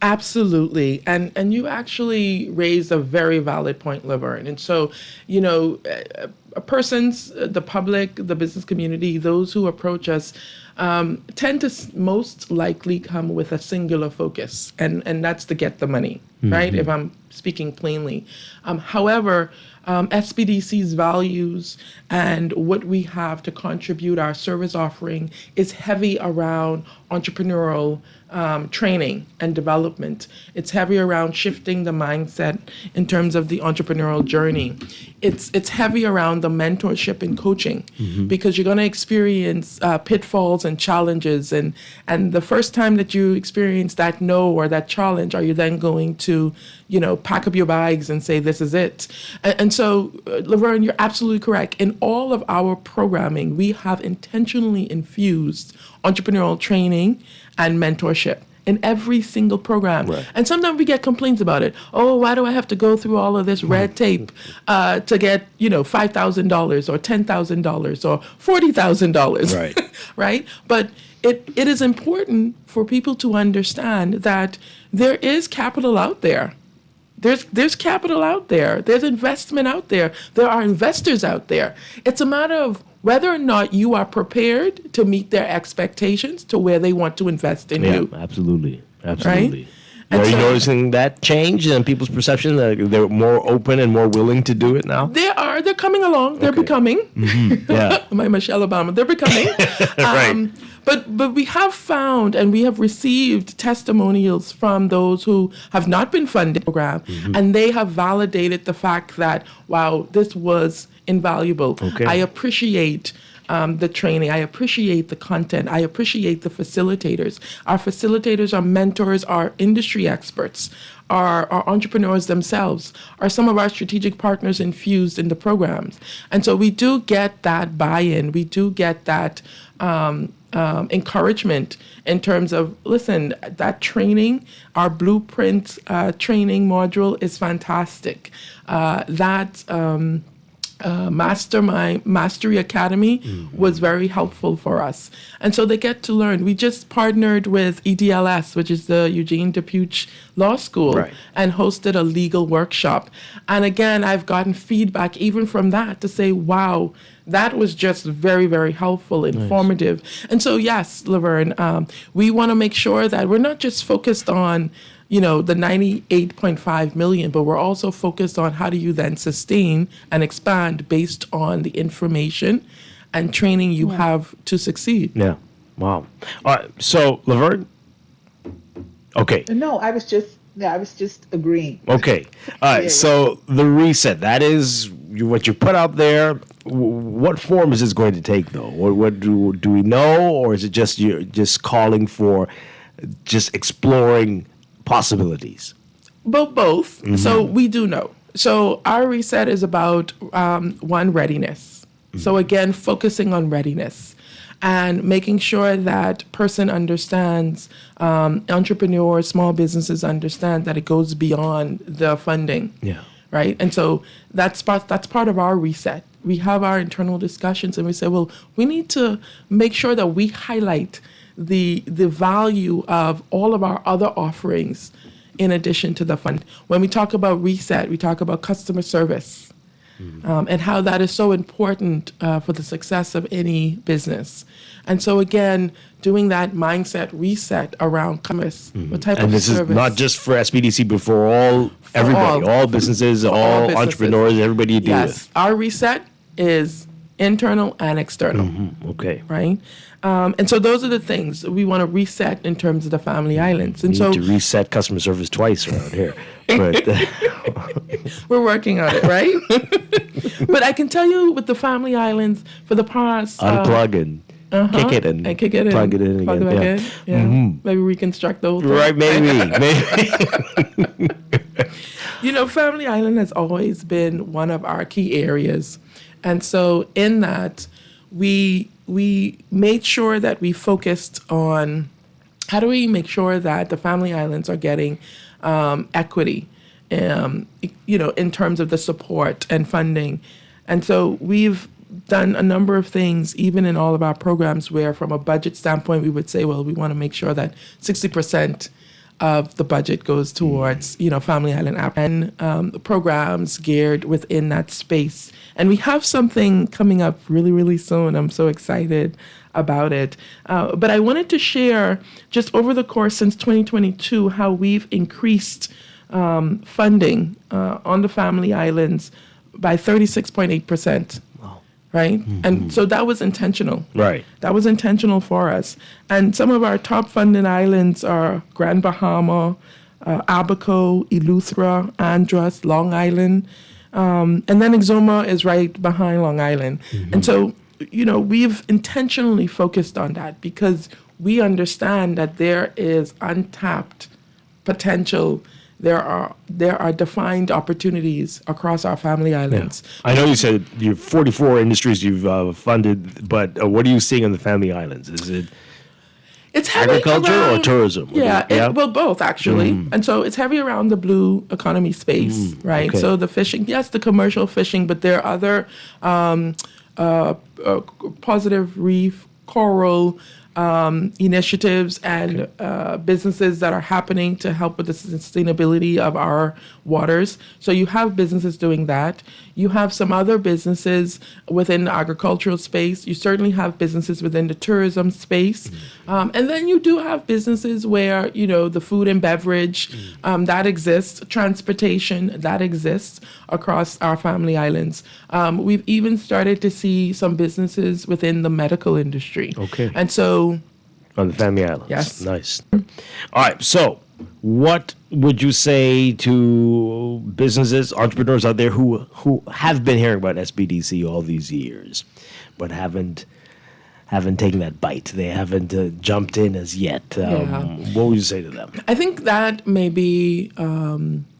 Speaker 10: Absolutely. And you actually raised a very valid point, Laverne. And so, the public, the business community, those who approach us tend to most likely come with a singular focus, and that's to get the money, right? If I'm speaking plainly. However, SBDC's values and what we have to contribute, our service offering, is heavy around entrepreneurial training and development. It's heavy around shifting the mindset in terms of the entrepreneurial journey. It's heavy around the mentorship and coaching, because you're going to experience pitfalls and challenges. And the first time that you experience that no or that challenge, are you then going to, pack up your bags and say, this is it? And so, Laverne, you're absolutely correct. In all of our programming, we have intentionally infused entrepreneurial training and mentorship in every single program. Right. And sometimes we get complaints about it. Oh, why do I have to go through all of this red tape to get, $5,000 or $10,000 or $40,000? Right. Right? But it is important for people to understand that there is capital out there. There's capital out there. There's investment out there. There are investors out there. It's a matter of whether or not you are prepared to meet their expectations to where they want to invest in you.
Speaker 2: Absolutely.
Speaker 10: Right?
Speaker 2: Are you noticing that change in people's perception, that they're more open and more willing to do it now?
Speaker 10: They're coming along. They're becoming.
Speaker 2: Yeah.
Speaker 10: My Michelle Obama. They're becoming.
Speaker 2: Right.
Speaker 10: But we have found and we have received testimonials from those who have not been funded program, and they have validated the fact that, wow, this was invaluable. Okay. I appreciate the training. I appreciate the content. I appreciate the facilitators. Our facilitators, our mentors, our industry experts, our entrepreneurs themselves are some of our strategic partners infused in the programs. And so we do get that buy-in. We do get that encouragement in terms of, listen, that training, our blueprint training module is fantastic. Mastery Academy was very helpful for us. And so they get to learn. We just partnered with EDLS, which is the Eugene DePuch Law School, and hosted a legal workshop. And again, I've gotten feedback even from that to say, wow, that was just very, very helpful, informative. Nice. And so, yes, Laverne, we want to make sure that we're not just focused on the 98.5 million, but we're also focused on how do you then sustain and expand based on the information and training you have to succeed.
Speaker 2: Yeah. Wow. All right. So, Laverne? Okay.
Speaker 11: No, I was just agreeing.
Speaker 2: Okay. All right. So the reset, that is what you put out there, what form is this going to take, though? What do we know, or is it just you're just calling for just exploring possibilities?
Speaker 10: Both. Mm-hmm. So we do know. So our reset is about one, readiness. Mm-hmm. So again, focusing on readiness and making sure that person understands, entrepreneurs, small businesses understand that it goes beyond the funding.
Speaker 2: Yeah.
Speaker 10: Right. And so that's part of our reset. We have our internal discussions and we say, well, we need to make sure that we highlight the value of all of our other offerings in addition to the fund. When we talk about reset, we talk about customer service, and how that is so important for the success of any business. And so again, doing that mindset reset around commerce, what type
Speaker 2: and
Speaker 10: of
Speaker 2: this
Speaker 10: service.
Speaker 2: is not just for SBDC, but for everybody, all businesses, all businesses. Entrepreneurs, everybody you deal with.
Speaker 10: Our reset is internal and external.
Speaker 2: Okay.
Speaker 10: Right? And so those are the things we want to reset in terms of the Family Islands. And
Speaker 2: we need to reset customer service twice around here. But
Speaker 10: we're working on it, right? But I can tell you with the Family Islands for the past
Speaker 2: unplug and kick it in, plug it in again.
Speaker 10: Plug it in. Yeah. Maybe reconstruct the whole thing.
Speaker 2: Right? Maybe.
Speaker 10: Family Island has always been one of our key areas, and so in that we made sure that we focused on how do we make sure that the Family Islands are getting equity, in terms of the support and funding. And so we've done a number of things, even in all of our programs, where from a budget standpoint, we would say, well, we want to make sure that 60% of the budget goes towards, Family Island app and programs geared within that space. And we have something coming up really, really soon. I'm so excited about it. But I wanted to share just over the course since 2022 how we've increased funding on the Family Islands by 36.8%. Right? And so that was intentional.
Speaker 2: Right.
Speaker 10: That was intentional for us. And some of our top funded islands are Grand Bahama, Abaco, Eleuthera, Andros, Long Island. And then Exuma is right behind Long Island. And so, we've intentionally focused on that because we understand that there is untapped potential. There are defined opportunities across our Family Islands.
Speaker 2: Yeah. I know you said you have 44 industries you've funded, but what are you seeing on the Family Islands? Is it agriculture or tourism?
Speaker 10: Yeah, well, both actually. And so it's heavy around the blue economy space, right?
Speaker 2: Okay.
Speaker 10: So the fishing, yes, the commercial fishing, but there are other positive reef, coral, initiatives and businesses that are happening to help with the sustainability of our waters. So you have businesses doing that. You have some other businesses within the agricultural space. You certainly have businesses within the tourism space. And then you do have businesses where, the food and beverage, that exists, transportation, that exists across our Family Islands. We've even started to see some businesses within the medical industry.
Speaker 2: Okay.
Speaker 10: And so
Speaker 2: on the Family Islands.
Speaker 10: Yes.
Speaker 2: Nice. All right. So what would you say to businesses, entrepreneurs out there who have been hearing about SBDC all these years, but haven't taken that bite? They haven't jumped in as yet. What would you say to them?
Speaker 10: I think that may be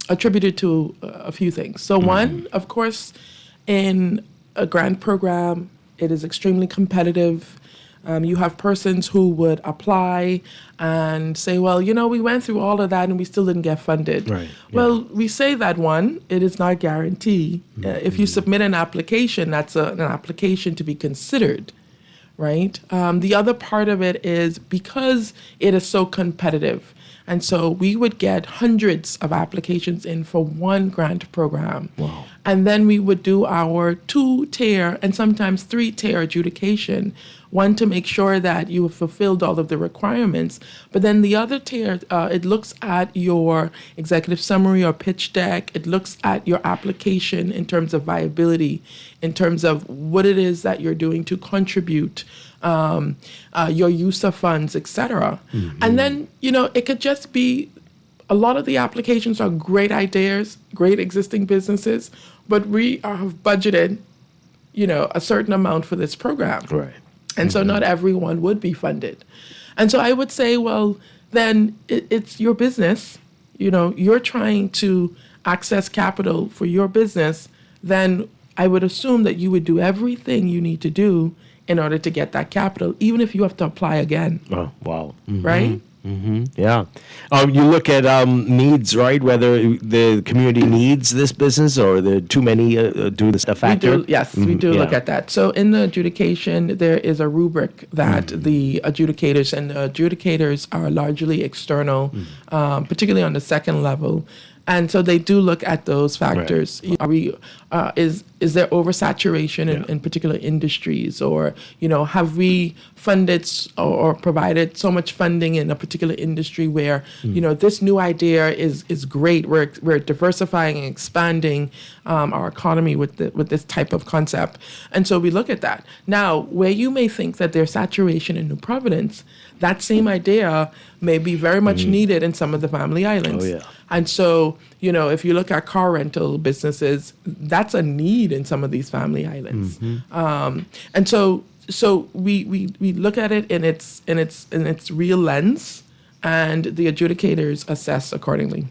Speaker 10: attributed to a few things. So one, of course, in a grant program, it is extremely competitive. You have persons who would apply and say, well, we went through all of that and we still didn't get funded.
Speaker 2: Right.
Speaker 10: Well, we say that one, it is not guaranteed. If you submit an application, that's an application to be considered, right? The other part of it is because it is so competitive. And so we would get hundreds of applications in for one grant program.
Speaker 2: Wow.
Speaker 10: And then we would do our 2-tier and sometimes 3-tier adjudication. One, to make sure that you have fulfilled all of the requirements. But then the other tier, it looks at your executive summary or pitch deck. It looks at your application in terms of viability, in terms of what it is that you're doing to contribute, your use of funds, et cetera. And then, it could just be a lot of the applications are great ideas, great existing businesses, but we have budgeted, a certain amount for this program.
Speaker 2: Right.
Speaker 10: And so not everyone would be funded. And so I would say, well, then it's your business. You're trying to access capital for your business. Then I would assume that you would do everything you need to do in order to get that capital, even if you have to apply again.
Speaker 2: Oh, wow.
Speaker 10: Right?
Speaker 2: Yeah. You look at needs, right? Whether the community needs this business or the too many do this a factor?
Speaker 10: We do look at that. So in the adjudication, there is a rubric that the adjudicators are largely external, particularly on the second level. And so they do look at those factors. Right. Is there oversaturation in particular industries, or have we funded or provided so much funding in a particular industry where this new idea is great. We're diversifying and expanding our economy with this type of concept, and so we look at that. Now, where you may think that there's saturation in New Providence, that same idea may be very much needed in some of the Family Islands.
Speaker 2: Oh, yeah.
Speaker 10: And so, if you look at car rental businesses, that's a need in some of these Family Islands. And so we look at it in its real lens, and the adjudicators assess accordingly.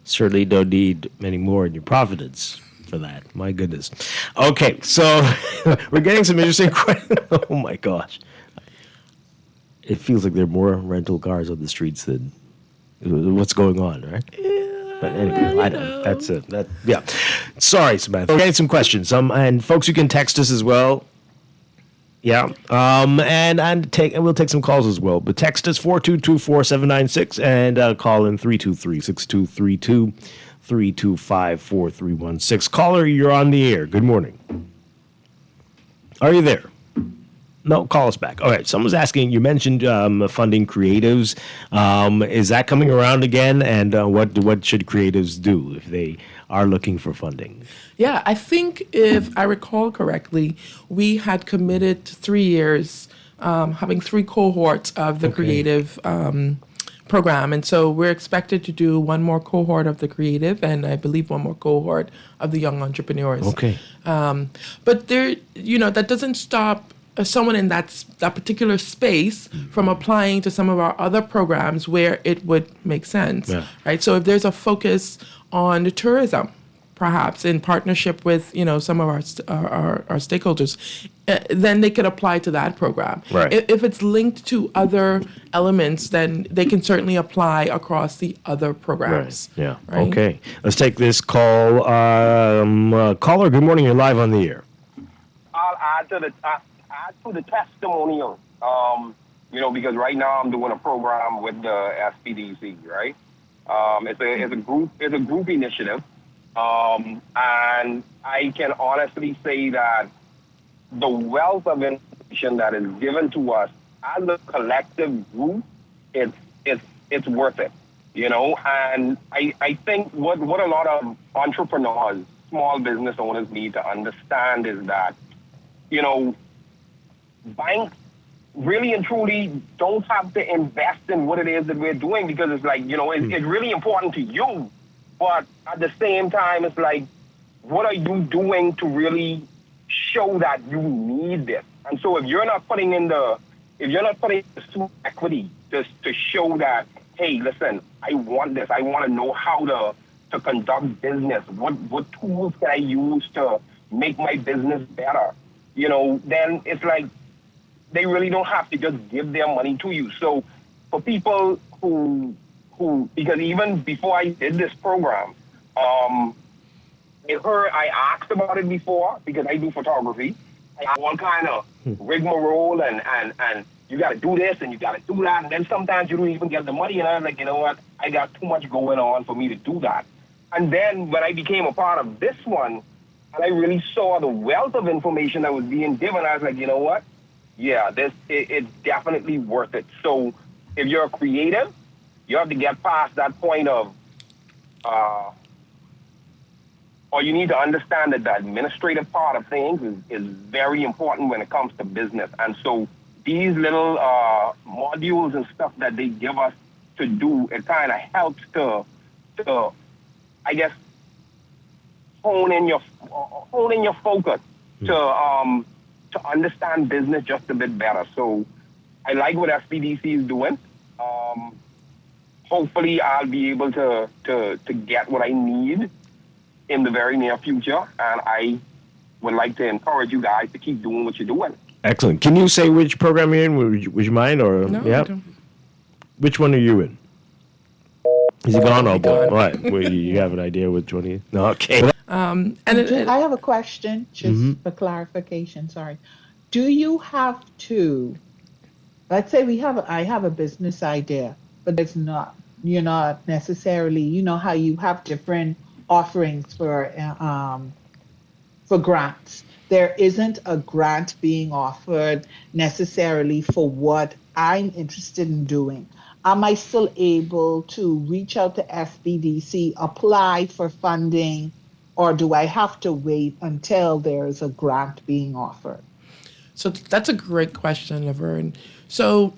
Speaker 2: Certainly don't need many more in your Providence for that. My goodness. Okay, so we're getting some interesting questions. Oh my gosh. It feels like there are more rental cars on the streets than what's going on, right? But anyway, I don't. That's it. Yeah. Sorry, Samantha. We're getting some questions. And folks, you can text us as well. Yeah. And we'll take some calls as well. But text us 422-4796 and call in 323-6232, 325-4316. Caller, you're on the air. Good morning. Are you there? No, call us back. All right. Someone's asking, you mentioned funding creatives. Is that coming around again? And what should creatives do if they are looking for funding?
Speaker 10: Yeah, I think if I recall correctly, we had committed 3 years having 3 cohorts of the creative program. And so we're expected to do one more cohort of the creative and I believe one more cohort of the young entrepreneurs.
Speaker 2: Okay.
Speaker 10: But there, that doesn't stop someone in that particular space from applying to some of our other programs where it would make sense, right? So if there's a focus on the tourism, perhaps in partnership with some of our stakeholders, then they could apply to that program.
Speaker 2: Right.
Speaker 10: If it's linked to other elements, then they can certainly apply across the other programs.
Speaker 2: Right. Yeah.
Speaker 10: Right?
Speaker 2: Okay. Let's take this call. Caller, good morning. You're live on the air.
Speaker 12: I'll add to the testimonial, because right now I'm doing a program with the SPDC, right? It's a group initiative, and I can honestly say that the wealth of information that is given to us as a collective group, it's worth it, And I think what a lot of entrepreneurs, small business owners need to understand is that, banks really and truly don't have to invest in what it is that we're doing because it's like, it's really important to you. But at the same time, it's like, what are you doing to really show that you need this? And so if you're not putting the equity just to show that, hey, listen, I want this. I want to know how to conduct business. What tools can I use to make my business better? Then it's like, they really don't have to just give their money to you. So for people who because even before I did this program, I asked about it before because I do photography. I have all kind of rigmarole and you got to do this and you got to do that. And then sometimes you don't even get the money. And I was like, you know what? I got too much going on for me to do that. And then when I became a part of this one, and I really saw the wealth of information that was being given, I was like, you know what? Yeah, it's definitely worth it. So if you're a creative, you have to get past that point of, or you need to understand that the administrative part of things is very important when it comes to business. And so these little modules and stuff that they give us to do, it kind of helps to, I guess, hone in your focus to understand business just a bit better. So I like what SBDC is doing. Hopefully I'll be able to get what I need in the very near future, and I would like to encourage you guys to keep doing what you're doing.
Speaker 2: Excellent. Can you say which program you're in? Would you mind? Or
Speaker 10: No,
Speaker 2: yeah?
Speaker 10: I don't.
Speaker 2: Which one are you in? Is he gone? Oh, boy. All right. Well, you have an idea which one he is? No, okay.
Speaker 10: And
Speaker 11: I have a question, just
Speaker 2: Mhm.
Speaker 11: for clarification. Sorry. Do you have to? Let's say I have a business idea, but you're not necessarily. You know how you have different offerings for grants. There isn't a grant being offered necessarily for what I'm interested in doing. Am I still able to reach out to SBDC, apply for funding, or do I have to wait until there's a grant being offered?
Speaker 10: So that's a great question, Laverne. So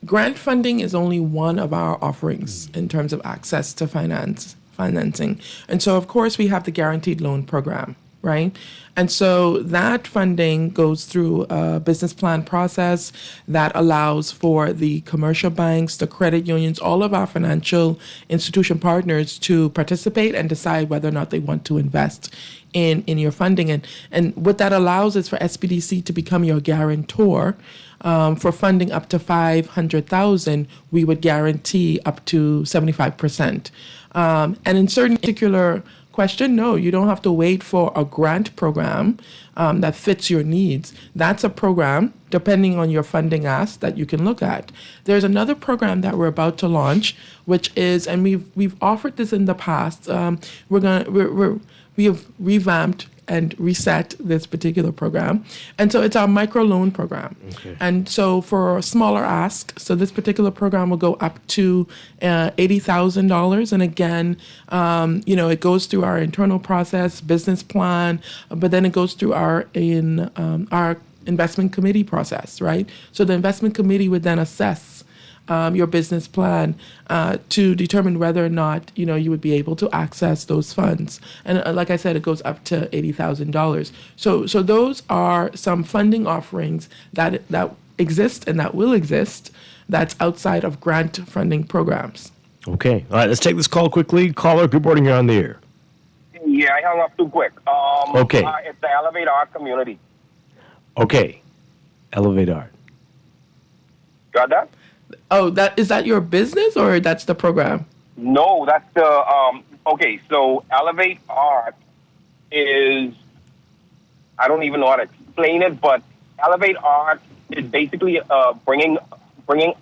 Speaker 10: grant funding is only one of our offerings in terms of access to financing. And so, of course, we have the guaranteed loan program, right? And so that funding goes through a business plan process that allows for the commercial banks, the credit unions, all of our financial institution partners to participate and decide whether or not they want to invest in your funding. And what that allows is for SBDC to become your guarantor. For funding up to $500,000, we would guarantee up to 75%. And in certain particular question, no, you don't have to wait for a grant program that fits your needs. That's a program, depending on your funding ask, that you can look at. There's another program that we're about to launch, which is, and we've offered this in the past. We have revamped and reset this particular program. And so it's our microloan program.
Speaker 2: Okay.
Speaker 10: And so for a smaller ask, so this particular program will go up to $80,000. And again, it goes through our internal process, business plan, but then it goes through our investment committee process, right? So the investment committee would then assess your business plan to determine whether or not you would be able to access those funds. And like I said, it goes up to $80,000. So those are some funding offerings that exist and that will exist that's outside of grant funding programs.
Speaker 2: Okay. All right. Let's take this call quickly. Caller, good morning. You're on the air.
Speaker 12: Yeah, I hung up too quick.
Speaker 2: Okay.
Speaker 12: It's the Elevate Art community.
Speaker 2: Okay. Elevate Art.
Speaker 12: Got that?
Speaker 10: Oh, is that your business or that's the program?
Speaker 12: No, that's the okay. So Elevate Art is, I don't even know how to explain it, but Elevate Art is basically bringing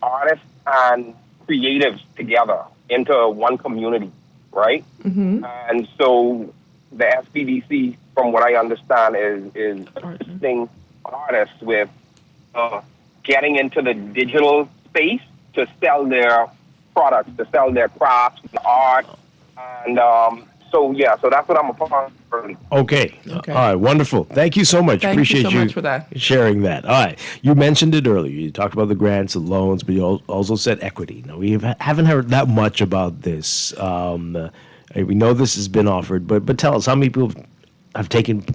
Speaker 12: artists and creatives together into one community, right?
Speaker 10: Mm-hmm.
Speaker 12: And so the SBDC, from what I understand, is assisting artists with getting into the digital space to sell their products, to sell their crafts, art, and so that's what I'm a part of.
Speaker 2: Okay. All right. Wonderful. Thank you so much.
Speaker 10: Thank
Speaker 2: Appreciate
Speaker 10: you so much for that.
Speaker 2: sharing that. All right. You mentioned it earlier. You talked about the grants and loans, but you also said equity. Now, we haven't heard that much about this. We know this has been offered, but tell us, how many people have taken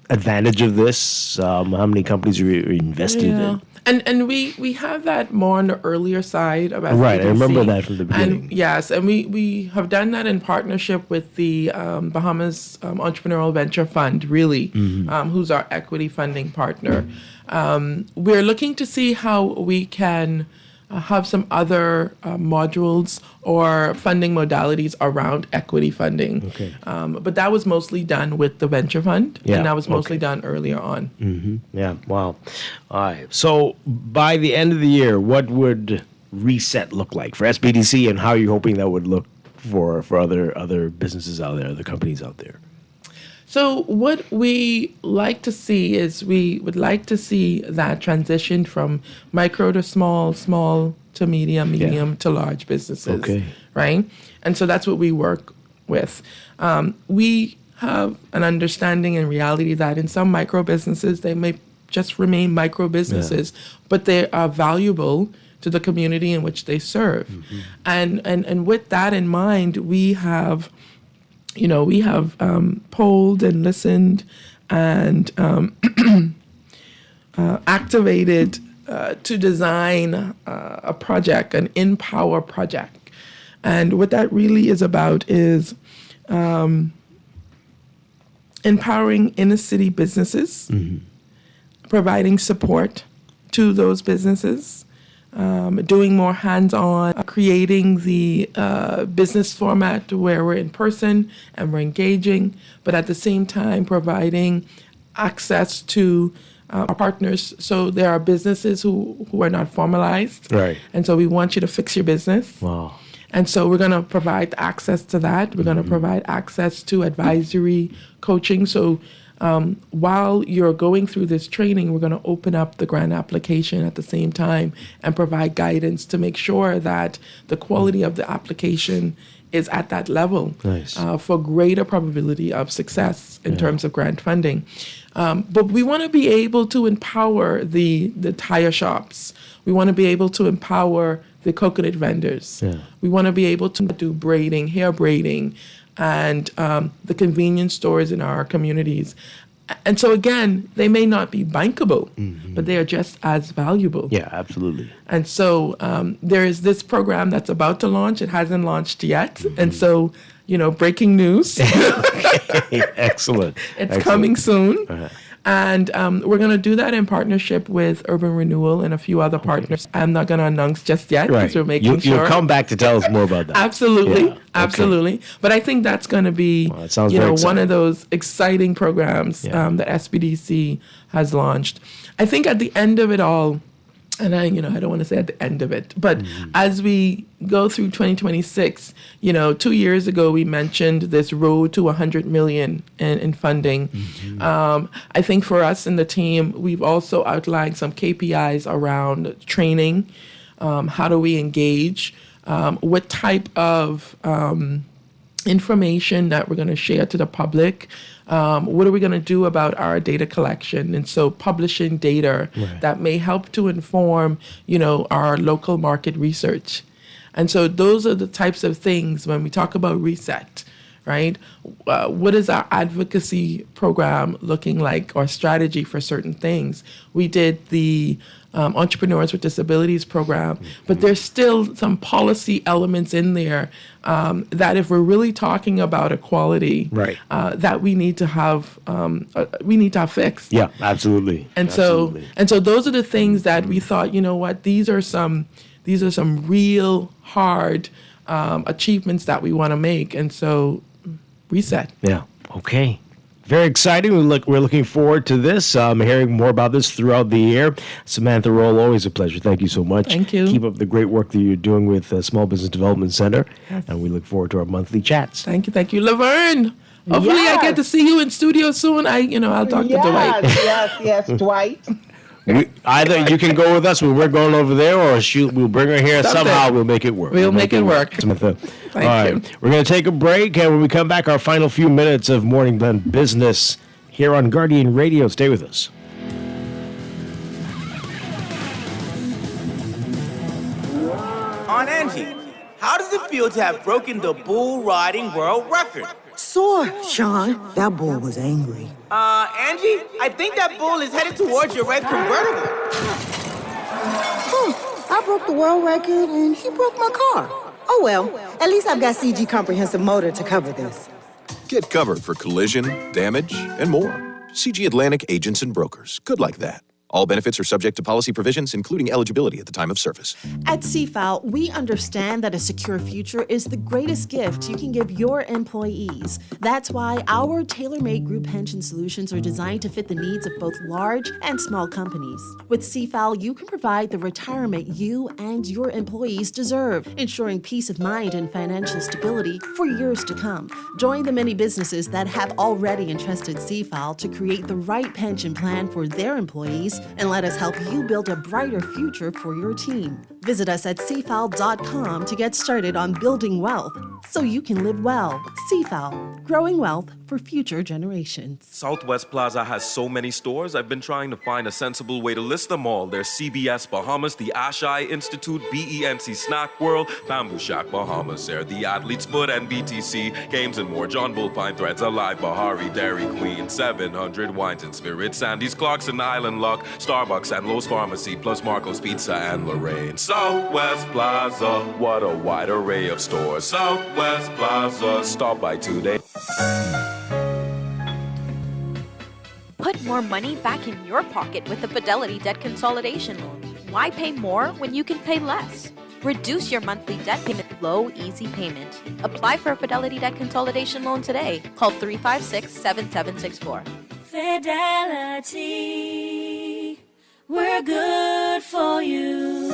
Speaker 2: advantage of this? How many companies are invested in?
Speaker 10: And we have that more on the earlier side of SBDC.
Speaker 2: Right, I remember that from the beginning.
Speaker 10: And yes, and we have done that in partnership with the Bahamas Entrepreneurial Venture Fund, really, who's our equity funding partner. We're looking to see how we can have some other modules or funding modalities around equity funding.
Speaker 2: Okay.
Speaker 10: But that was mostly done with the venture fund,
Speaker 2: Yeah,
Speaker 10: and that was mostly done earlier on.
Speaker 2: Mm-hmm. Yeah. Wow. All right. So by the end of the year, what would reset look like for SBDC, and how are you hoping that would look for other businesses out there, other companies out there?
Speaker 10: So what we like to see is we would like to see that transition from micro to small to medium to large businesses.
Speaker 2: Okay.
Speaker 10: Right? And so that's what we work with. We have an understanding and reality that in some micro businesses, they may just remain micro businesses, but they are valuable to the community in which they serve. And with that in mind, we have polled and listened and activated to design a project, an Empower project. And what that really is about is empowering inner city businesses, providing support to those businesses, doing more hands-on, creating the business format where we're in person and we're engaging, but at the same time providing access to our partners. So there are businesses who are not formalized.
Speaker 2: Right.
Speaker 10: And so we want you to fix your business.
Speaker 2: Wow.
Speaker 10: And so we're going to provide access to that. We're going to provide access to advisory coaching. So while you're going through this training, we're going to open up the grant application at the same time and provide guidance to make sure that the quality of the application is at that level.
Speaker 2: Nice.
Speaker 10: For greater probability of success in terms of grant funding. But we want to be able to empower the tire shops. We want to be able to empower the coconut vendors. We want to be able to do braiding, hair braiding, and the convenience stores in our communities. And so again, they may not be bankable, but they are just as valuable.
Speaker 2: Yeah, absolutely.
Speaker 10: And so there is this program that's about to launch. It hasn't launched yet. And so, breaking news.
Speaker 2: Excellent.
Speaker 10: It's coming soon. And we're going to do that in partnership with Urban Renewal and a few other partners. I'm not going to announce just yet because we're making sure.
Speaker 2: You'll come back to tell us more about that.
Speaker 10: Absolutely.
Speaker 2: Yeah.
Speaker 10: Absolutely. Okay. But I think that's going to be one of those exciting programs that SBDC has launched. I think at the end of it all, and I don't want to say at the end of it, but as we go through 2026, 2 years ago we mentioned this road to 100 million in funding. I think for us in the team, we've also outlined some KPIs around training. How do we engage? What type of information that we're going to share to the public? What are we going to do about our data collection? And so publishing data that may help to inform, our local market research. And so those are the types of things when we talk about reset, right? What is our advocacy program looking like or strategy for certain things? We did the Entrepreneurs with Disabilities program, but there's still some policy elements in there that if we're really talking about equality, that we need to have fixed.
Speaker 2: Yeah, absolutely.
Speaker 10: And so those are the things that we thought, these are some real hard achievements that we want to make. And so reset.
Speaker 2: Yeah. Okay. Very exciting. We're looking forward to this. Hearing more about this throughout the year. Samantha Roll, always a pleasure. Thank you so much.
Speaker 10: Thank you.
Speaker 2: Keep up the great work that you're doing with Small Business Development Center. Yes. And we look forward to our monthly chats.
Speaker 10: Thank you. Laverne. Hopefully I get to see you in studio soon. I'll talk to Dwight.
Speaker 11: Yes, Dwight.
Speaker 2: Either you can go with us when we're going over there, or we'll bring her here. Somehow we'll make it work.
Speaker 10: We'll make it work.
Speaker 2: Samantha. All right. We're going to take a break, and when we come back, our final few minutes of Morning Blend Business here on Guardian Radio. Stay with us.
Speaker 13: Aunt Angie, how does it feel to have broken the bull riding world record?
Speaker 14: Sore, Sean. That bull was angry.
Speaker 13: Angie, I think that bull is headed towards your red convertible.
Speaker 14: I broke the world record and he broke my car. Oh well, at least I've got CG Comprehensive Motor to cover this.
Speaker 16: Get covered for collision, damage, and more. CG Atlantic Agents and Brokers. Good like that. All benefits are subject to policy provisions, including eligibility at the time of service.
Speaker 24: At CFAL, we understand that a secure future is the greatest gift you can give your employees. That's why our tailor-made group pension solutions are designed to fit the needs of both large and small companies. With CFAL, you can provide the retirement you and your employees deserve, ensuring peace of mind and financial stability for years to come. Join the many businesses that have already entrusted CFAL to create the right pension plan for their employees, and let us help you build a brighter future for your team. Visit us at cfal.com to get started on building wealth so you can live well. CFAL, growing wealth for future generations.
Speaker 8: Southwest Plaza has so many stores, I've been trying to find a sensible way to list them all. There's CBS Bahamas, the Ashai Institute, BENC Snack World, Bamboo Shack Bahamas, Air, the Athlete's Foot, and BTC, Games and More, John Bull Pine Threads, Alive Bahari, Dairy Queen, 700 Wines and Spirits, Sandy's, Clarkson Island Luck, Starbucks and Lowe's Pharmacy, plus Marco's Pizza and Lorraine. Southwest Plaza, what a wide array of stores. Southwest Plaza, stop by today.
Speaker 21: Put more money back in your pocket with the Fidelity Debt Consolidation Loan. Why pay more when you can pay less? Reduce your monthly debt payment with low, easy payment. Apply for a Fidelity Debt Consolidation Loan today. Call 356-7764.
Speaker 22: Fidelity, we're good for you.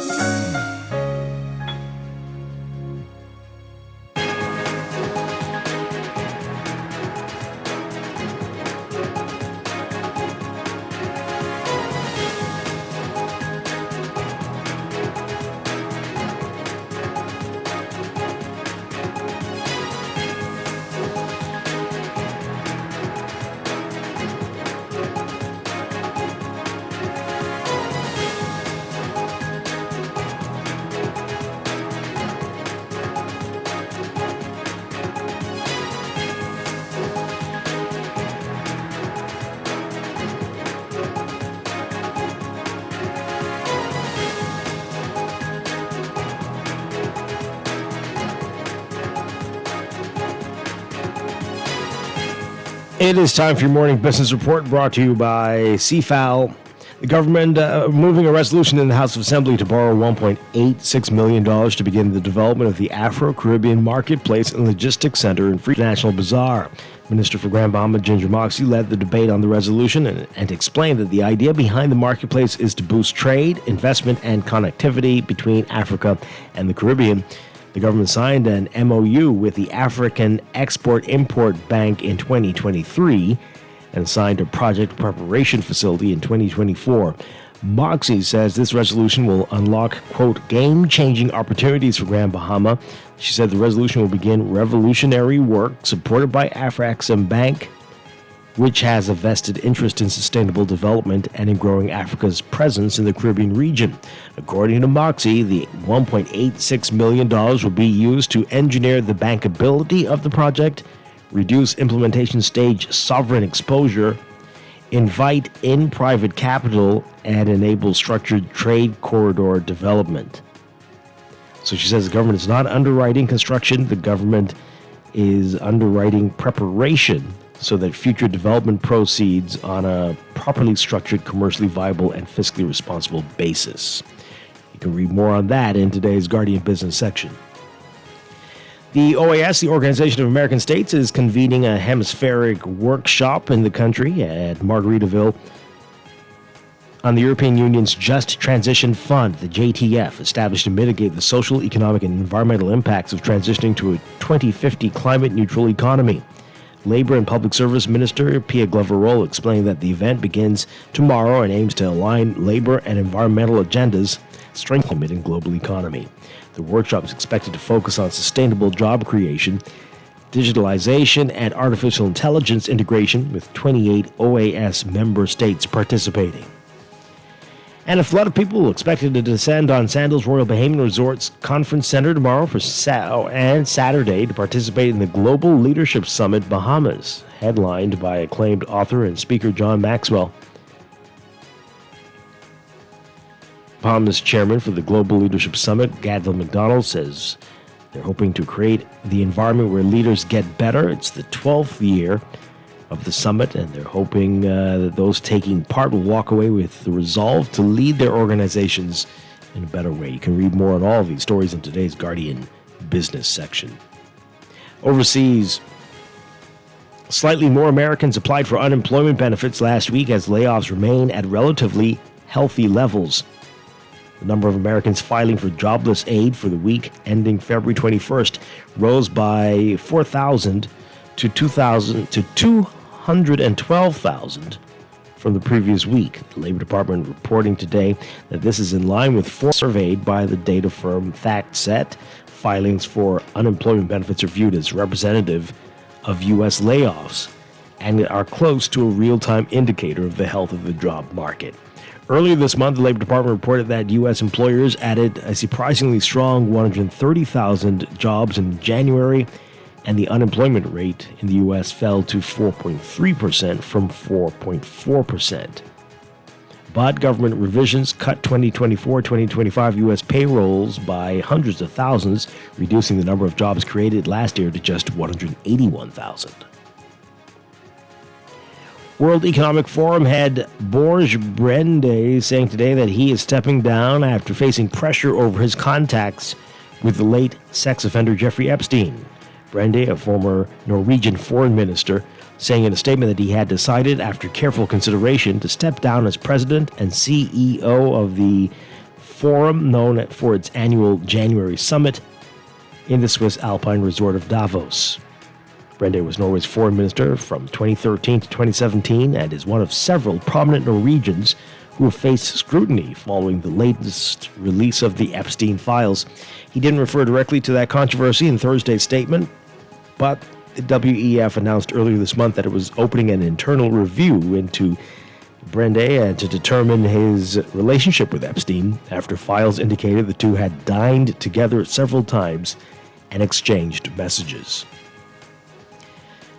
Speaker 2: It is time for your morning business report brought to you by CFAL. The government moving a resolution in the House of Assembly to borrow $1.86 million to begin the development of the Afro-Caribbean Marketplace and Logistics Center in Free National Bazaar. Minister for Grand Bahama Ginger Moxie led the debate on the resolution and explained that the idea behind the marketplace is to boost trade, investment, and connectivity between Africa and the Caribbean. The government signed an MOU with the African Export-Import Bank in 2023 and signed a project preparation facility in 2024. Moxie says this resolution will unlock, quote, game-changing opportunities for Grand Bahama. She said the resolution will begin revolutionary work supported by Afrexim Bank, which has a vested interest in sustainable development and in growing Africa's presence in the Caribbean region. According to Moxie, the $1.86 million will be used to engineer the bankability of the project, reduce implementation stage sovereign exposure, invite in private capital, and enable structured trade corridor development. So she says the government is not underwriting construction, the government is underwriting preparation so that future development proceeds on a properly structured, commercially viable, and fiscally responsible basis. You can read more on that in today's Guardian Business section. The OAS, the Organization of American States, is convening a hemispheric workshop in the country at Margaritaville on the European Union's Just Transition Fund, the JTF, established to mitigate the social, economic, and environmental impacts of transitioning to a 2050 climate-neutral economy. Labor and Public Service Minister Pia Glover-Roll explained that the event begins tomorrow and aims to align labor and environmental agendas, strengthen the global economy. The workshop is expected to focus on sustainable job creation, digitalization, and artificial intelligence integration, with 28 OAS member states participating. And a flood of people expected to descend on Sandals Royal Bahamian Resort's Conference Center tomorrow and Saturday to participate in the Global Leadership Summit Bahamas, headlined by acclaimed author and speaker John Maxwell. Bahamas chairman for the Global Leadership Summit, Gadville McDonald, says they're hoping to create the environment where leaders get better. It's the 12th year of the summit, and they're hoping that those taking part will walk away with the resolve to lead their organizations in a better way. You can read more on all of these stories in today's Guardian Business section. Overseas, slightly more Americans applied for unemployment benefits last week as layoffs remain at relatively healthy levels. The number of Americans filing for jobless aid for the week ending February 21st rose by 4,000 to 212,000 from the previous week. The Labor Department reporting today that this is in line with surveyed by the data firm FactSet. Filings for unemployment benefits are viewed as representative of U.S. layoffs and are close to a real-time indicator of the health of the job market. Earlier this month, the Labor Department reported that U.S. employers added a surprisingly strong 130,000 jobs in January, and the unemployment rate in the U.S. fell to 4.3% from 4.4%. But government revisions cut 2024-2025 U.S. payrolls by hundreds of thousands, reducing the number of jobs created last year to just 181,000. World Economic Forum head Borge Brende saying today that he is stepping down after facing pressure over his contacts with the late sex offender Jeffrey Epstein. Brende, a former Norwegian foreign minister, saying in a statement that he had decided after careful consideration to step down as president and CEO of the forum known for its annual January summit in the Swiss Alpine resort of Davos. Brende was Norway's foreign minister from 2013 to 2017 and is one of several prominent Norwegians who have faced scrutiny following the latest release of the Epstein files. He didn't refer directly to that controversy in Thursday's statement, but the WEF announced earlier this month that it was opening an internal review into Brende to determine his relationship with Epstein after files indicated the two had dined together several times and exchanged messages.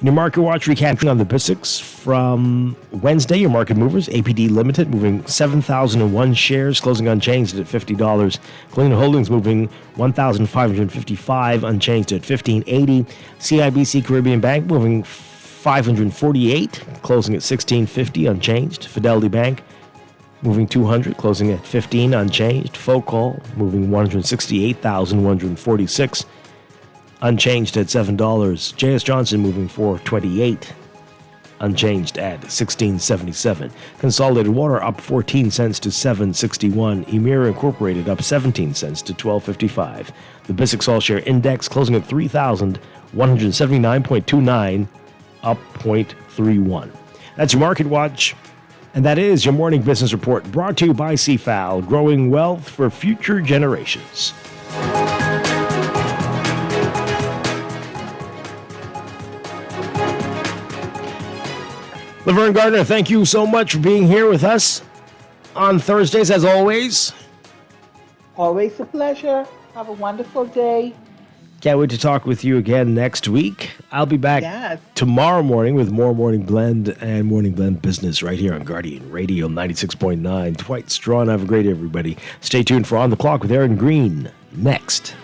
Speaker 2: In your market watch, recapping on the BISX from Wednesday, your market movers, APD Limited moving 7,001 shares, closing unchanged at $50. Galena Holdings moving 1,555, unchanged at $15.80. CIBC Caribbean Bank moving 548, closing at $16.50, unchanged. Fidelity Bank moving 200, closing at $15, unchanged. Focol moving 168,146. Unchanged at $7. J.S. Johnson moving 428, unchanged at $16.77. Consolidated Water up 14 cents to $7.61. Emira Incorporated up 17 cents to $12.55. The BISX All Share Index closing at 3,179.29, up 0.31. That's your Market Watch, and that is your morning business report brought to you by CFAL, growing wealth for future generations. Laverne Gardner, thank you so much for being here with us on Thursdays, as always.
Speaker 11: Always a pleasure. Have a wonderful day.
Speaker 2: Can't wait to talk with you again next week. I'll be back tomorrow morning with more Morning Blend and Morning Blend Business right here on Guardian Radio 96.9. Dwight Strachan. Have a great day, everybody. Stay tuned for On the Clock with Aaron Green next.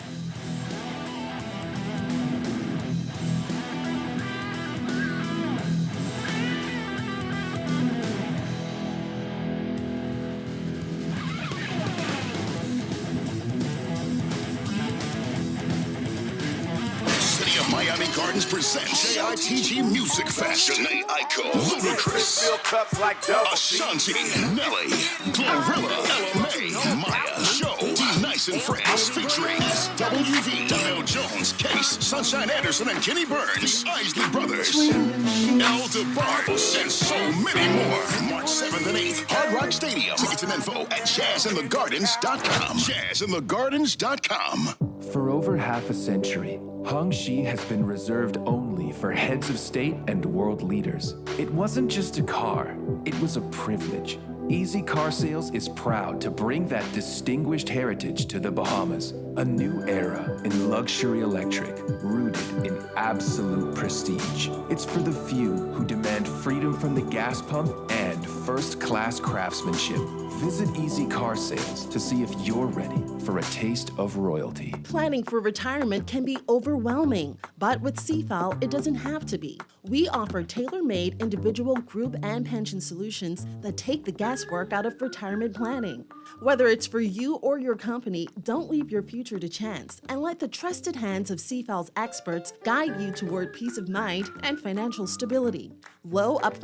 Speaker 3: Presents JITG Music Fest. Janae Aiko, Ludacris, Ashanti, Nelly, Glorilla, LMA, Maya, Show, D-Nice and Friends, featuring SWV, Donnell Jones, Case, Sunshine Anderson, and Kenny Burns, the Isley Brothers, El DeBarge, and so many more. March 7th and 8th, Hard Rock Stadium. Tickets and info at jazzinthegardens.com. Jazzinthegardens.com.
Speaker 15: For over half a century, Hongxi has been reserved only for heads of state and world leaders. It wasn't just a car, it was a privilege. Easy Car Sales is proud to bring that distinguished heritage to the Bahamas. A new era in luxury electric, rooted in absolute prestige. It's for the few who demand freedom from the gas pump and first-class craftsmanship. Visit Easy Car Sales to see if you're ready for a taste of royalty.
Speaker 24: Planning for retirement can be overwhelming, but with CFAL, it doesn't have to be. We offer tailor-made individual, group, and pension solutions that take the guesswork out of retirement planning. Whether it's for you or your company, don't leave your future to chance and let the trusted hands of CFAL's experts guide you toward peace of mind and financial stability. Low upfront